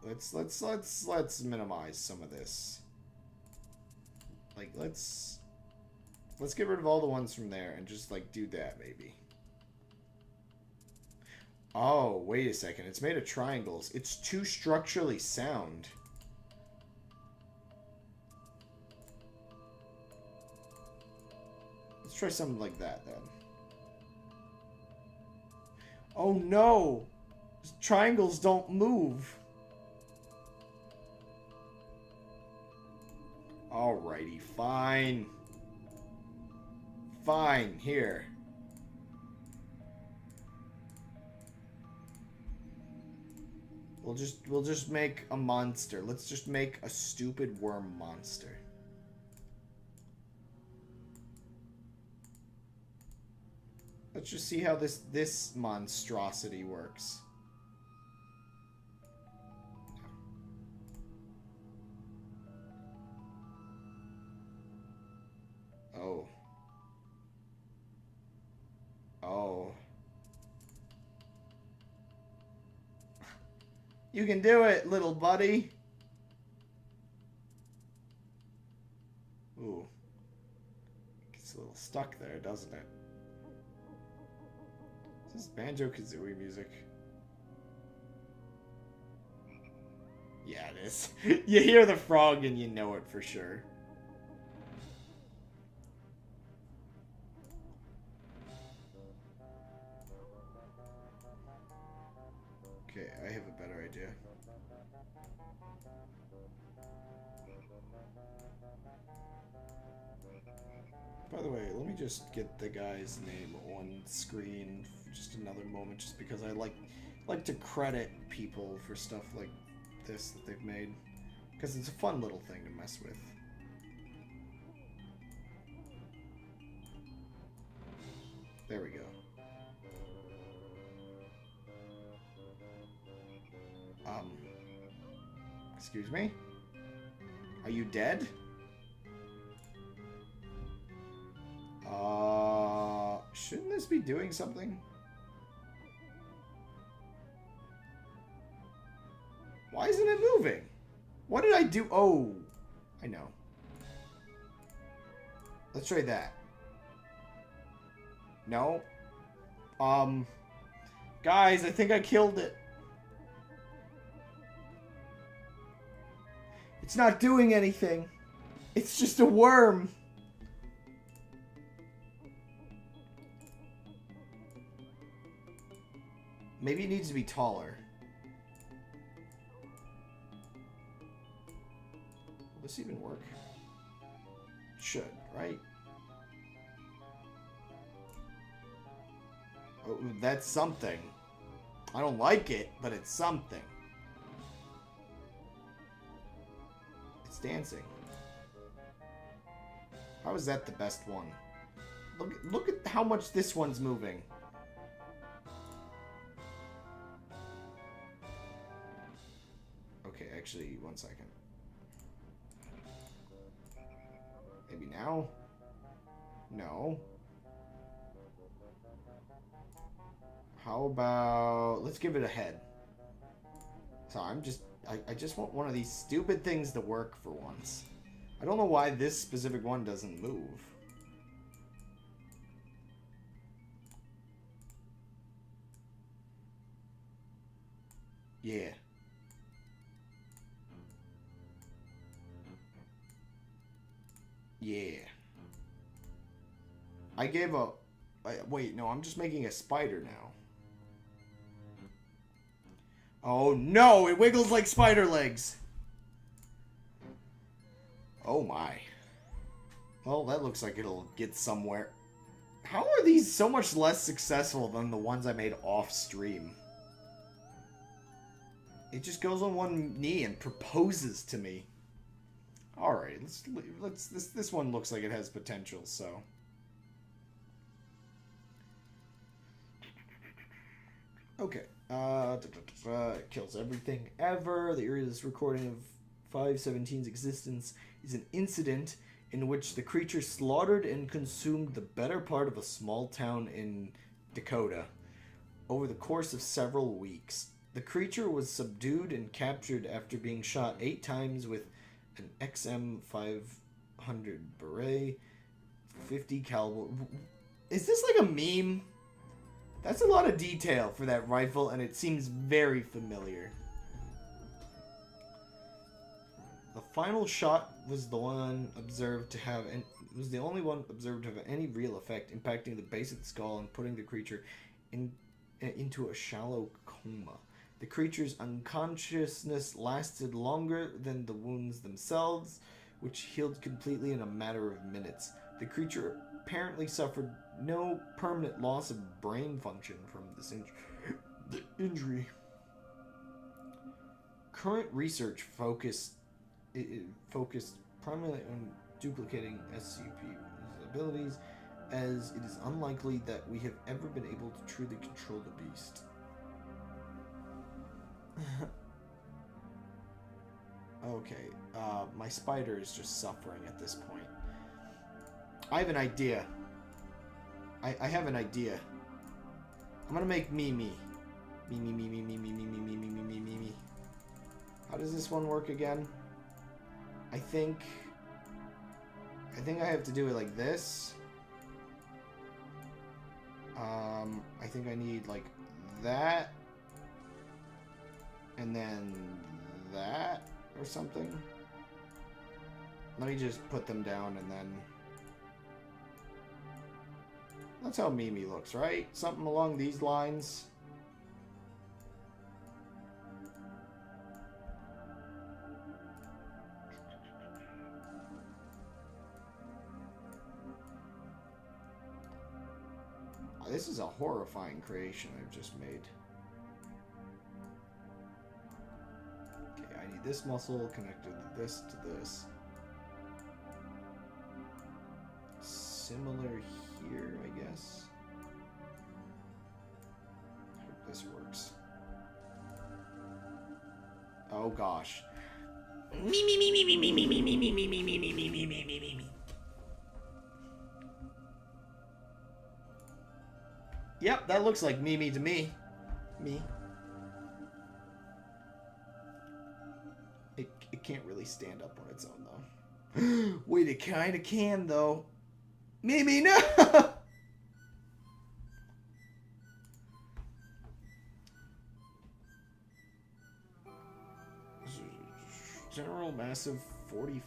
Let's minimize some of this. Like, let's get rid of all the ones from there and just like do that maybe. Oh, wait a second. It's made of triangles. It's too structurally sound. Let's try something like that then. Oh no! Triangles don't move. Alrighty, fine. Fine, here. We'll just make a monster. Let's just make a stupid worm monster. Let's just see how this monstrosity works. Oh. Oh. You can do it, little buddy. Ooh. Gets a little stuck there, doesn't it? Is this Banjo-Kazooie music? Yeah, it is. You hear the frog and you know it for sure. Okay, I have a better idea. By the way, let me just get the guy's name on screen for just another moment, just because I like to credit people for stuff like this that they've made, because it's a fun little thing to mess with. There we go. Excuse me? Are you dead? Shouldn't this be doing something? Why isn't it moving? What did I do? Oh, I know. Let's try that. No. Guys, I think I killed it. It's not doing anything. It's just a worm. Maybe it needs to be taller. Will this even work? It should, right? Oh, that's something. I don't like it, but it's something. It's dancing. How is that the best one? Look at how much this one's moving. Okay, actually, one second. now? No. How about... let's give it a head. So I just want one of these stupid things to work for once. I don't know why this specific one doesn't move. Yeah. Yeah. I gave a... wait, no, I'm just making a spider now. Oh no, it wiggles like spider legs. Oh my. Well, that looks like it'll get somewhere. How are these so much less successful than the ones I made off stream? It just goes on one knee and proposes to me. All right, this one looks like it has potential, so. Okay. It kills everything ever. The earliest recording of 517's existence is an incident in which the creature slaughtered and consumed the better part of a small town in Dakota over the course of several weeks. The creature was subdued and captured after being shot 8 times with an XM500 Beret, 50 caliber. Is this like a meme? That's a lot of detail for that rifle, and it seems very familiar. The final shot was the one observed to have, and was the only one observed to have any real effect, impacting the base of the skull and putting the creature into a shallow coma. The creature's unconsciousness lasted longer than the wounds themselves, which healed completely in a matter of minutes. The creature apparently suffered no permanent loss of brain function from this injury. Current research focused primarily on duplicating SCPs' abilities, as it is unlikely that we have ever been able to truly control the beast. Okay, my spider is just suffering at this point. I have an idea. I have an idea. I'm gonna make Mimi. Mimi. How does this one work again? I think I have to do it like this. I think I need like that. And then that or something. Let me just put them down and then... That's how Mimi looks, right? Something along these lines. Oh, this is a horrifying creation I've just made. Okay, I need this muscle connected to this Similar here, I guess. Hope this works. Oh gosh. Me. Yep, that looks like Mimi to me. Me. It can't really stand up on its own though. Wait, it kinda can though. Mimi, no! General Massive 45.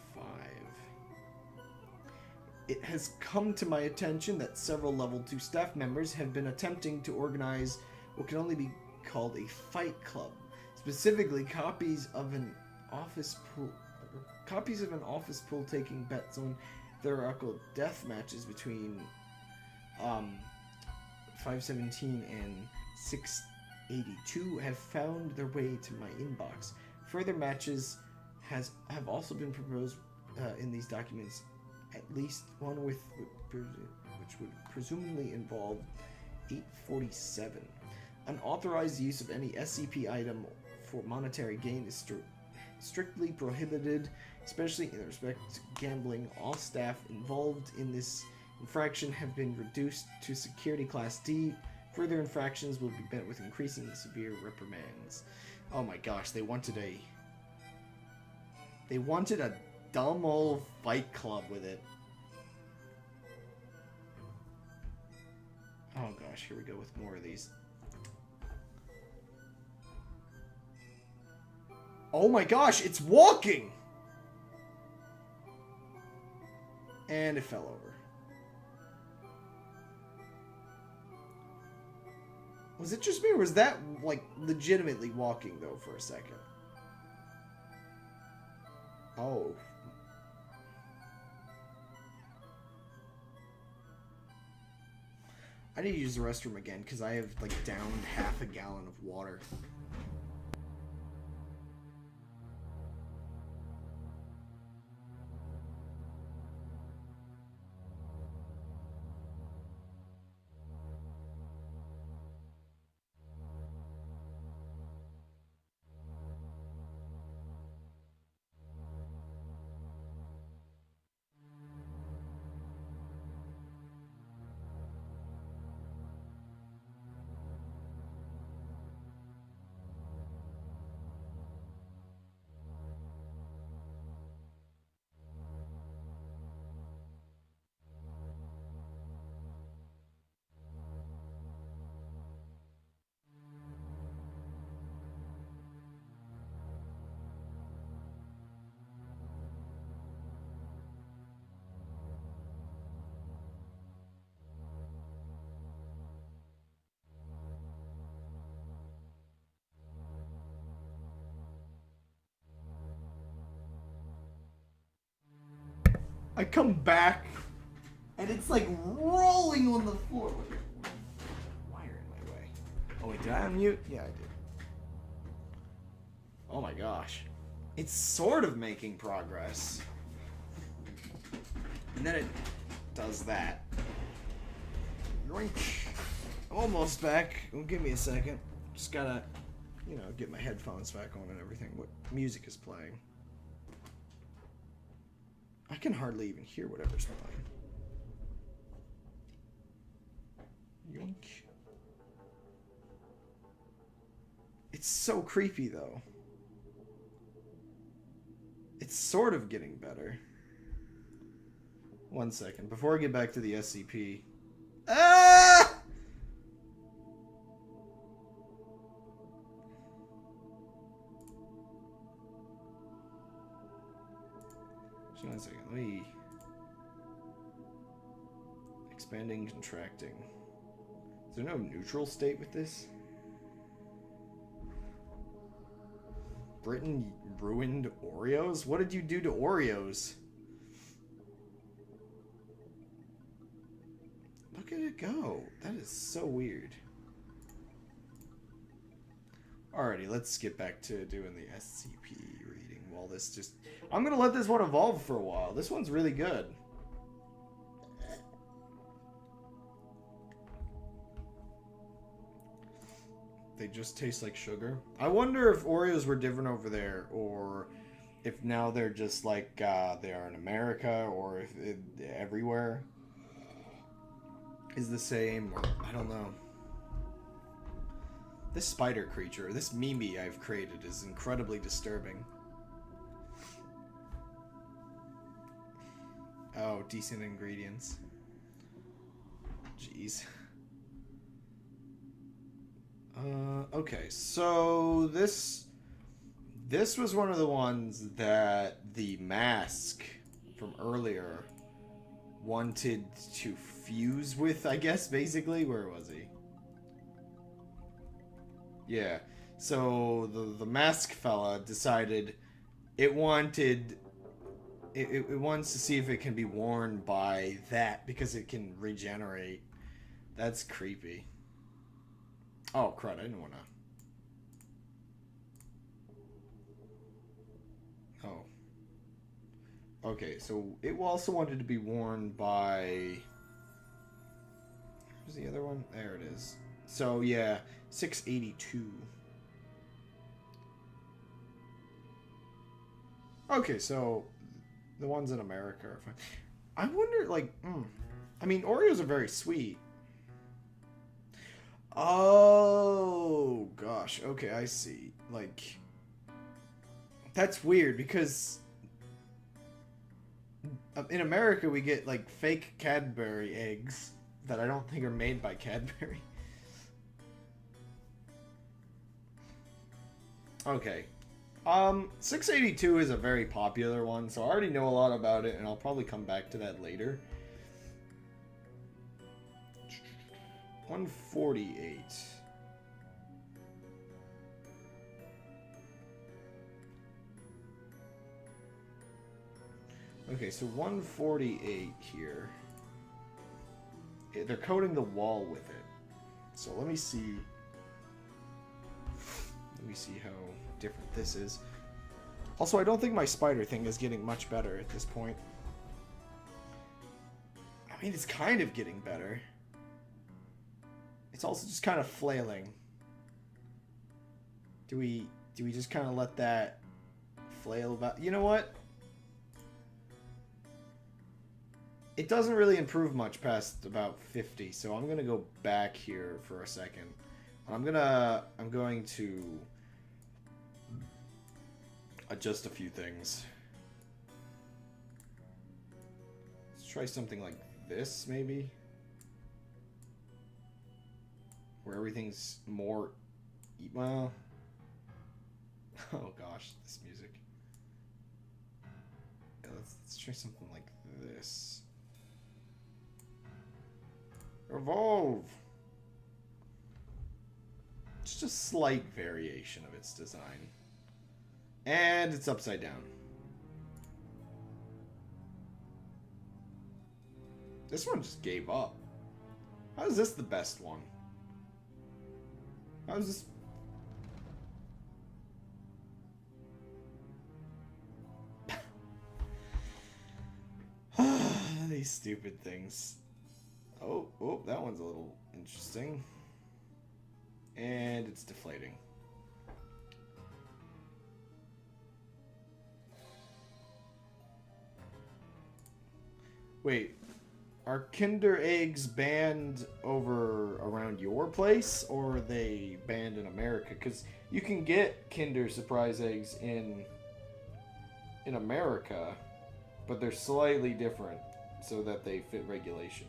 It has come to my attention that several Level 2 staff members have been attempting to organize what can only be called a fight club. Specifically, copies of an office pool taking bets on theoretical death matches between 517 and 682 have found their way to my inbox. Further matches have also been proposed in these documents, at least one which would presumably involve 847. Unauthorized use of any SCP item for monetary gain is strictly prohibited, especially in respect to gambling. All staff involved in this infraction have been reduced to security class D. Further infractions will be met with increasingly severe reprimands. Oh my gosh, they wanted a dumb old fight club with it. Oh gosh, here we go with more of these. Oh my gosh, it's walking! And it fell over. Was it just me, or was that, like, legitimately walking, though, for a second? Oh. I need to use the restroom again, because I have, like, downed half a gallon of water. I come back, and it's like rolling on the floor. Wire in my way. Oh wait, did I unmute? Yeah, I did. Oh my gosh. It's sort of making progress. And then it does that. Yoink. I'm almost back. Well, give me a second. Just gotta, you know, get my headphones back on and everything. What music is playing? I can hardly even hear whatever's playing. Yoink. It's so creepy, though. It's sort of getting better. One second. Before I get back to the SCP. Ah! Just 1 second. Let me... Expanding, contracting. Is there no neutral state with this? Britain ruined Oreos? What did you do to Oreos? Look at it go. That is so weird. Alrighty, let's get back to doing the SCP reading while this just... I'm gonna let this one evolve for a while. This one's really good. They just taste like sugar. I wonder if Oreos were different over there, or if now they're just like they are in America, or if everywhere is the same, or I don't know. This spider creature, this Mimi I've created, is incredibly disturbing. Oh, decent ingredients. Jeez. Okay, so this was one of the ones that the mask from earlier wanted to fuse with, I guess, basically. Where was he? Yeah, so the mask fella decided it wanted... It wants to see if it can be worn by that, because it can regenerate. That's creepy. Oh, crud, I didn't want to... Oh. Okay, so it also wanted to be worn by... Where's the other one? There it is. So, yeah, 682. Okay, so The ones in America are fine. I wonder, like, I mean, Oreos are very sweet. Oh, gosh. Okay, I see. Like, that's weird because in America we get, like, fake Cadbury eggs that I don't think are made by Cadbury. Okay. 682 is a very popular one, so I already know a lot about it, and I'll probably come back to that later. 148. Okay, so 148 here. They're coating the wall with it. So let me see. Let me see how different this is. Also, I don't think my spider thing is getting much better at this point. I mean, it's kind of getting better. It's also just kind of flailing. Do we just kind of let that flail about? You know what? It doesn't really improve much past about 50, so I'm gonna go back here for a second. I'm going to adjust a few things. Let's try something like this, maybe, where everything's more well. Oh gosh, this music. Yeah, let's try something like this. Evolve. Just a slight variation of its design. And it's upside down. This one just gave up. How is this the best one? How is this? These stupid things. Oh, that one's a little interesting. And it's deflating. Wait, are Kinder eggs banned over around your place, or are they banned in America? Because you can get Kinder Surprise eggs in America, but they're slightly different so that they fit regulation.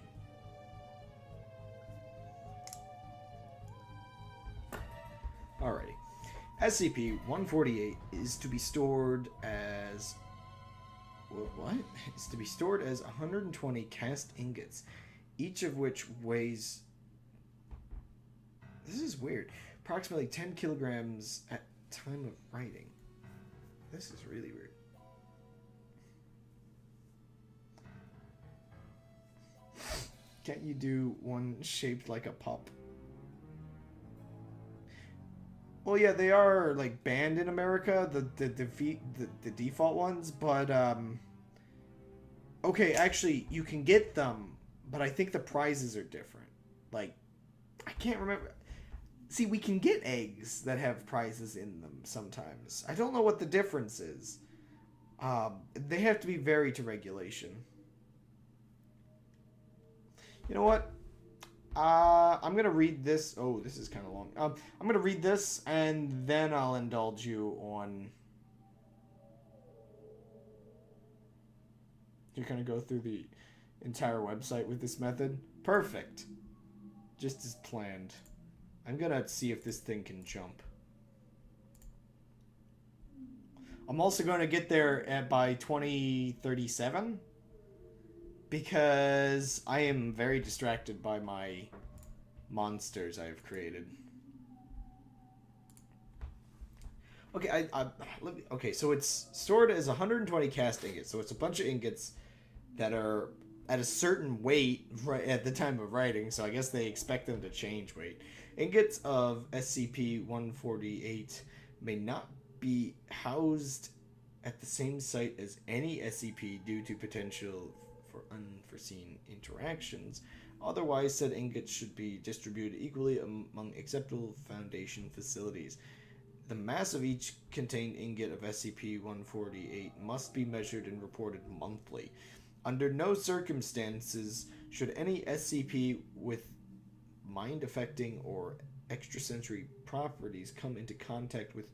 Alrighty. SCP-148 is to be stored as... What? It's to be stored as 120 cast ingots, each of which weighs... This is weird. Approximately 10 kilograms at time of writing. This is really weird. Can't you do one shaped like a pup? Well, yeah, they are like banned in America, the default ones, but okay, actually, you can get them, but I think the prizes are different. Like, I can't remember. See, we can get eggs that have prizes in them sometimes. I don't know what the difference is. They have to be very to regulation. You know what? I'm going to read this. Oh, this is kind of long. I'm going to read this, and then I'll indulge you on... You're going to go through the entire website with this method? Perfect. Just as planned. I'm going to see if this thing can jump. I'm also going to get there by 2037. Because I am very distracted by my monsters I've created. Okay, okay, so it's stored as 120 cast ingots. So it's a bunch of ingots that are at a certain weight right at the time of writing. So I guess they expect them to change weight. Ingots of SCP-148 may not be housed at the same site as any SCP due to potential for unforeseen interactions. Otherwise, said ingots should be distributed equally among acceptable Foundation facilities. The mass of each contained ingot of SCP-148 must be measured and reported monthly. Under no circumstances should any SCP with mind-affecting or extrasensory properties come into contact with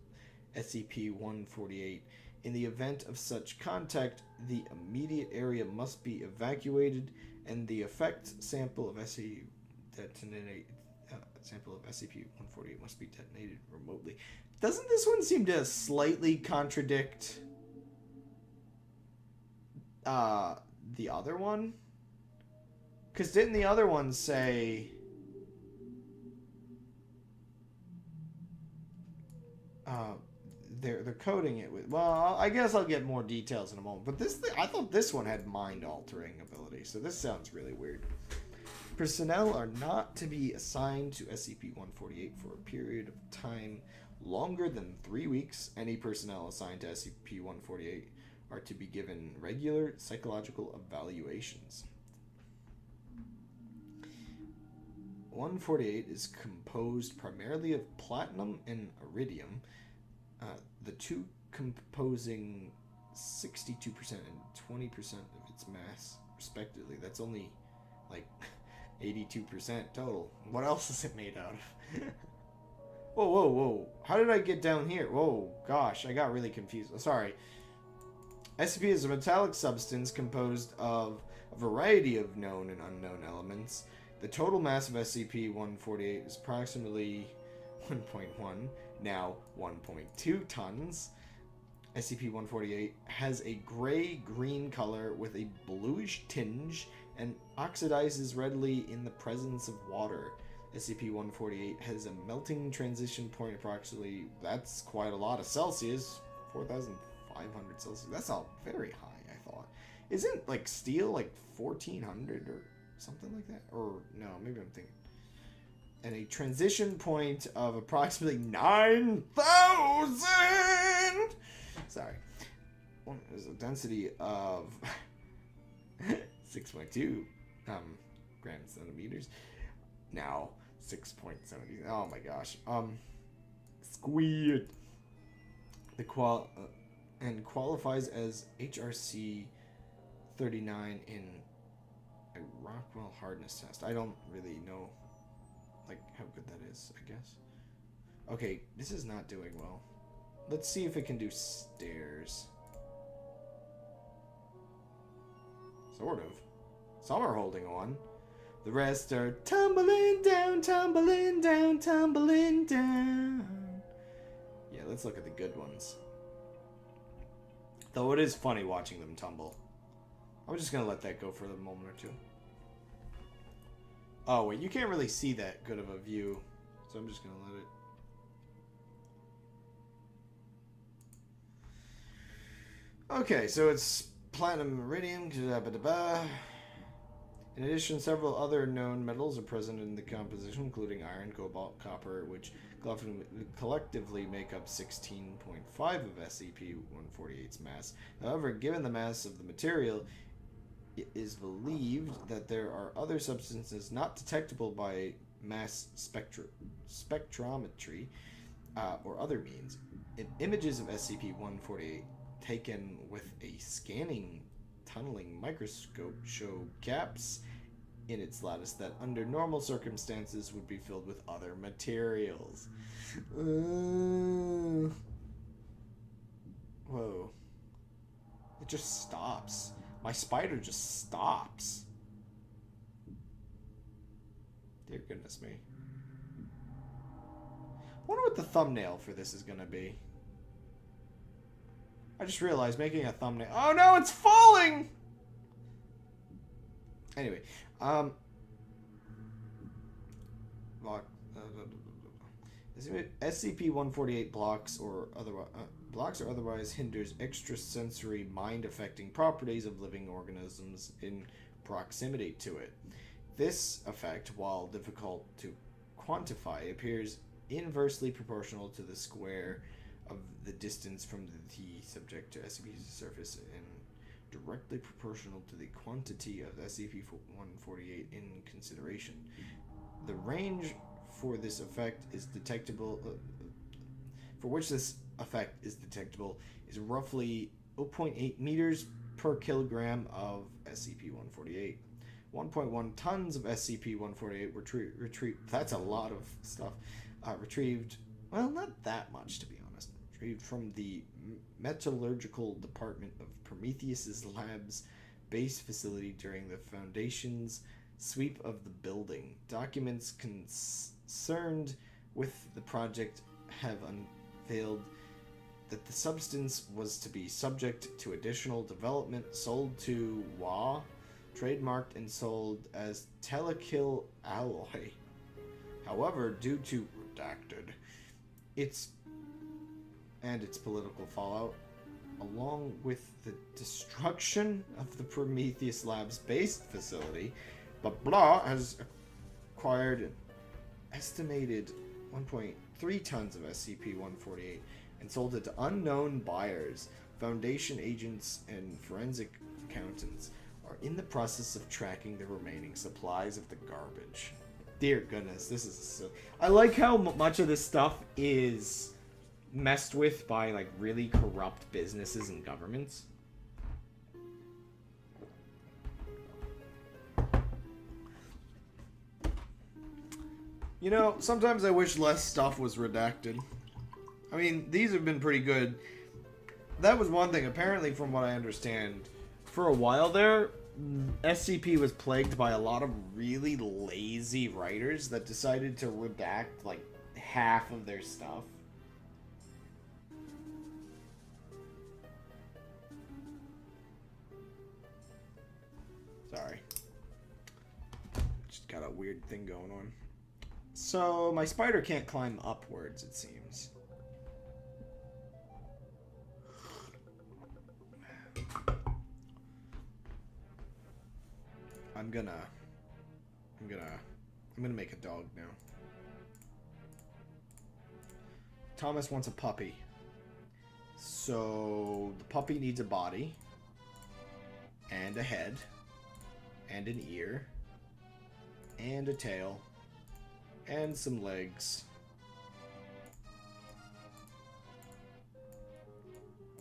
SCP-148. In the event of such contact, the immediate area must be evacuated, and the effect sample of SCP-148 must be detonated remotely. Doesn't this one seem to slightly contradict the other one? Because didn't the other one say they're coding it with... Well, I guess I'll get more details in a moment. But I thought this one had mind-altering ability, so this sounds really weird. Personnel are not to be assigned to SCP-148 for a period of time longer than 3 weeks. Any personnel assigned to SCP-148 are to be given regular psychological evaluations. 148 is composed primarily of platinum and iridium, the two composing 62% and 20% of its mass, respectively. That's only like 82% total. What else is it made out of? Whoa, whoa, whoa. How did I get down here? Whoa, gosh, I got really confused. Sorry. SCP is a metallic substance composed of a variety of known and unknown elements. The total mass of SCP-148 is approximately 1.1, now 1.2 tons. SCP-148 has a gray-green color with a bluish tinge and oxidizes readily in the presence of water. SCP-148 has a melting transition point approximately, that's quite a lot of Celsius, 4,500 Celsius. That's not very high, I thought. Isn't, like, steel, like, 1,400 or something like that? Or, no, maybe I'm thinking. And a transition point of approximately 9,000! Sorry. There's a density of 6.2 grams centimeters. Now 6.70. Oh my gosh. Squid. The and qualifies as HRC 39 in a Rockwell hardness test. I don't really know like how good that is, I guess. Okay, this is not doing well. Let's see if it can do stairs. Sort of. Some are holding on. The rest are tumbling down, tumbling down, tumbling down. Yeah, let's look at the good ones. Though it is funny watching them tumble. I'm just gonna let that go for a moment or two. Oh wait, you can't really see that good of a view, so I'm just gonna let it. Okay, so it's platinum, iridium, in addition, several other known metals are present in the composition, including iron, cobalt, copper, which collectively make up 16.5 of SCP-148's mass. However, given the mass of the material, it is believed that there are other substances not detectable by mass spectrometry or other means. Images of SCP-148 taken with a scanning tunneling microscope show gaps in its lattice that under normal circumstances would be filled with other materials. Whoa. It just stops. My spider just stops. Dear goodness me. I wonder what the thumbnail for this is gonna be. I just realized making a thumbnail. Oh no, it's falling! Anyway, SCP-148 blocks or otherwise hinders extrasensory mind-affecting properties of living organisms in proximity to it. This effect, while difficult to quantify, appears inversely proportional to the square of the distance from the subject to SCP's surface and directly proportional to the quantity of SCP-148 in consideration. The range for this effect is detectable for which this effect is detectable is roughly 0.8 meters per kilogram of SCP-148. 1.1 tons of SCP-148 were retrieved. That's a lot of stuff. Retrieved, well, not that much to be honest. Retrieved from the Metallurgical Department of Prometheus's Labs base facility during the Foundation's sweep of the building. Documents concerned with the project have unveiled that the substance was to be subject to additional development, sold to WA, trademarked and sold as Telekill Alloy. However, due to redacted, its political fallout, along with the destruction of the Prometheus Labs based facility, blah has acquired an estimated 1.3 tons of SCP-148 and sold it to unknown buyers. Foundation agents and forensic accountants are in the process of tracking the remaining supplies of the garbage. Dear goodness, this is so... I like how much of this stuff is messed with by, like, really corrupt businesses and governments. You know, sometimes I wish less stuff was redacted. I mean, these have been pretty good. That was one thing. Apparently, from what I understand, for a while there, SCP was plagued by a lot of really lazy writers that decided to redact, like, half of their stuff. Sorry. Just got a weird thing going on. So, my spider can't climb upwards, it seems. I'm gonna make a dog now. Thomas wants a puppy. So, the puppy needs a body. And a head. And an ear. And a tail. And some legs.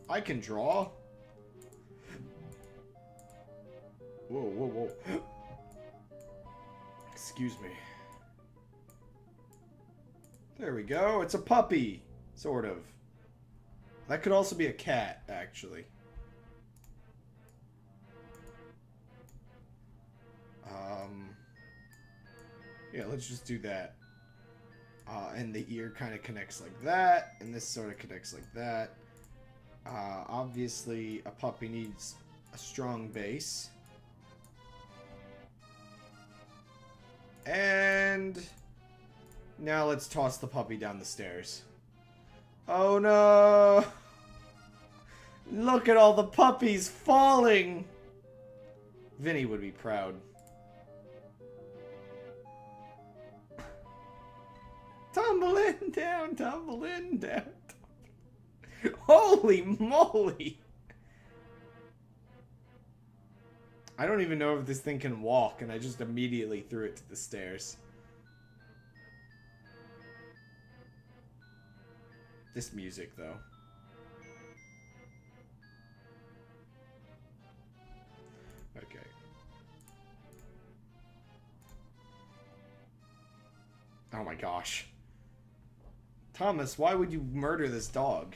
I can draw. Whoa, whoa, whoa. Excuse me. There we go. It's a puppy. Sort of. That could also be a cat, actually. Yeah, let's just do that. And the ear kind of connects like that, and this sort of connects like that. Obviously, a puppy needs a strong base. And now let's toss the puppy down the stairs. Oh no! Look at all the puppies falling! Vinny would be proud. Tumbling down, tumbling down. Holy moly! I don't even know if this thing can walk, and I just immediately threw it to the stairs. This music, though. Okay. Oh my gosh. Thomas, why would you murder this dog?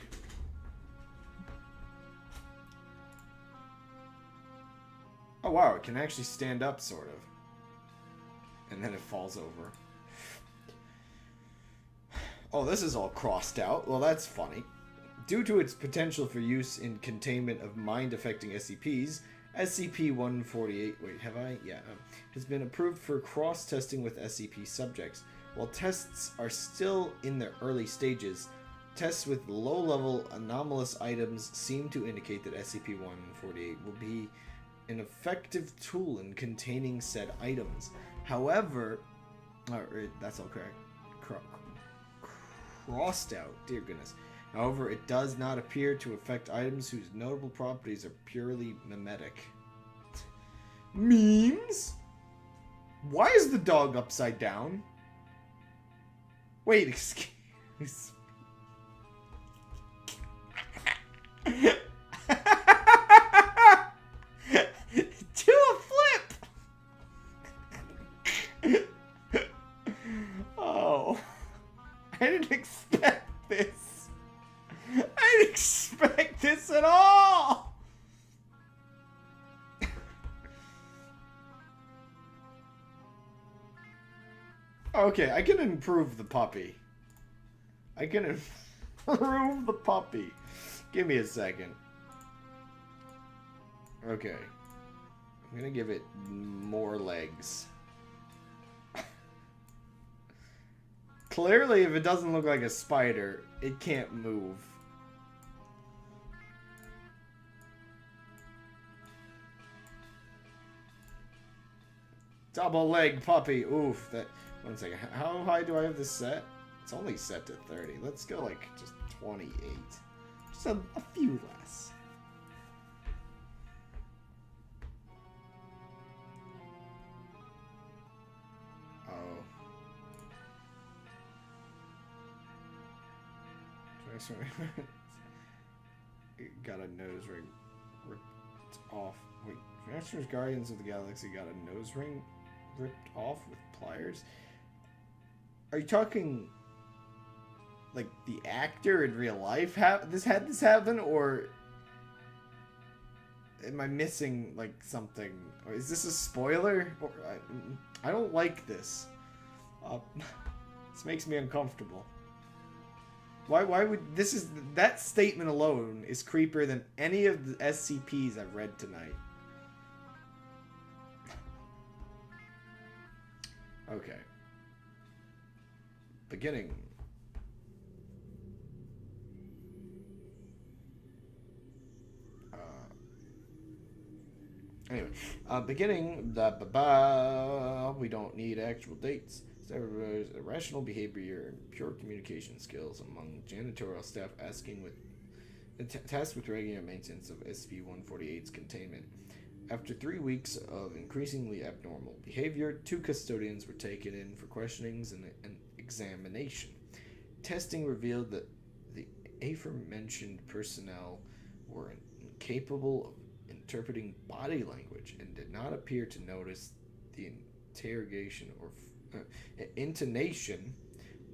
Oh wow, it can actually stand up, sort of. And then it falls over. Oh, this is all crossed out. Well, that's funny. Due to its potential for use in containment of mind-affecting SCPs, SCP-148, wait, have I? Yeah, has been approved for cross-testing with SCP subjects. While tests are still in their early stages, tests with low-level anomalous items seem to indicate that SCP-148 will be an effective tool in containing said items. However, that's all correct. Crossed out, dear goodness. However, it does not appear to affect items whose notable properties are purely mimetic. Memes? Why is the dog upside down? Wait, excuse me. Do a flip! Oh. I didn't expect this. I didn't expect this at all! Okay, I can improve the puppy. I can improve the puppy. Give me a second. Okay. I'm gonna give it more legs. Clearly, if it doesn't look like a spider, it can't move. Double leg puppy. Oof. That. One second. How high do I have this set? It's only set to 30. Let's go like just 28. Just a few less. Oh. Got a nose ring ripped off. Wait, Transformers Guardians of the Galaxy got a nose ring ripped off with pliers? Are you talking like the actor in real life had this happen, or am I missing like something? Or is this a spoiler? Or I don't like this. This makes me uncomfortable. Why would this is that statement alone is creepier than any of the SCPs I've read tonight. Okay. Beginning. Anyway, beginning. We don't need actual dates. Irrational behavior and pure communication skills among janitorial staff tasked with regular maintenance of SCP-148's containment. After 3 weeks of increasingly abnormal behavior, 2 custodians were taken in for questionings and an examination. Testing revealed that the aforementioned personnel were incapable of interpreting body language and did not appear to notice the interrogation or intonation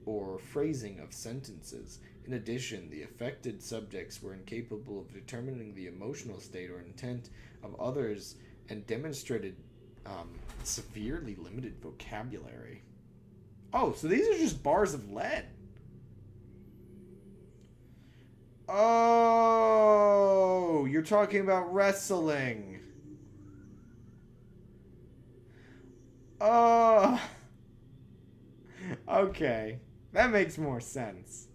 or phrasing of sentences. In addition, the affected subjects were incapable of determining the emotional state or intent of others and demonstrated severely limited vocabulary. Oh, so these are just bars of lead. Oh, you're talking about wrestling. Oh. Okay, that makes more sense.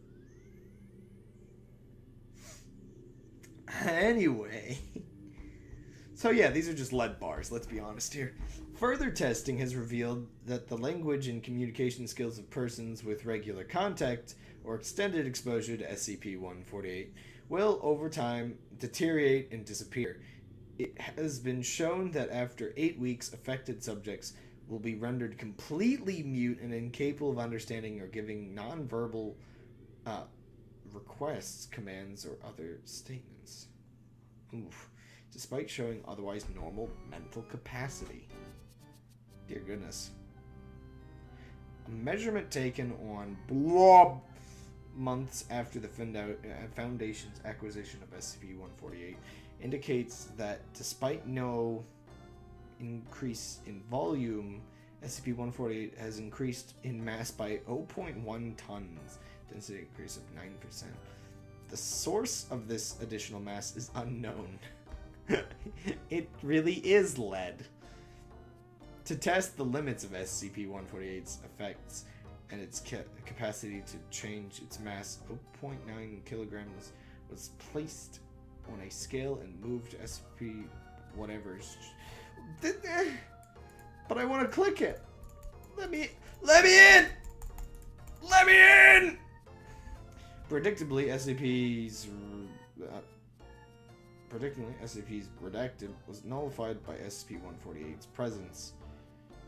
Anyway. So yeah, these are just lead bars, let's be honest here. Further testing has revealed that the language and communication skills of persons with regular contact or extended exposure to SCP-148 will, over time, deteriorate and disappear. It has been shown that after 8 weeks, affected subjects will be rendered completely mute and incapable of understanding or giving nonverbal requests, commands, or other statements. Oof. Despite showing otherwise normal mental capacity. Dear goodness. A measurement taken on blob months after the Foundation's acquisition of SCP-148 indicates that despite no increase in volume, SCP-148 has increased in mass by 0.1 tons, density increase of 9%. The source of this additional mass is unknown. It really is lead. To test the limits of SCP-148's effects and its capacity to change its mass, 0.9 kilograms was placed on a scale and moved to SCP whatever's. But I want to click it. Let me in. Let me in. Predictably, SCP's redacted was nullified by SCP-148's presence.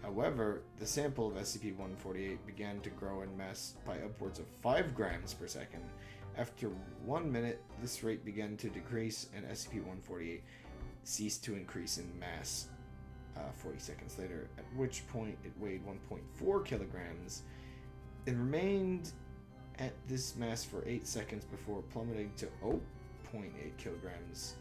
However, the sample of SCP-148 began to grow in mass by upwards of 5 grams per second After 1 minute, this rate began to decrease, and SCP-148 ceased to increase in mass 40 seconds later, at which point it weighed 1.4 kilograms. It remained at this mass for 8 seconds before plummeting to 0.8 kilograms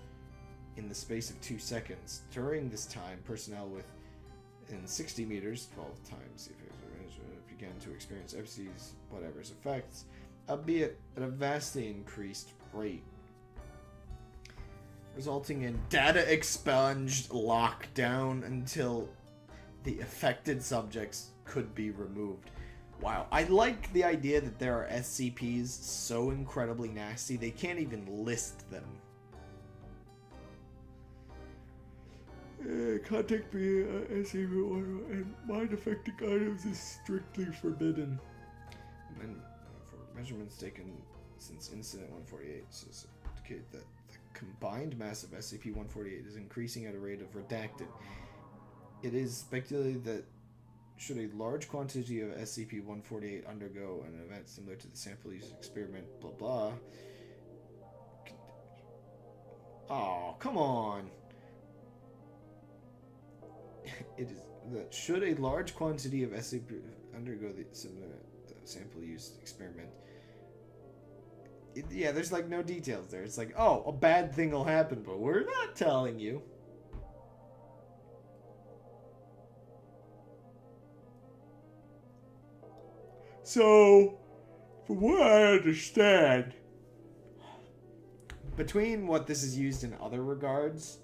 in the space of 2 seconds. During this time, personnel within 60 meters, 12 times the effects began to experience SCPs, whatever's effects, albeit at a vastly increased rate, resulting in data expunged, lockdown until the affected subjects could be removed. Wow, I like the idea that there are SCPs so incredibly nasty they can't even list them. Contact me SCP-1 and mind-affecting items is strictly forbidden. And for measurements taken since Incident 148, says indicate that the combined mass of SCP-148 is increasing at a rate of redacted. It is speculated that should a large quantity of SCP-148 undergo an event similar to the sample use experiment, blah blah. Oh, come on. It is that should a large quantity of SCP undergo the sample use experiment. Yeah, there's like no details there. It's like, oh, a bad thing will happen, but we're not telling you. So, from what I understand, between what this is used in other regards,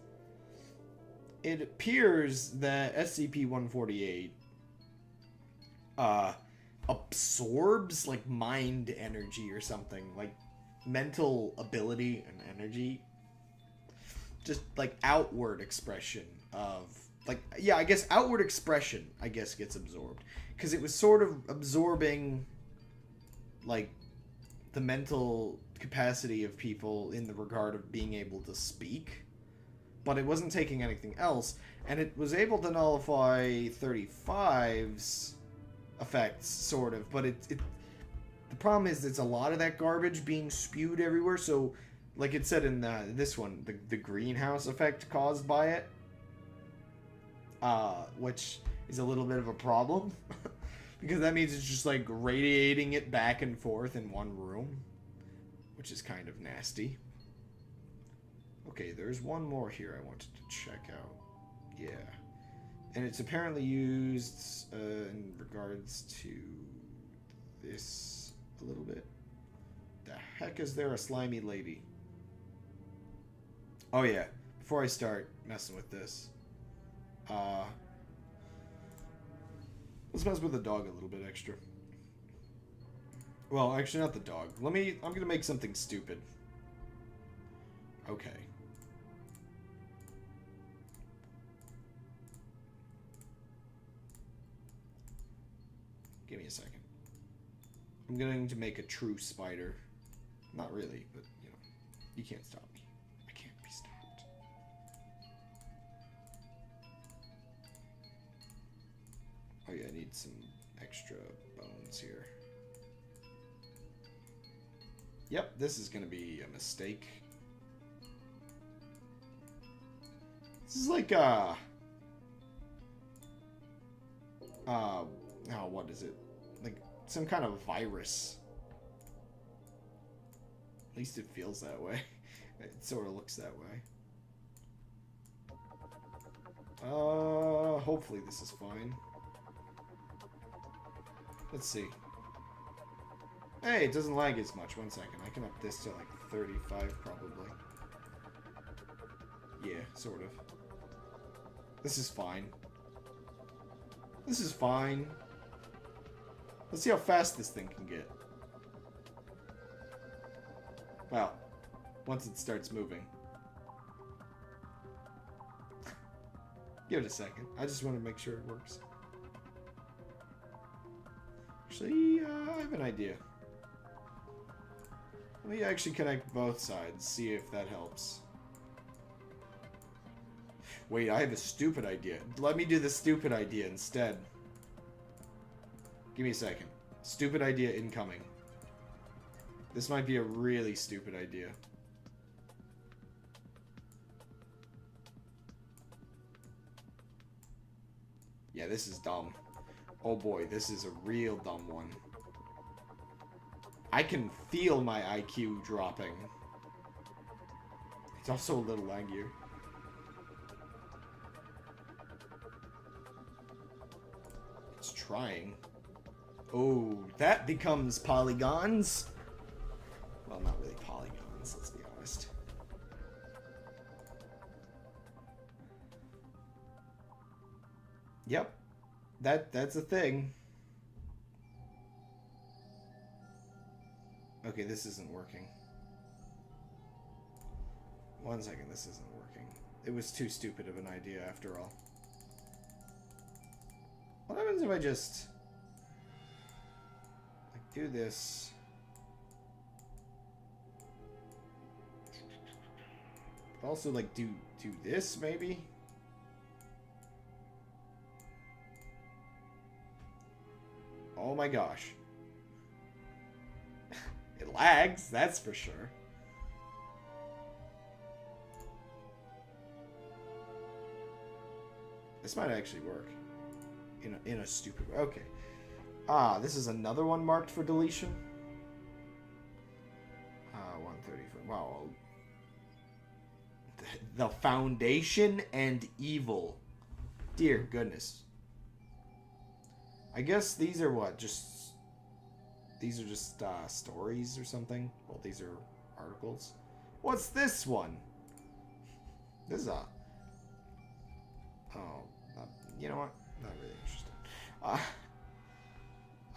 it appears that SCP-148 absorbs like mind energy or something, like mental ability and energy, just like outward expression of like, yeah, I guess outward expression I guess gets absorbed, because it was sort of absorbing like the mental capacity of people in the regard of being able to speak, but it wasn't taking anything else, and it was able to nullify 35's effects, sort of, but the problem is it's a lot of that garbage being spewed everywhere, so like it said in this one, the greenhouse effect caused by it, which is a little bit of a problem, because that means it's just like radiating it back and forth in one room, which is kind of nasty. Okay, there's one more here I wanted to check out. Yeah. And it's apparently used in regards to this a little bit. The heck is there a slimy lady? Oh yeah, before I start messing with this, let's mess with the dog a little bit extra. Well, actually not the dog. I'm gonna make something stupid. Okay. Give me a second. I'm going to make a true spider. Not really, but, you know, you can't stop me. I can't be stopped. Oh yeah, I need some extra bones here. Yep, this is going to be a mistake. This is like, oh, what is it? Like some kind of virus. At least it feels that way. It sort of looks that way. Hopefully this is fine. Let's see. Hey, it doesn't lag as much. 1 second. I can up this to like 35 probably. Yeah, sort of. This is fine. This is fine. Let's see how fast this thing can get. Well, once it starts moving. Give it a second. I just want to make sure it works. Actually, I have an idea. Let me actually connect both sides, see if that helps. Wait, I have a stupid idea. Let me do the stupid idea instead. Give me a second. Stupid idea incoming. This might be a really stupid idea. Yeah, this is dumb. Oh boy, this is a real dumb one. I can feel my IQ dropping. It's also a little laggier. It's trying. Oh, that becomes polygons. Well, not really polygons, let's be honest. Yep. That's a thing. Okay, this isn't working. One second, this isn't working. It was too stupid of an idea after all. What happens if I just like do this? Also like do this maybe? Oh my gosh. It lags, that's for sure. This might actually work. In a stupid way. Okay. Ah, this is another one marked for deletion. 134. Wow. The Foundation and Evil. Dear goodness. I guess these are what? These are just stories or something? Well, these are articles. What's this one? This is a... Oh, you know what? Not really interested.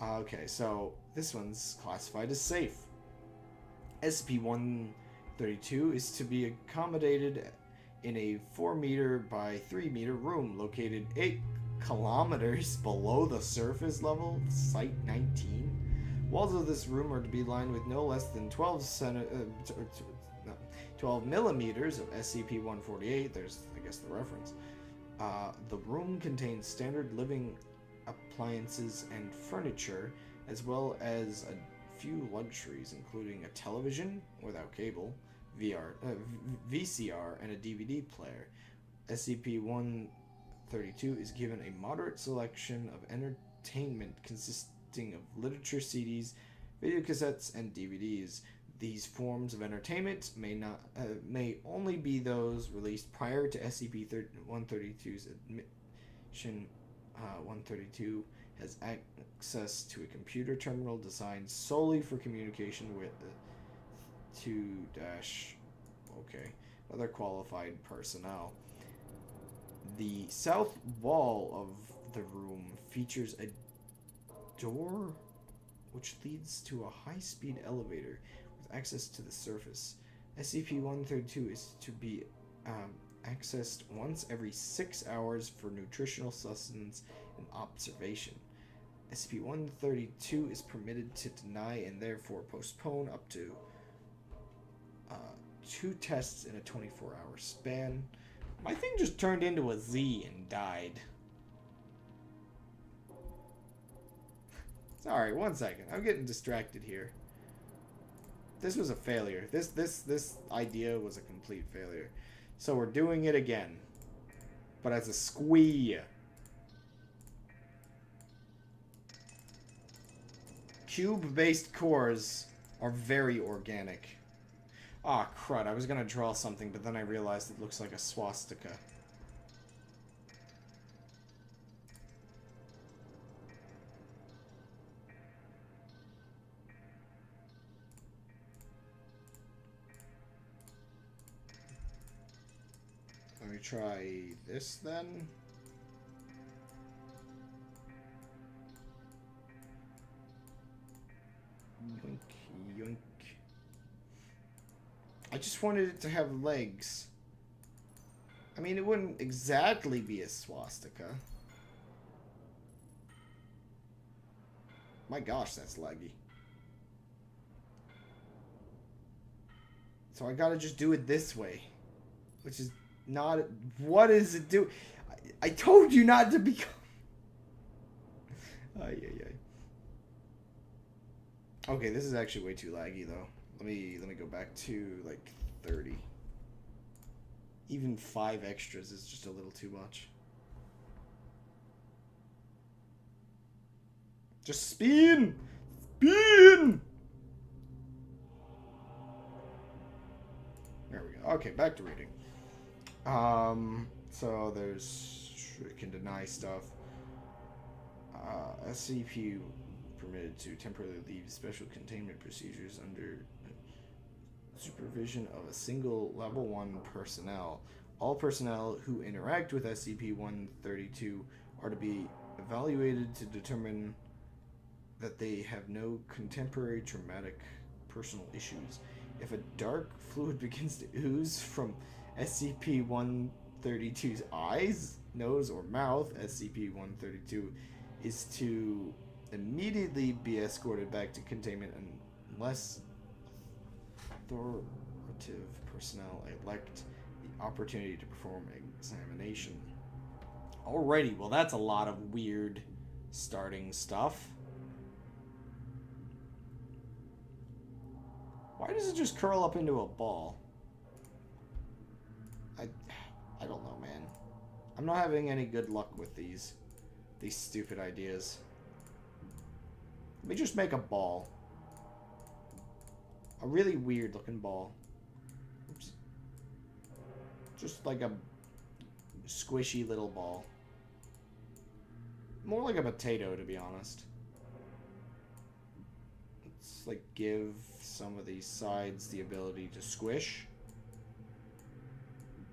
Okay, so this one's classified as safe. SCP-132 is to be accommodated in a 4-meter by 3-meter room located 8 kilometers below the surface level, Site 19. Walls of this room are to be lined with no less than 12 millimeters of SCP-148. There's, I guess, the reference. The room contains standard living appliances and furniture, as well as a few luxuries, including a television without cable, VCR, and a DVD player. SCP-132 is given a moderate selection of entertainment consisting of literature CDs, video cassettes, and DVDs. These forms of entertainment may only be those released prior to SCP-132's admission. 132 has access to a computer terminal designed solely for communication with the other qualified personnel. The south wall of the room features a door which leads to a high-speed elevator with access to the surface. SCP-132 is to be accessed once every 6 hours for nutritional sustenance and observation. SCP-132 is permitted to deny and therefore postpone up to 2 tests in a 24-hour span. My thing just turned into a Z and died. Sorry, one second. I'm getting distracted here. This was a failure. This idea was a complete failure. So we're doing it again. But as a squee. Cube-based cores are very organic. Ah, crud. I was gonna draw something, but then I realized it looks like a swastika. Let me try this then. Yoink, yoink. I just wanted it to have legs. I mean, it wouldn't exactly be a swastika. My gosh, that's laggy. So I gotta just do it this way. Which is not... What does it do? I told you not to become... Ay, ay, ay. Okay, this is actually way too laggy though. Let me go back to like 30. Even 5 extras is just a little too much. Just spin! Spin! There we go. Okay, back to reading. So there's... It can deny stuff. SCP permitted to temporarily leave special containment procedures under supervision of a single level 1 personnel. All personnel who interact with SCP-132 are to be evaluated to determine that they have no contemporary traumatic personal issues. If a dark fluid begins to ooze from SCP-132's eyes, nose, or mouth, SCP-132 is to immediately be escorted back to containment unless authoritative personnel elect the opportunity to perform examination. Alrighty, well that's a lot of weird starting stuff. Why does it just curl up into a ball? I don't know, man. I'm not having any good luck with these stupid ideas. Let me just make a ball. A really weird looking ball. Oops. Just like a squishy little ball. More like a potato, to be honest. Let's like give some of these sides the ability to squish.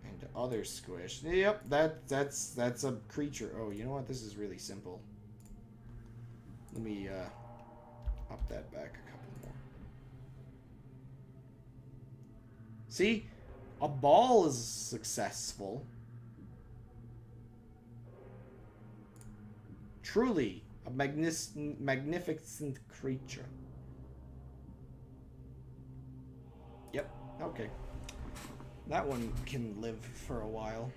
And to other squish. Yep, that's a creature. Oh, you know what? This is really simple. Let me up that back a couple more. See? A ball is successful. Truly, a magnificent creature. Yep, okay. That one can live for a while.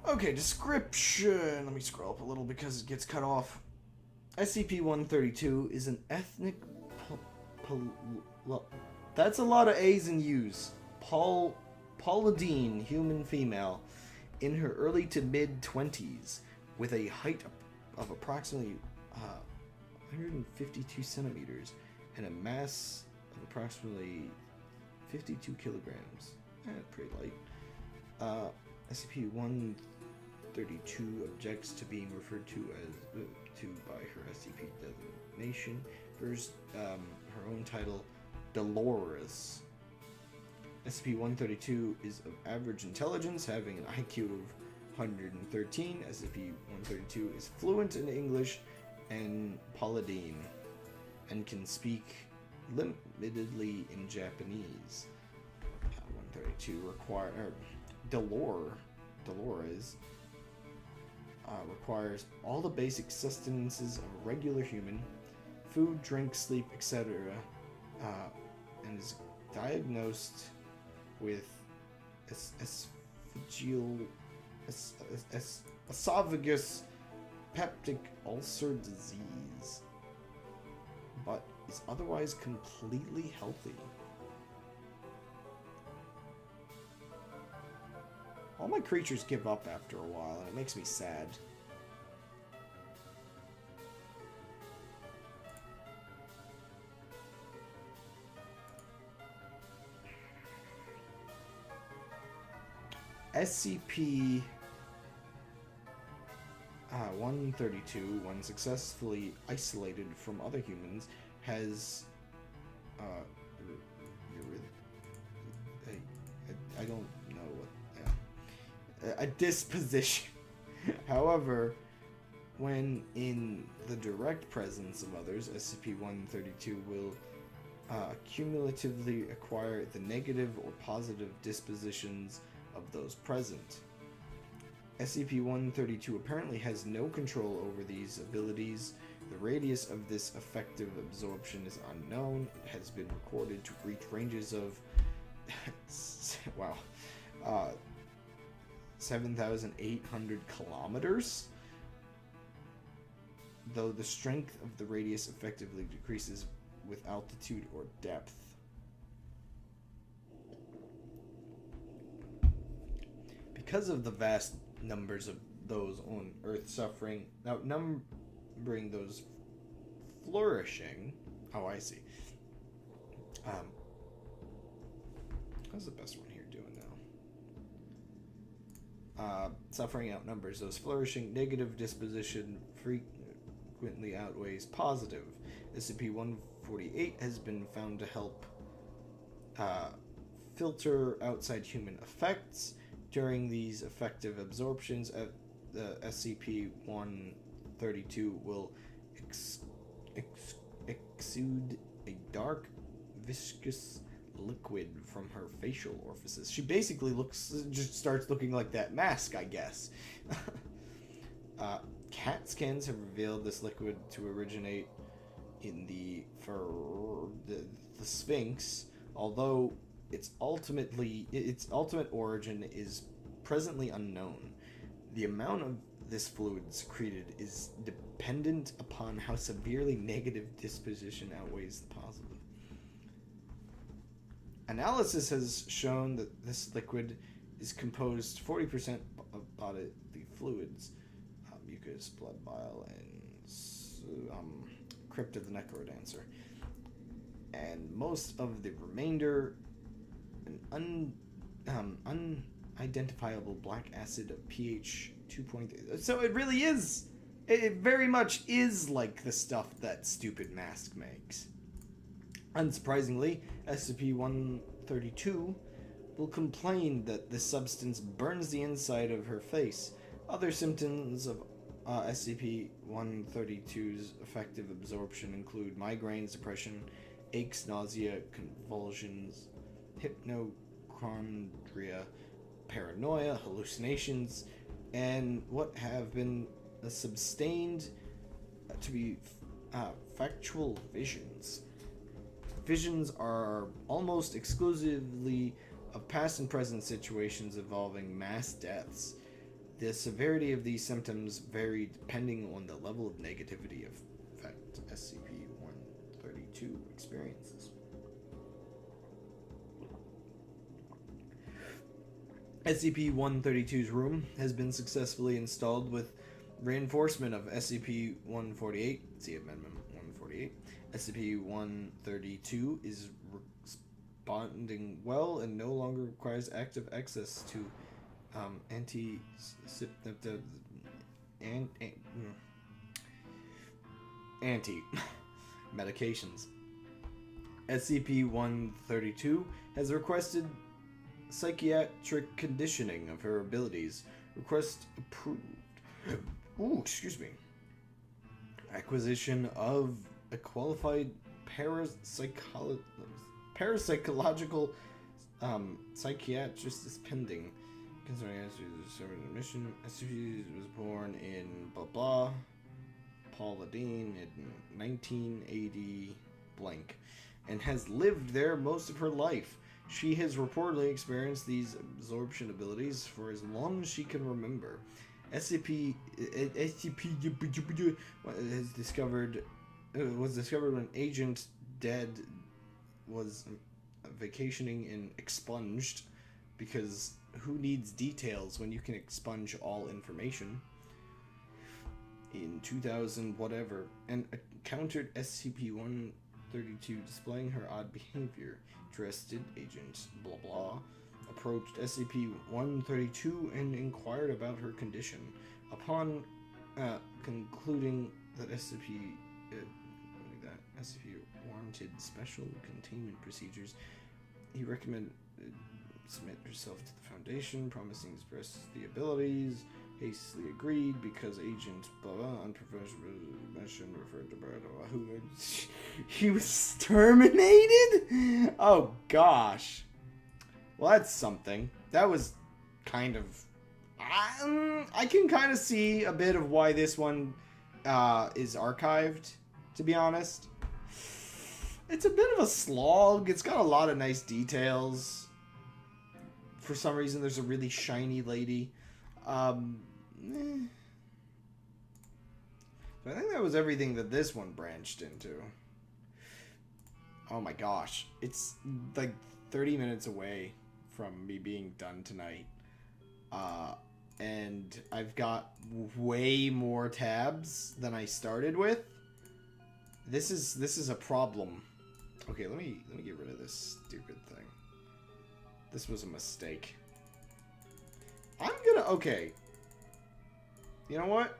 Okay, description. Let me scroll up a little because it gets cut off. SCP-132 is an ethnic... That's a lot of A's and U's. Pauladine, human female, in her early to mid-20s, with a height of approximately 152 centimeters and a mass of approximately 52 kilograms. Pretty light. SCP-132 objects to being referred to as by her SCP designation. First, her own title, Dolores. SCP-132 is of average intelligence, having an IQ of 113. SCP-132 is fluent in English and Pauladine, and can speak limitedly in Japanese. 132 Dolores requires all the basic sustenances of a regular human, food, drink, sleep, etc., and is diagnosed with esophagus peptic ulcer disease, but is otherwise completely healthy. All my creatures give up after a while, and it makes me sad. SCP 132, when successfully isolated from other humans, has I don't know what a disposition. However, when in the direct presence of others, SCP-132 will cumulatively acquire the negative or positive dispositions of those present. SCP-132 apparently has no control over these abilities. The radius of this effective absorption is unknown. It has been recorded to reach ranges of 7,800 kilometers. though the strength of the radius effectively decreases with altitude or depth. Because of the vast numbers of those on Earth suffering, outnumbering those flourishing. Oh, I see. How's the best one here doing now? Suffering outnumbers those flourishing. Negative disposition frequently outweighs positive. SCP-148 has been found to help filter outside human effects. During these effective absorptions, the SCP-132 will exude a dark, viscous liquid from her facial orifices. She basically just starts looking like that mask, I guess. CAT scans have revealed this liquid to originate in the Sphinx, although its ultimate origin is presently unknown. The amount of this fluid secreted is dependent upon how severely negative disposition outweighs the positive. Analysis has shown that this liquid is composed 40% of bodily fluids, mucus, blood, bile, and crypt of the necrodancer, and most of the remainder an unidentifiable black acid of pH 2.3. So it really is. It very much is like the stuff that stupid mask makes. Unsurprisingly, SCP-132 will complain that this substance burns the inside of her face. Other symptoms of SCP-132's effective absorption include migraines, depression, aches, nausea, convulsions, hypochondria, paranoia, hallucinations, and what have been sustained to be factual visions. Visions are almost exclusively of past and present situations involving mass deaths. The severity of these symptoms vary depending on the level of negativity effect SCP-132 experiences. SCP-132's room has been successfully installed with reinforcement of SCP-148. See Amendment 148. SCP-132 is responding well and no longer requires active access to anti-medications. SCP-132 has requested psychiatric conditioning of her abilities. Request approved. Ooh, excuse me. Acquisition of a qualified parapsychological psychiatrist is pending. Concerning SCP's mission, SCP was born in blah blah, Paula Dean in 1980 blank, and has lived there most of her life. She has reportedly experienced these absorption abilities for as long as she can remember. SCP was discovered when Agent Dead was vacationing in Expunged, because who needs details when you can expunge all information? In 2000 whatever, and encountered SCP-132 displaying her odd behavior. Interested Agent blah blah approached SCP-132 and inquired about her condition. Upon concluding that SCP warranted special containment procedures, he recommended submit herself to the Foundation, promising to express the abilities. Hastily agreed because Agent blah blah unprofessional mission referred to who he was terminated. Oh gosh. Well, that's something. That was kind of I can kind of see a bit of why this one is archived, to be honest. It's a bit of a slog. It's got a lot of nice details. For some reason, there's a really shiny lady. There's But I think that was everything that this one branched into. Oh my gosh. It's like 30 minutes away from me being done tonight. And I've got way more tabs than I started with. This is a problem. Okay, let me get rid of this stupid thing. This was a mistake. Okay. You know what?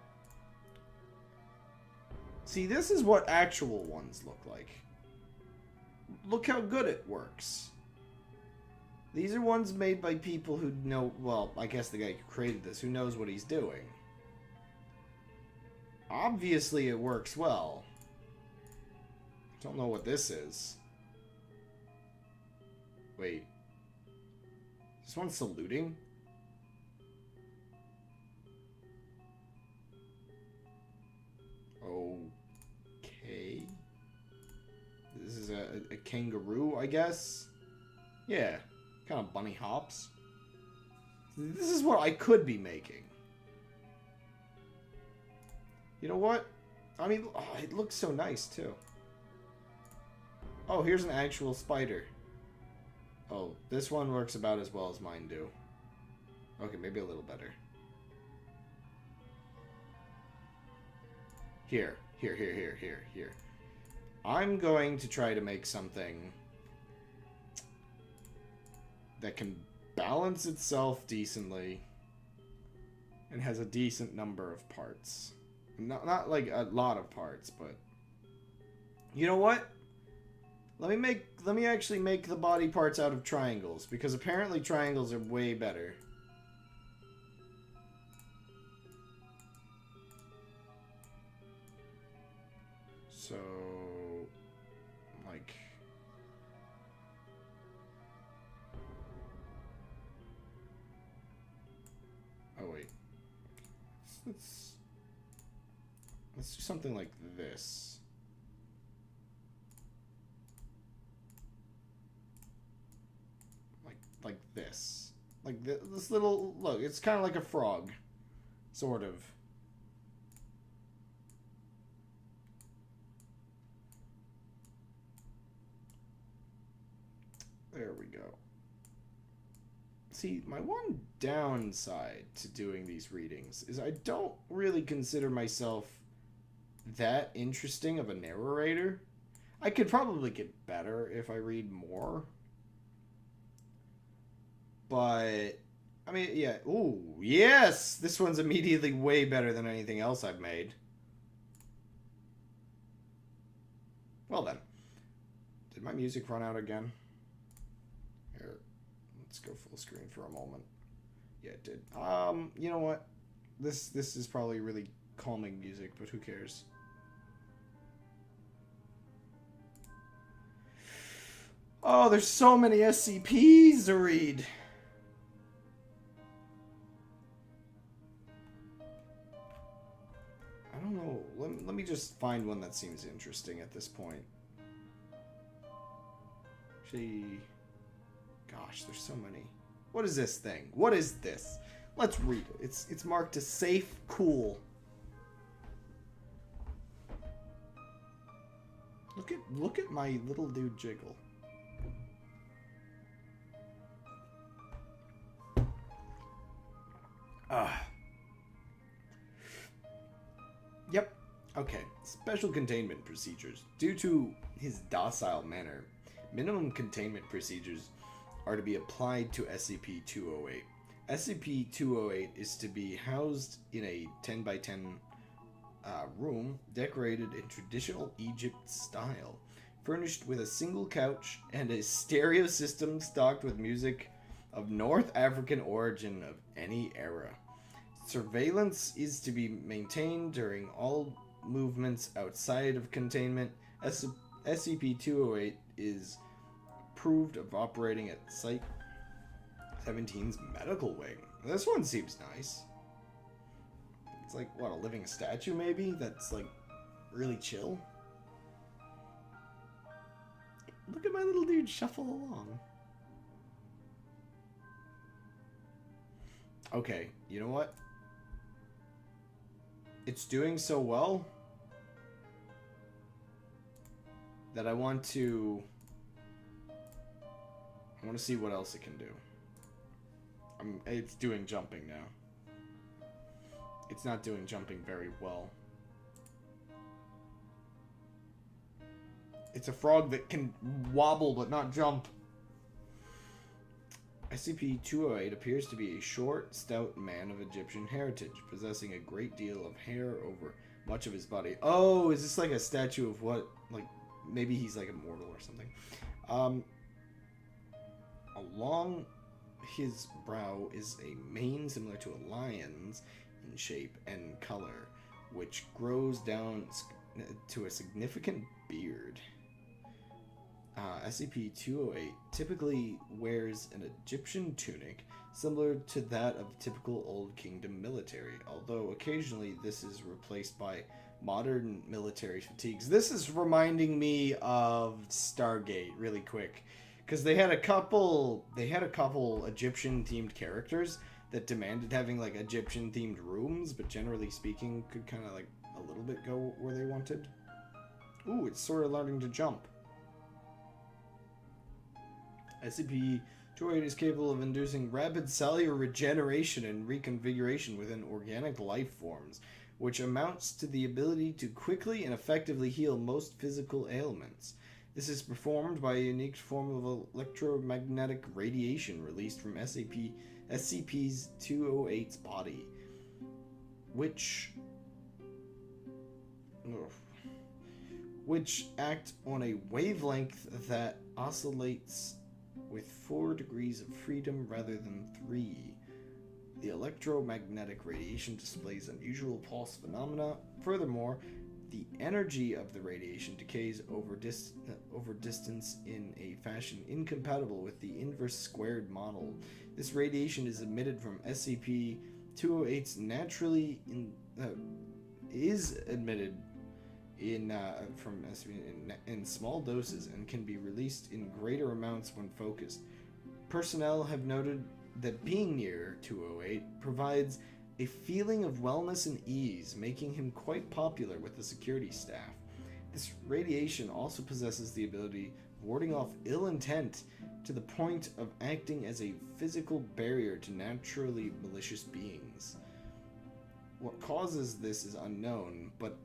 See, this is what actual ones look like. Look how good it works. These are ones made by people who know, well, I guess the guy who created this, who knows what he's doing. Obviously it works well. Don't know what this is. Wait. This one's saluting? Okay. This is a kangaroo, I guess? Yeah. Kind of bunny hops. This is what I could be making. You know what? I mean, oh, it looks so nice, too. Oh, here's an actual spider. Oh, this one works about as well as mine do. Okay, maybe a little better. Here. I'm going to try to make something that can balance itself decently and has a decent number of parts. Not like a lot of parts, but you know what? Let me actually make the body parts out of triangles, because apparently triangles are way better. So, like, oh wait, let's do something like this. Like this. Like this little, look, it's kind of like a frog. Sort of. There we go. See, my one downside to doing these readings is I don't really consider myself that interesting of a narrator. I could probably get better if I read more. But, I mean, yeah. Ooh, yes! This one's immediately way better than anything else I've made. Well then. Did my music run out again? Here, let's go full screen for a moment. Yeah, it did. You know what? This is probably really calming music, but who cares? Oh, there's so many SCPs to read. I don't know. Let me just find one that seems interesting at this point. Actually, gosh, there's so many. What is this thing? What is this? Let's read it. It's marked as safe, cool. Look at my little dude jiggle. Yep. Okay. Special containment procedures. Due to his docile manner, minimum containment procedures are to be applied to SCP-208. SCP-208 is to be housed in a 10 by 10 room decorated in traditional Egypt style, furnished with a single couch and a stereo system stocked with music of North African origin of any era. Surveillance is to be maintained during all movements outside of containment. SCP-208 is approved of operating at Site 17's medical wing. This one seems nice. It's like, what, a living statue maybe? That's like really chill. Look at my little dude shuffle along. Okay, you know what? It's doing so well. that I want to see what else it can do. It's doing jumping now. It's not doing jumping very well. It's a frog that can wobble but not jump. SCP-208 appears to be a short, stout man of Egyptian heritage, possessing a great deal of hair over much of his body. Oh, is this like a statue of what? Like, maybe he's like immortal or something. Along his brow is a mane similar to a lion's in shape and color, which grows down to a significant beard. SCP-208 typically wears an Egyptian tunic similar to that of typical Old Kingdom military, although occasionally this is replaced by modern military fatigues. This is reminding me of Stargate really quick, because they had a couple Egyptian themed characters that demanded having like Egyptian themed rooms, but generally speaking could kind of like a little bit go where they wanted. Ooh, it's sort of learning to jump. SCP-208 is capable of inducing rapid cellular regeneration and reconfiguration within organic life forms, which amounts to the ability to quickly and effectively heal most physical ailments. This is performed by a unique form of electromagnetic radiation released from SCP's 208's body, which act on a wavelength that oscillates with 4 degrees of freedom rather than 3. The electromagnetic radiation displays unusual pulse phenomena. Furthermore, the energy of the radiation decays over distance in a fashion incompatible with the inverse squared model. This radiation is emitted from SCP-208's in small doses and can be released in greater amounts when focused. Personnel have noted that being near 208 provides a feeling of wellness and ease, making him quite popular with the security staff. This radiation also possesses the ability of warding off ill intent to the point of acting as a physical barrier to naturally malicious beings. What causes this is unknown, but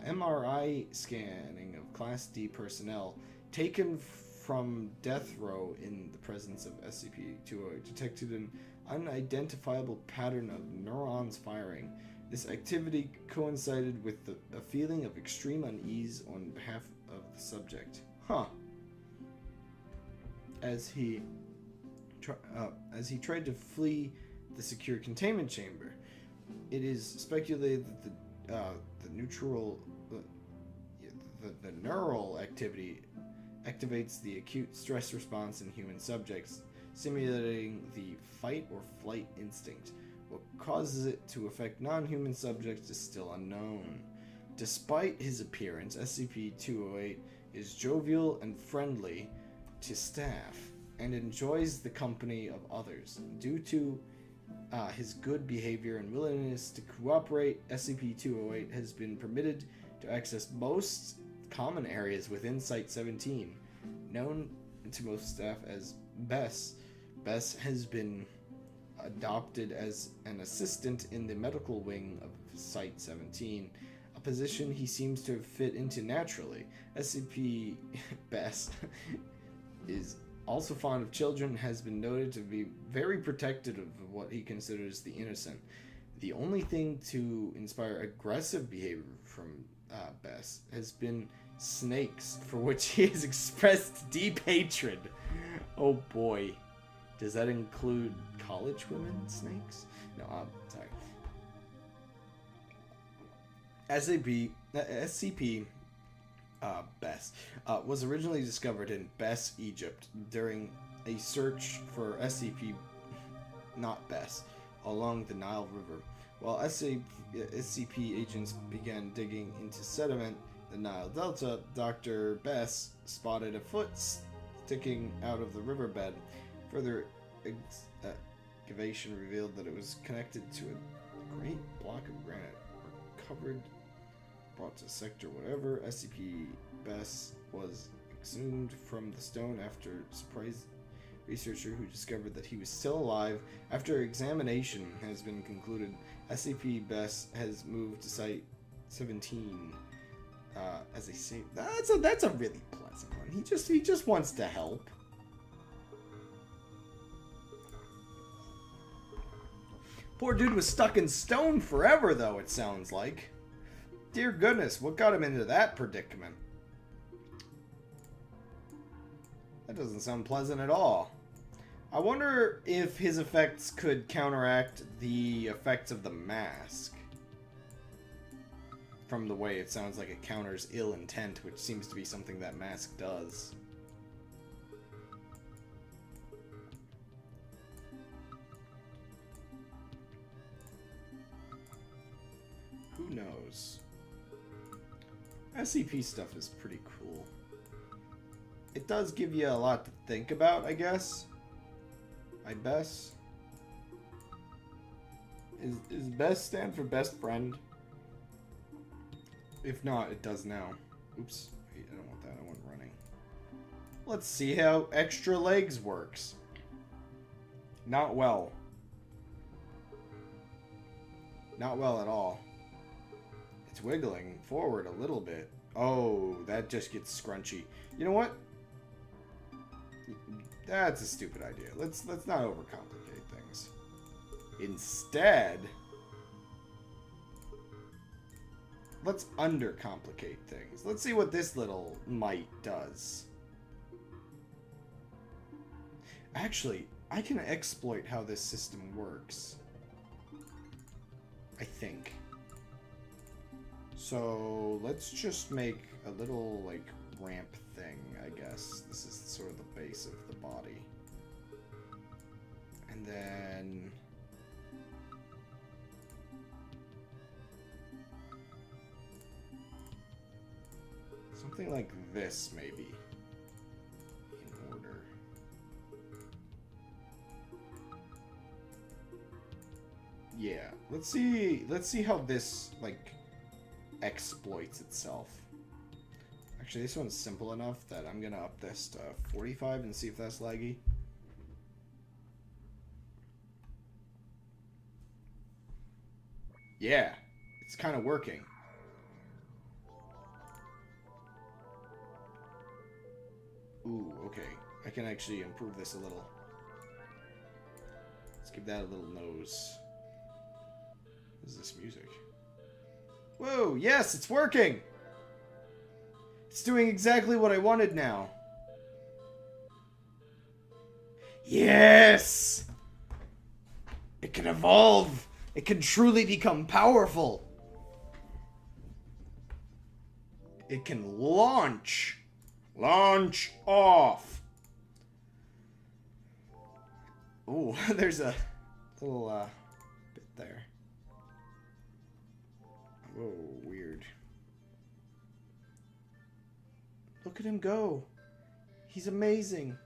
MRI scanning of Class D personnel taken from death row in the presence of SCP-208 detected an unidentifiable pattern of neurons firing. This activity coincided with a feeling of extreme unease on behalf of the subject. As he tried to flee the secure containment chamber, it is speculated that the neural activity activates the acute stress response in human subjects, simulating the fight or flight instinct. What causes it to affect non-human subjects is still unknown. Despite his appearance, SCP-208 is jovial and friendly to staff and enjoys the company of others. Due to his good behavior and willingness to cooperate, SCP-208 has been permitted to access most common areas within Site-17. Known to most staff as Bess, Bess has been adopted as an assistant in the medical wing of Site-17, a position he seems to have fit into naturally. SCP Bess is also fond of children, has been noted to be very protective of what he considers the innocent. The only thing to inspire aggressive behavior from Bess has been snakes, for which he has expressed deep hatred. Oh boy. Does that include college women snakes? No, sorry. SCP Bess was originally discovered in Bess, Egypt during a search for SCP not Bess along the Nile River. While SCP agents began digging into sediment in the Nile Delta, Dr. Bess spotted a foot sticking out of the riverbed. Further excavation revealed that it was connected to a great block of granite covered brought to sector whatever. SCP Bess was exhumed from the stone after surprise researcher who discovered that he was still alive. After examination has been concluded, SCP Bess has moved to Site 17 as a safe. That's a really pleasant one. He just wants to help. Poor dude was stuck in stone forever, though, it sounds like. Dear goodness, what got him into that predicament? That doesn't sound pleasant at all. I wonder if his effects could counteract the effects of the mask. From the way it sounds like it counters ill intent, which seems to be something that mask does. Who knows? SCP stuff is pretty cool. It does give you a lot to think about, I guess. I Bess. Is Bess stand for best friend? If not, it does now. Oops. Wait, I don't want that. I want running. Let's see how extra legs works. Not well. Not well at all. It's wiggling forward a little bit. Oh, that just gets scrunchy. You know what? That's a stupid idea. Let's not overcomplicate things. Instead, let's undercomplicate things. Let's see what this little mite does. Actually, I can exploit how this system works. I think. So let's just make a little, like, ramp thing, I guess. This is sort of the base of the body. And then something like this, maybe, in order. Yeah, let's see how this, like, exploits itself. Actually, this one's simple enough that I'm gonna up this to 45 and see if that's laggy. Yeah, it's kind of working. Ooh, okay. I can actually improve this a little. Let's give that a little nose. What is this music? Whoa, yes, it's working! It's doing exactly what I wanted now. Yes! It can evolve! It can truly become powerful! It can launch! Launch off! Ooh, there's a little bit there. Whoa, weird. Look at him go. He's amazing.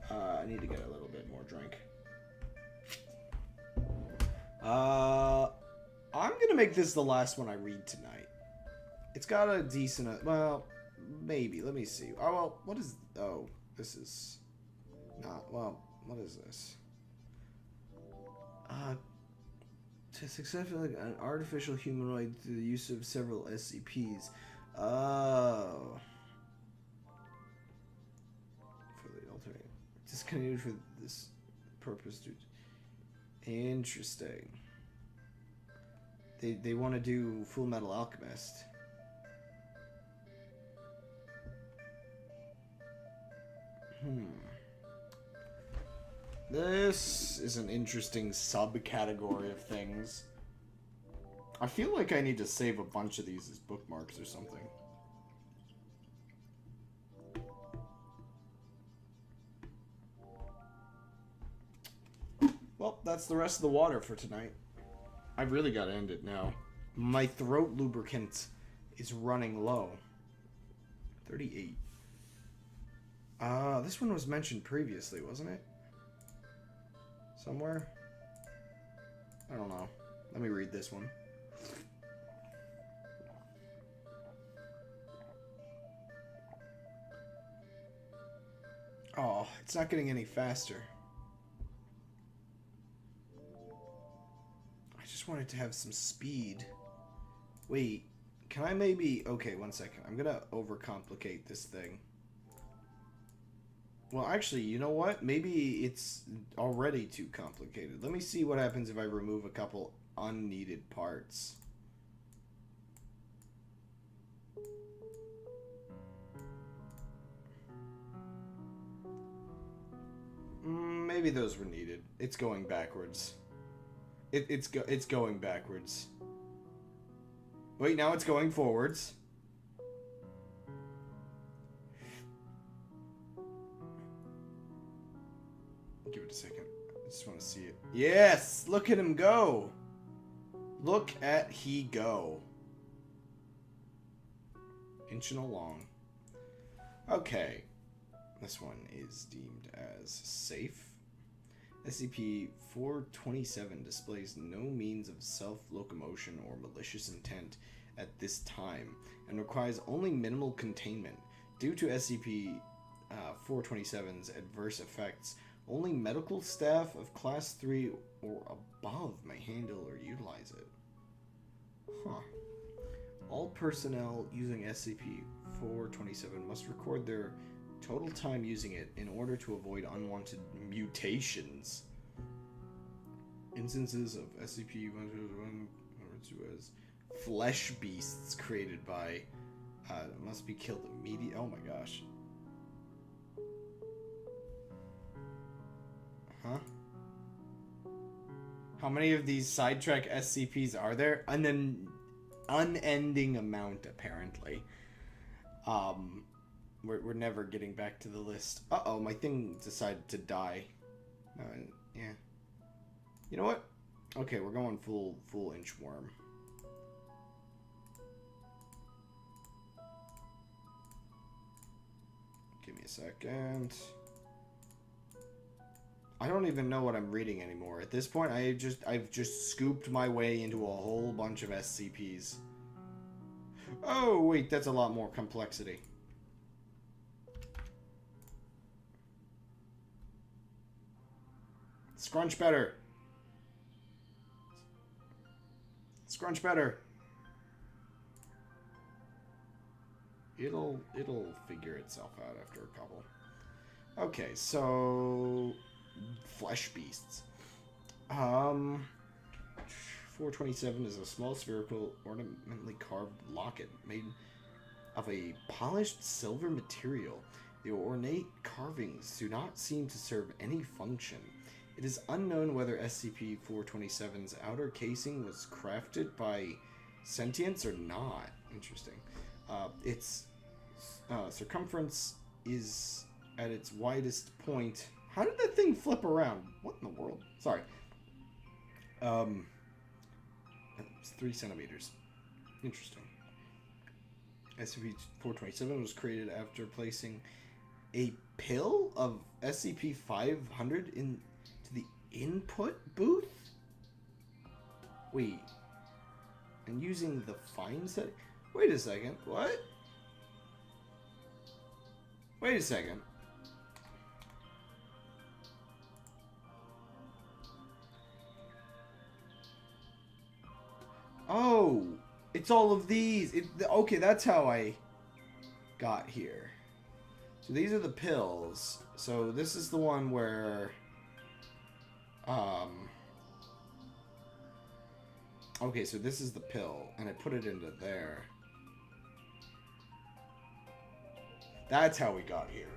I need to get a little bit more drink. I'm gonna make this the last one I read tonight. It's got a decent, well, maybe. Let me see. Oh, well, what is, oh, this is not, well, what is this? To successfully an artificial humanoid through the use of several SCPs. Oh. For the alternate. Discontinued for this purpose, dude. Interesting. They want to do Full Metal Alchemist. This is an interesting subcategory of things. I feel like I need to save a bunch of these as bookmarks or something. Well, that's the rest of the water for tonight. I really gotta end it now. My throat lubricant is running low. 38. This one was mentioned previously, wasn't it? Somewhere? I don't know. Let me read this one. Oh, it's not getting any faster. I just wanted to have some speed. Wait, can I maybe... Okay, one second. I'm gonna overcomplicate this thing. Well, actually, you know what? Maybe it's already too complicated. Let me see what happens if I remove a couple unneeded parts. Maybe those were needed. It's going backwards. It's going backwards. Wait, now it's going forwards. Give it a second. I just want to see it. Yes! Look at him go! Look at he go. Inching along. Okay. This one is deemed as safe. SCP-427 displays no means of self-locomotion or malicious intent at this time and requires only minimal containment. Due to SCP-427's adverse effects, only medical staff of Class 3 or above may handle or utilize it. Huh. All personnel using SCP-427 must record their total time using it in order to avoid unwanted mutations. Instances of SCP-121 as flesh beasts created by must be killed immediately. Oh my gosh. Huh? How many of these sidetrack SCPs are there? And then unending amount, apparently. We're never getting back to the list. Uh-oh, my thing decided to die. Yeah. You know what? Okay, we're going full inchworm. Give me a second. I don't even know what I'm reading anymore. At this point, I've just scooped my way into a whole bunch of SCPs. Oh, wait, that's a lot more complexity. Scrunch better. Scrunch better. It'll figure itself out after a couple. Okay, so flesh beasts. 427 is a small spherical ornamentally carved locket made of a polished silver material. The ornate carvings do not seem to serve any function. It is unknown whether SCP-427's outer casing was crafted by sentience or not. Interesting. Its circumference is at its widest point. How did that thing flip around? What in the world? Sorry. It's 3 centimeters. Interesting. SCP-427 was created after placing a pill of SCP-500 into the input booth? Wait. And using the fine setting? Wait a second. What? Wait a second. Oh, it's all of these. Okay, that's how I got here. So these are the pills. So this is the one where, okay, so this is the pill, and I put it into there. That's how we got here.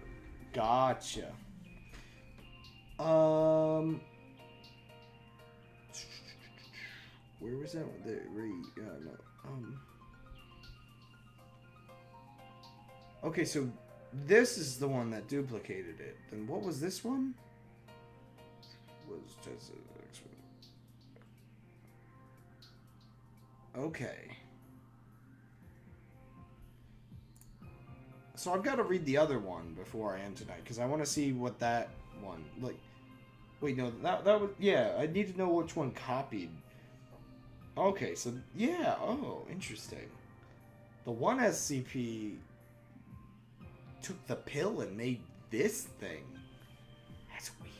Gotcha. Where was that one? There, no. Okay, so this is the one that duplicated it. Then what was this one? Was just okay. So I've got to read the other one before I end tonight, because I want to see what that one, like, wait, no, that was, yeah, I need to know which one copied. Okay, so, yeah, oh, interesting. The one SCP took the pill and made this thing. That's weird.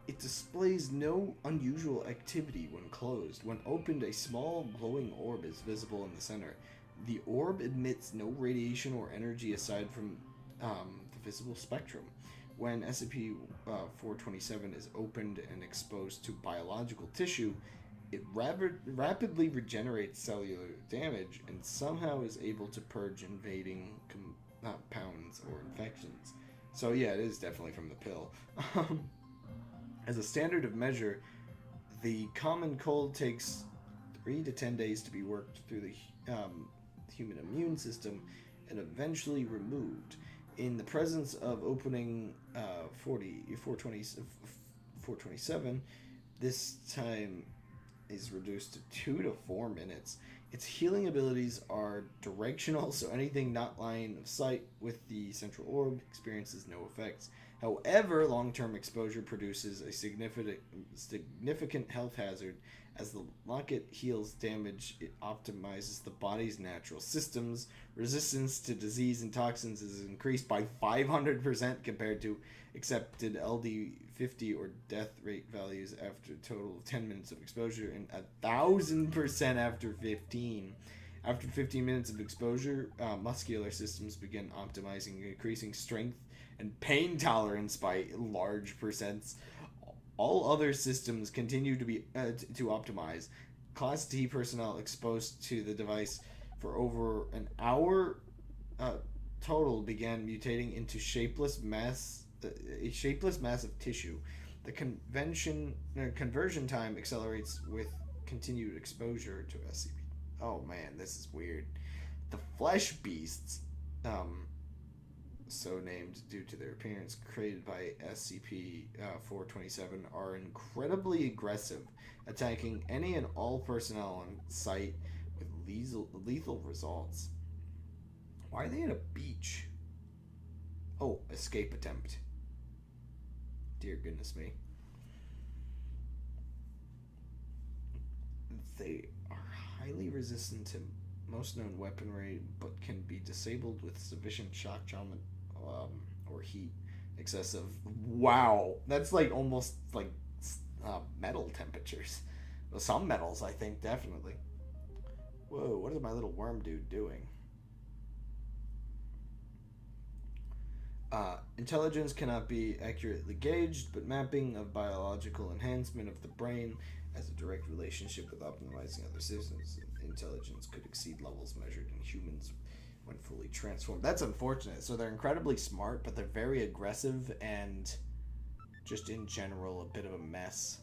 It displays no unusual activity when closed. When opened, a small glowing orb is visible in the center. The orb emits no radiation or energy aside from the visible spectrum. When SCP-427 is opened and exposed to biological tissue, it rapidly regenerates cellular damage and somehow is able to purge invading compounds or infections. So yeah, it is definitely from the pill. As a standard of measure, the common cold takes 3 to 10 days to be worked through the human immune system and eventually removed. In the presence of opening 427, this time is reduced to 2 to 4 minutes. Its healing abilities are directional, so anything not line of sight with the central orb experiences no effects. However, long-term exposure produces a significant health hazard. As the locket heals damage, it optimizes the body's natural systems. Resistance to disease and toxins is increased by 500% compared to accepted LD50 or death rate values after a total of 10 minutes of exposure, and 1,000% after 15. After 15 minutes of exposure, muscular systems begin optimizing, increasing strength and pain tolerance by large percents. All other systems continue to be to optimize. Class D personnel exposed to the device for over an hour total began mutating into a shapeless mass of tissue. The conversion time accelerates with continued exposure to SCP. Oh man, this is weird. The flesh beasts, so named due to their appearance, created by SCP-427, are incredibly aggressive, attacking any and all personnel on site with lethal results. Why are they at a beach? Oh, escape attempt. Dear goodness me. They are highly resistant to most known weaponry, but can be disabled with sufficient shock trauma or heat. Excessive. Wow, that's like almost like metal temperatures. Well, some metals, I think, definitely. Whoa, what is my little worm dude doing? Intelligence cannot be accurately gauged, but mapping of biological enhancement of the brain has a direct relationship with optimizing other systems. Intelligence could exceed levels measured in humans when fully transformed. That's unfortunate. So they're incredibly smart, but they're very aggressive and just in general a bit of a mess.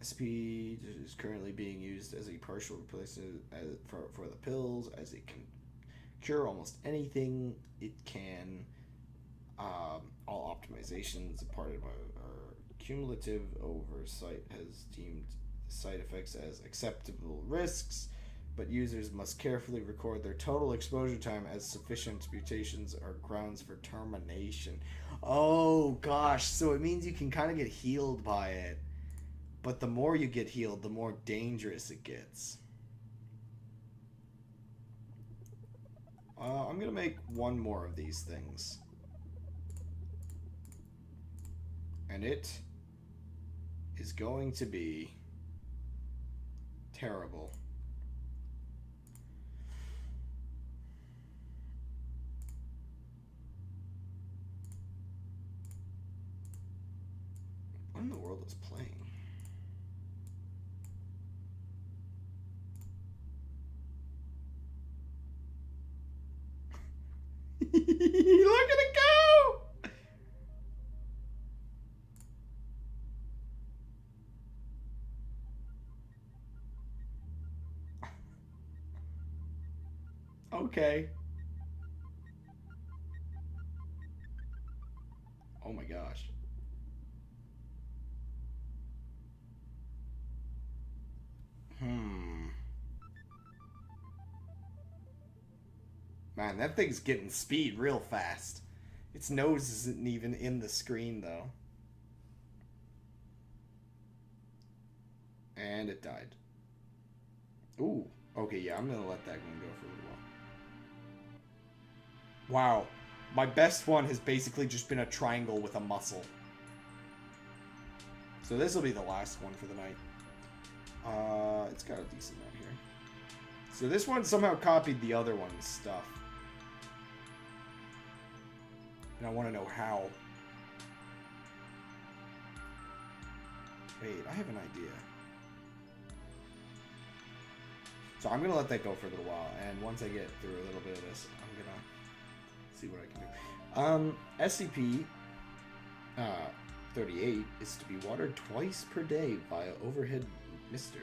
SCP is currently being used as a partial replacement for the pills, as it can cure almost anything. It can. All optimizations, part of our cumulative oversight, has deemed side effects as acceptable risks, but users must carefully record their total exposure time, as sufficient mutations are grounds for termination. Oh gosh, so it means you can kind of get healed by it, but the more you get healed, the more dangerous it gets. I'm gonna make one more of these things. And it is going to be terrible. What in the world is playing? Look at it go! Okay. Oh my gosh. Man, that thing's getting speed real fast. Its nose isn't even in the screen, though. And it died. Ooh, Okay, yeah, I'm gonna let that one go for a little while. Wow. My best one has basically just been a triangle with a muscle. So this will be the last one for the night. It's got a decent amount here. So this one somehow copied the other one's stuff. And I want to know how. Wait, I have an idea. So I'm going to let that go for a little while. And once I get through a little bit of this, I'm going to see what I can do. SCP 38 is to be watered twice per day via overhead mister.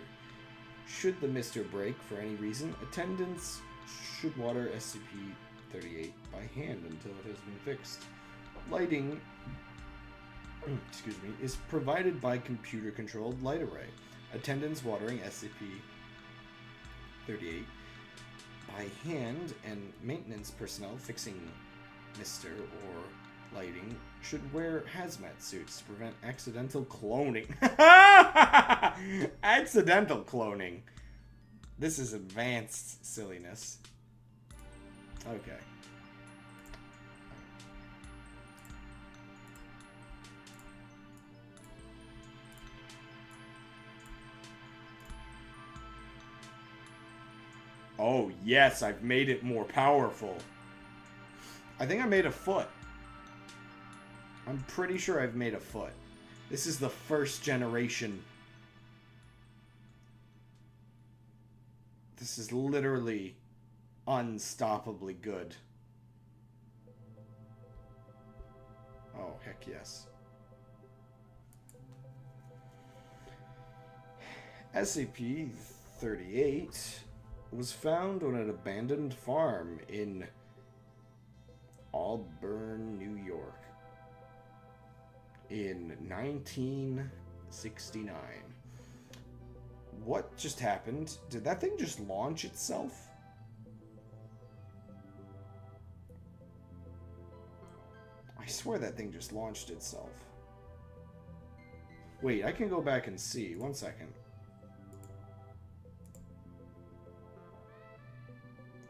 Should the mister break for any reason, attendants should water SCP-38 by hand until it has been fixed. Lighting, is provided by computer-controlled light array. Attendants watering SCP-38 by hand and maintenance personnel fixing mister or lighting should wear hazmat suits to prevent accidental cloning. Accidental cloning. This is advanced silliness. Okay. Oh, yes, I've made it more powerful. I think I made a foot. I'm pretty sure I've made a foot. This is the first generation. This is literally unstoppably good. Oh, heck yes. SCP-38 was found on an abandoned farm in Auburn, New York in 1969. What just happened? Did that thing just launch itself? I swear that thing just launched itself. Wait, I can go back and see. 1 second.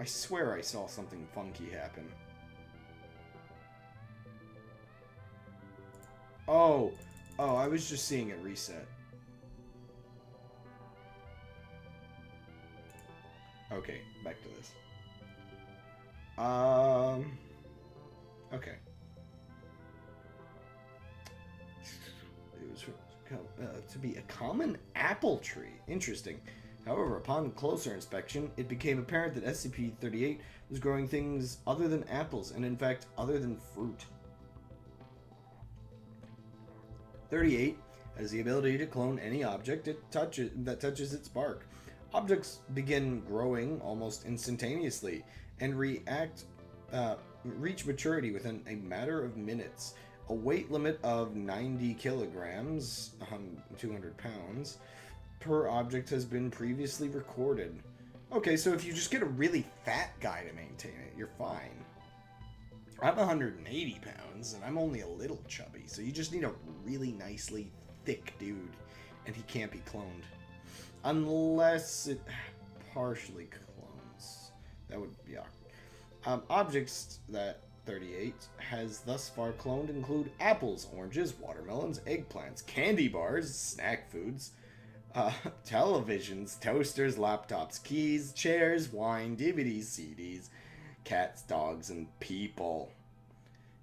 I swear I saw something funky happen. Oh, I was just seeing it reset. Okay, back to this. Okay. It was to be a common apple tree. Interesting. However, upon closer inspection, it became apparent that SCP-38 was growing things other than apples, and in fact, other than fruit. 38 has the ability to clone any object that touches its bark. Objects begin growing almost instantaneously and reach maturity within a matter of minutes. A weight limit of 90 kilograms, 200 pounds, per object has been previously recorded. Okay, so if you just get a really fat guy to maintain it, you're fine. I'm 180 pounds, and I'm only a little chubby, so you just need a really nicely thick dude, and he can't be cloned. Unless it partially clones. That would be awkward. Objects that 38 has thus far cloned include apples, oranges, watermelons, eggplants, candy bars, snack foods, televisions, toasters, laptops, keys, chairs, wine, DVDs, CDs, cats, dogs, and people.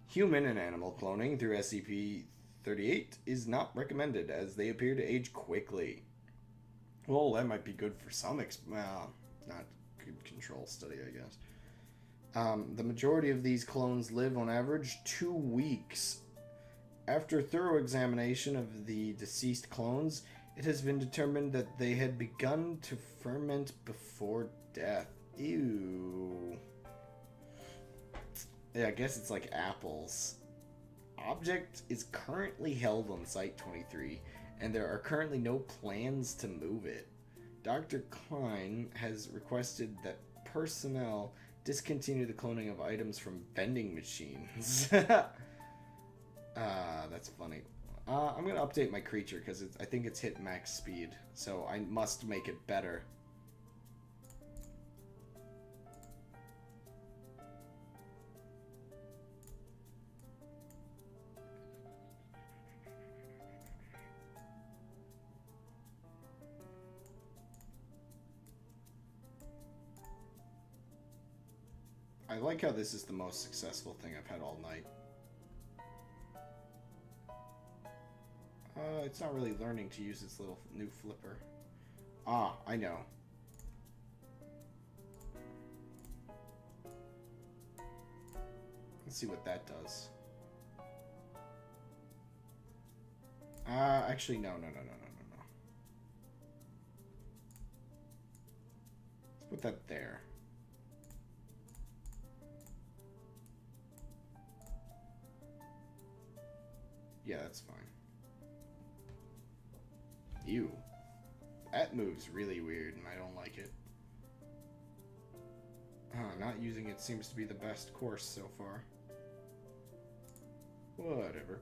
Human and animal cloning through SCP-38 is not recommended, as they appear to age quickly. Well, that might be good for some not good control study, I guess. The majority of these clones live on average 2 weeks. After thorough examination of the deceased clones, it has been determined that they had begun to ferment before death. Ew. Yeah, I guess it's like apples. Object is currently held on Site-23, and there are currently no plans to move it. Dr. Klein has requested that personnel discontinue the cloning of items from vending machines. That's funny. I'm going to update my creature because I think it's hit max speed, so I must make it better. I like how this is the most successful thing I've had all night. It's not really learning to use its little new flipper. Ah, I know. Let's see what that does. Actually, no. Let's put that there. Yeah, that's fine. Ew. That move's really weird, and I don't like it. Not using it seems to be the best course so far. Whatever.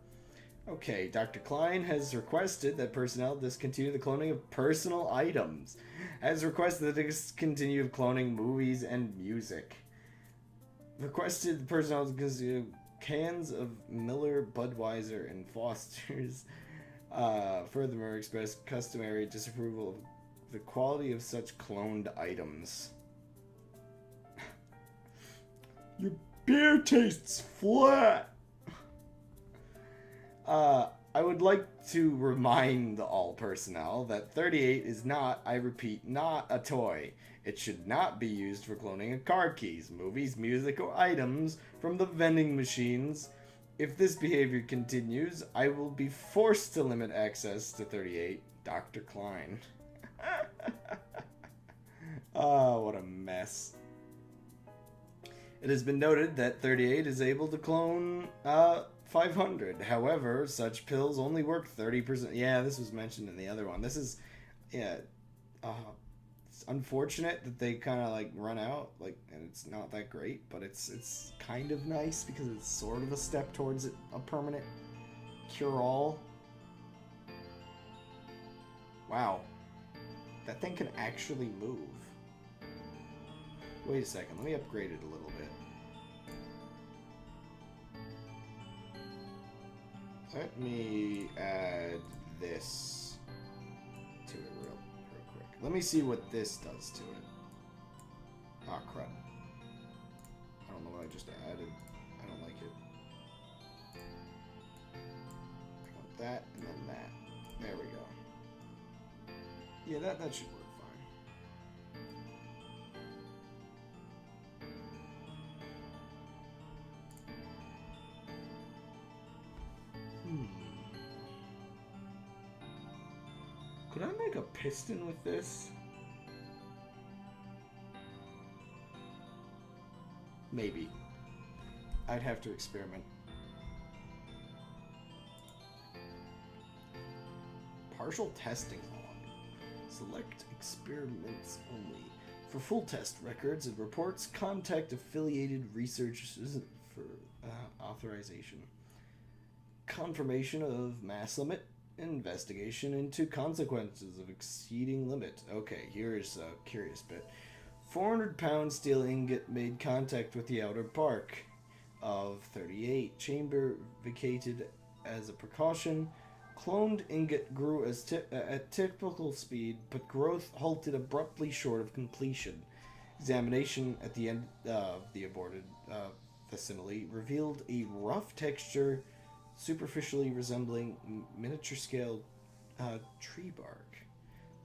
Okay, Dr. Klein has requested that personnel discontinue the cloning of personal items. Has requested the discontinue of cloning movies and music. Requested the personnel discontinue cans of Miller, Budweiser, and Foster's. Furthermore, expressed customary disapproval of the quality of such cloned items. Your beer tastes flat! I would like to remind all personnel that 38 is not, I repeat, not a toy. It should not be used for cloning of car keys, movies, music, or items from the vending machines. If this behavior continues, I will be forced to limit access to 38. Dr. Klein. Oh, what a mess. It has been noted that 38 is able to clone 500. However, such pills only work 30%. Yeah, this was mentioned in the other one. This is, yeah, it's unfortunate that they kind of like run out, like, and it's not that great, but it's kind of nice because it's sort of a step towards a permanent cure-all. Wow, that thing can actually move. Wait a second, let me upgrade it a little bit. Let me add this to it real quick. Let me see what this does to it. Ah, crud. I don't know what I just added. I don't like it. I want that, and then that. There we go. Yeah, that should work fine. Could I make a piston with this? Maybe. I'd have to experiment. Partial testing log. Select experiments only. For full test records and reports, contact affiliated researchers for authorization. Confirmation of mass limit. Investigation into consequences of exceeding limit. Okay, here's a curious bit. 400-pound steel ingot made contact with the outer bark of 38. Chamber vacated as a precaution. Cloned ingot grew at typical speed, but growth halted abruptly short of completion. Examination at the end of the aborted facsimile revealed a rough texture superficially resembling miniature scale tree bark.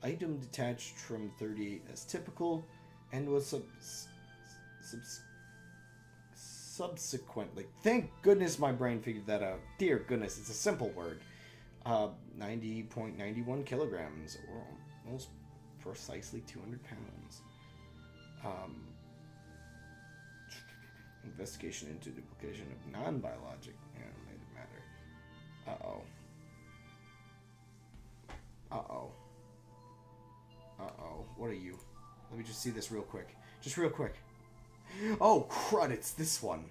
Item detached from 38 as typical and was subsequently, thank goodness my brain figured that out. Dear goodness, it's a simple word. 90.91 kilograms, or almost precisely 200 pounds. Investigation into duplication of non-biologic animated matter. Uh-oh. Uh-oh. Uh-oh. What are you? Let me just see this real quick. Just real quick. Oh, crud, it's this one.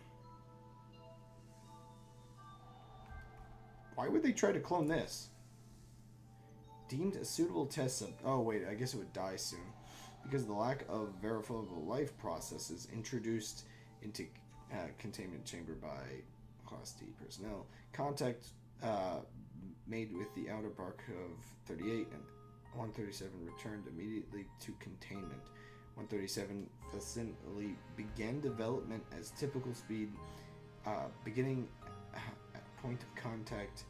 Why would they try to clone this? Deemed a suitable test sub... Oh, wait, I guess it would die soon. Because of the lack of verifiable life processes introduced into containment chamber by Class D personnel. Contact made with the outer bark of 38 and 137 returned immediately to containment. 137 facility began development as typical speed, beginning at point of contact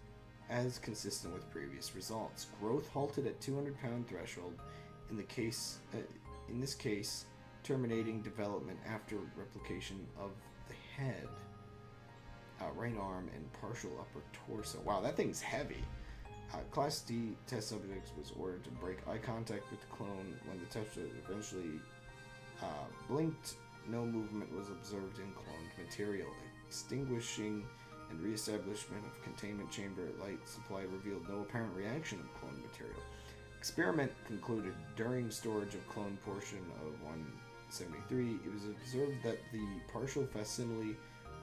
as consistent with previous results. Growth halted at 200-pound threshold. In this case, terminating development after replication of the head, right arm, and partial upper torso. Wow, that thing's heavy. Class D test subjects was ordered to break eye contact with the clone. When the tester eventually blinked, no movement was observed in cloned material. Extinguishing and reestablishment of containment chamber light supply revealed no apparent reaction of cloned material. Experiment concluded. During storage of clone portion of 173, it was observed that the partial facsimile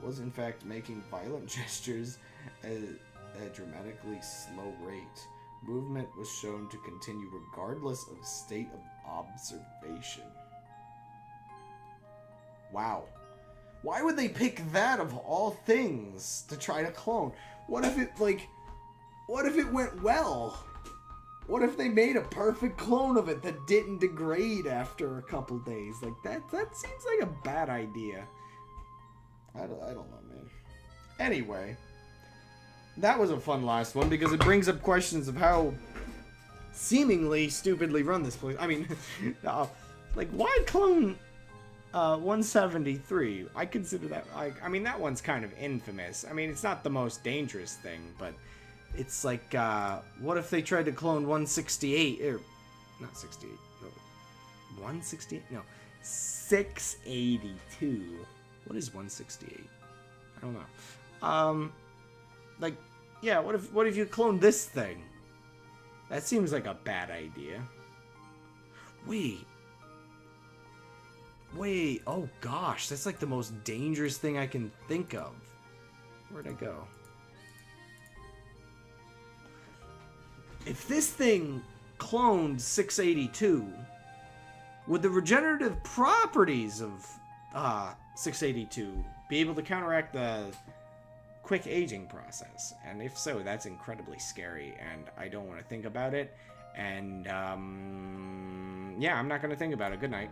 was in fact making violent gestures at a dramatically slow rate. Movement was shown to continue regardless of state of observation. Wow. Why would they pick that of all things to try to clone? What if it went well? What if they made a perfect clone of it that didn't degrade after a couple days? Like that seems like a bad idea. I don't know, man. Anyway, that was a fun last one because it brings up questions of how seemingly stupidly run this place. I mean, like why clone 173? I consider that, I mean, that one's kind of infamous. I mean, it's not the most dangerous thing, but it's like, what if they tried to clone 168, or, not 68, no, 168, no, 682. What is 168? I don't know. Like, yeah, what if you clone this thing? That seems like a bad idea. Wait, oh gosh, that's like the most dangerous thing I can think of. Where'd I go? If this thing cloned 682, would the regenerative properties of 682 be able to counteract the quick aging process? And if so, that's incredibly scary, and I don't want to think about it. And yeah, I'm not going to think about it. Good night.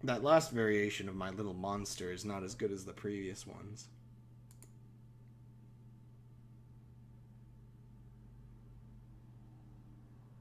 That last variation of my little monster is not as good as the previous ones.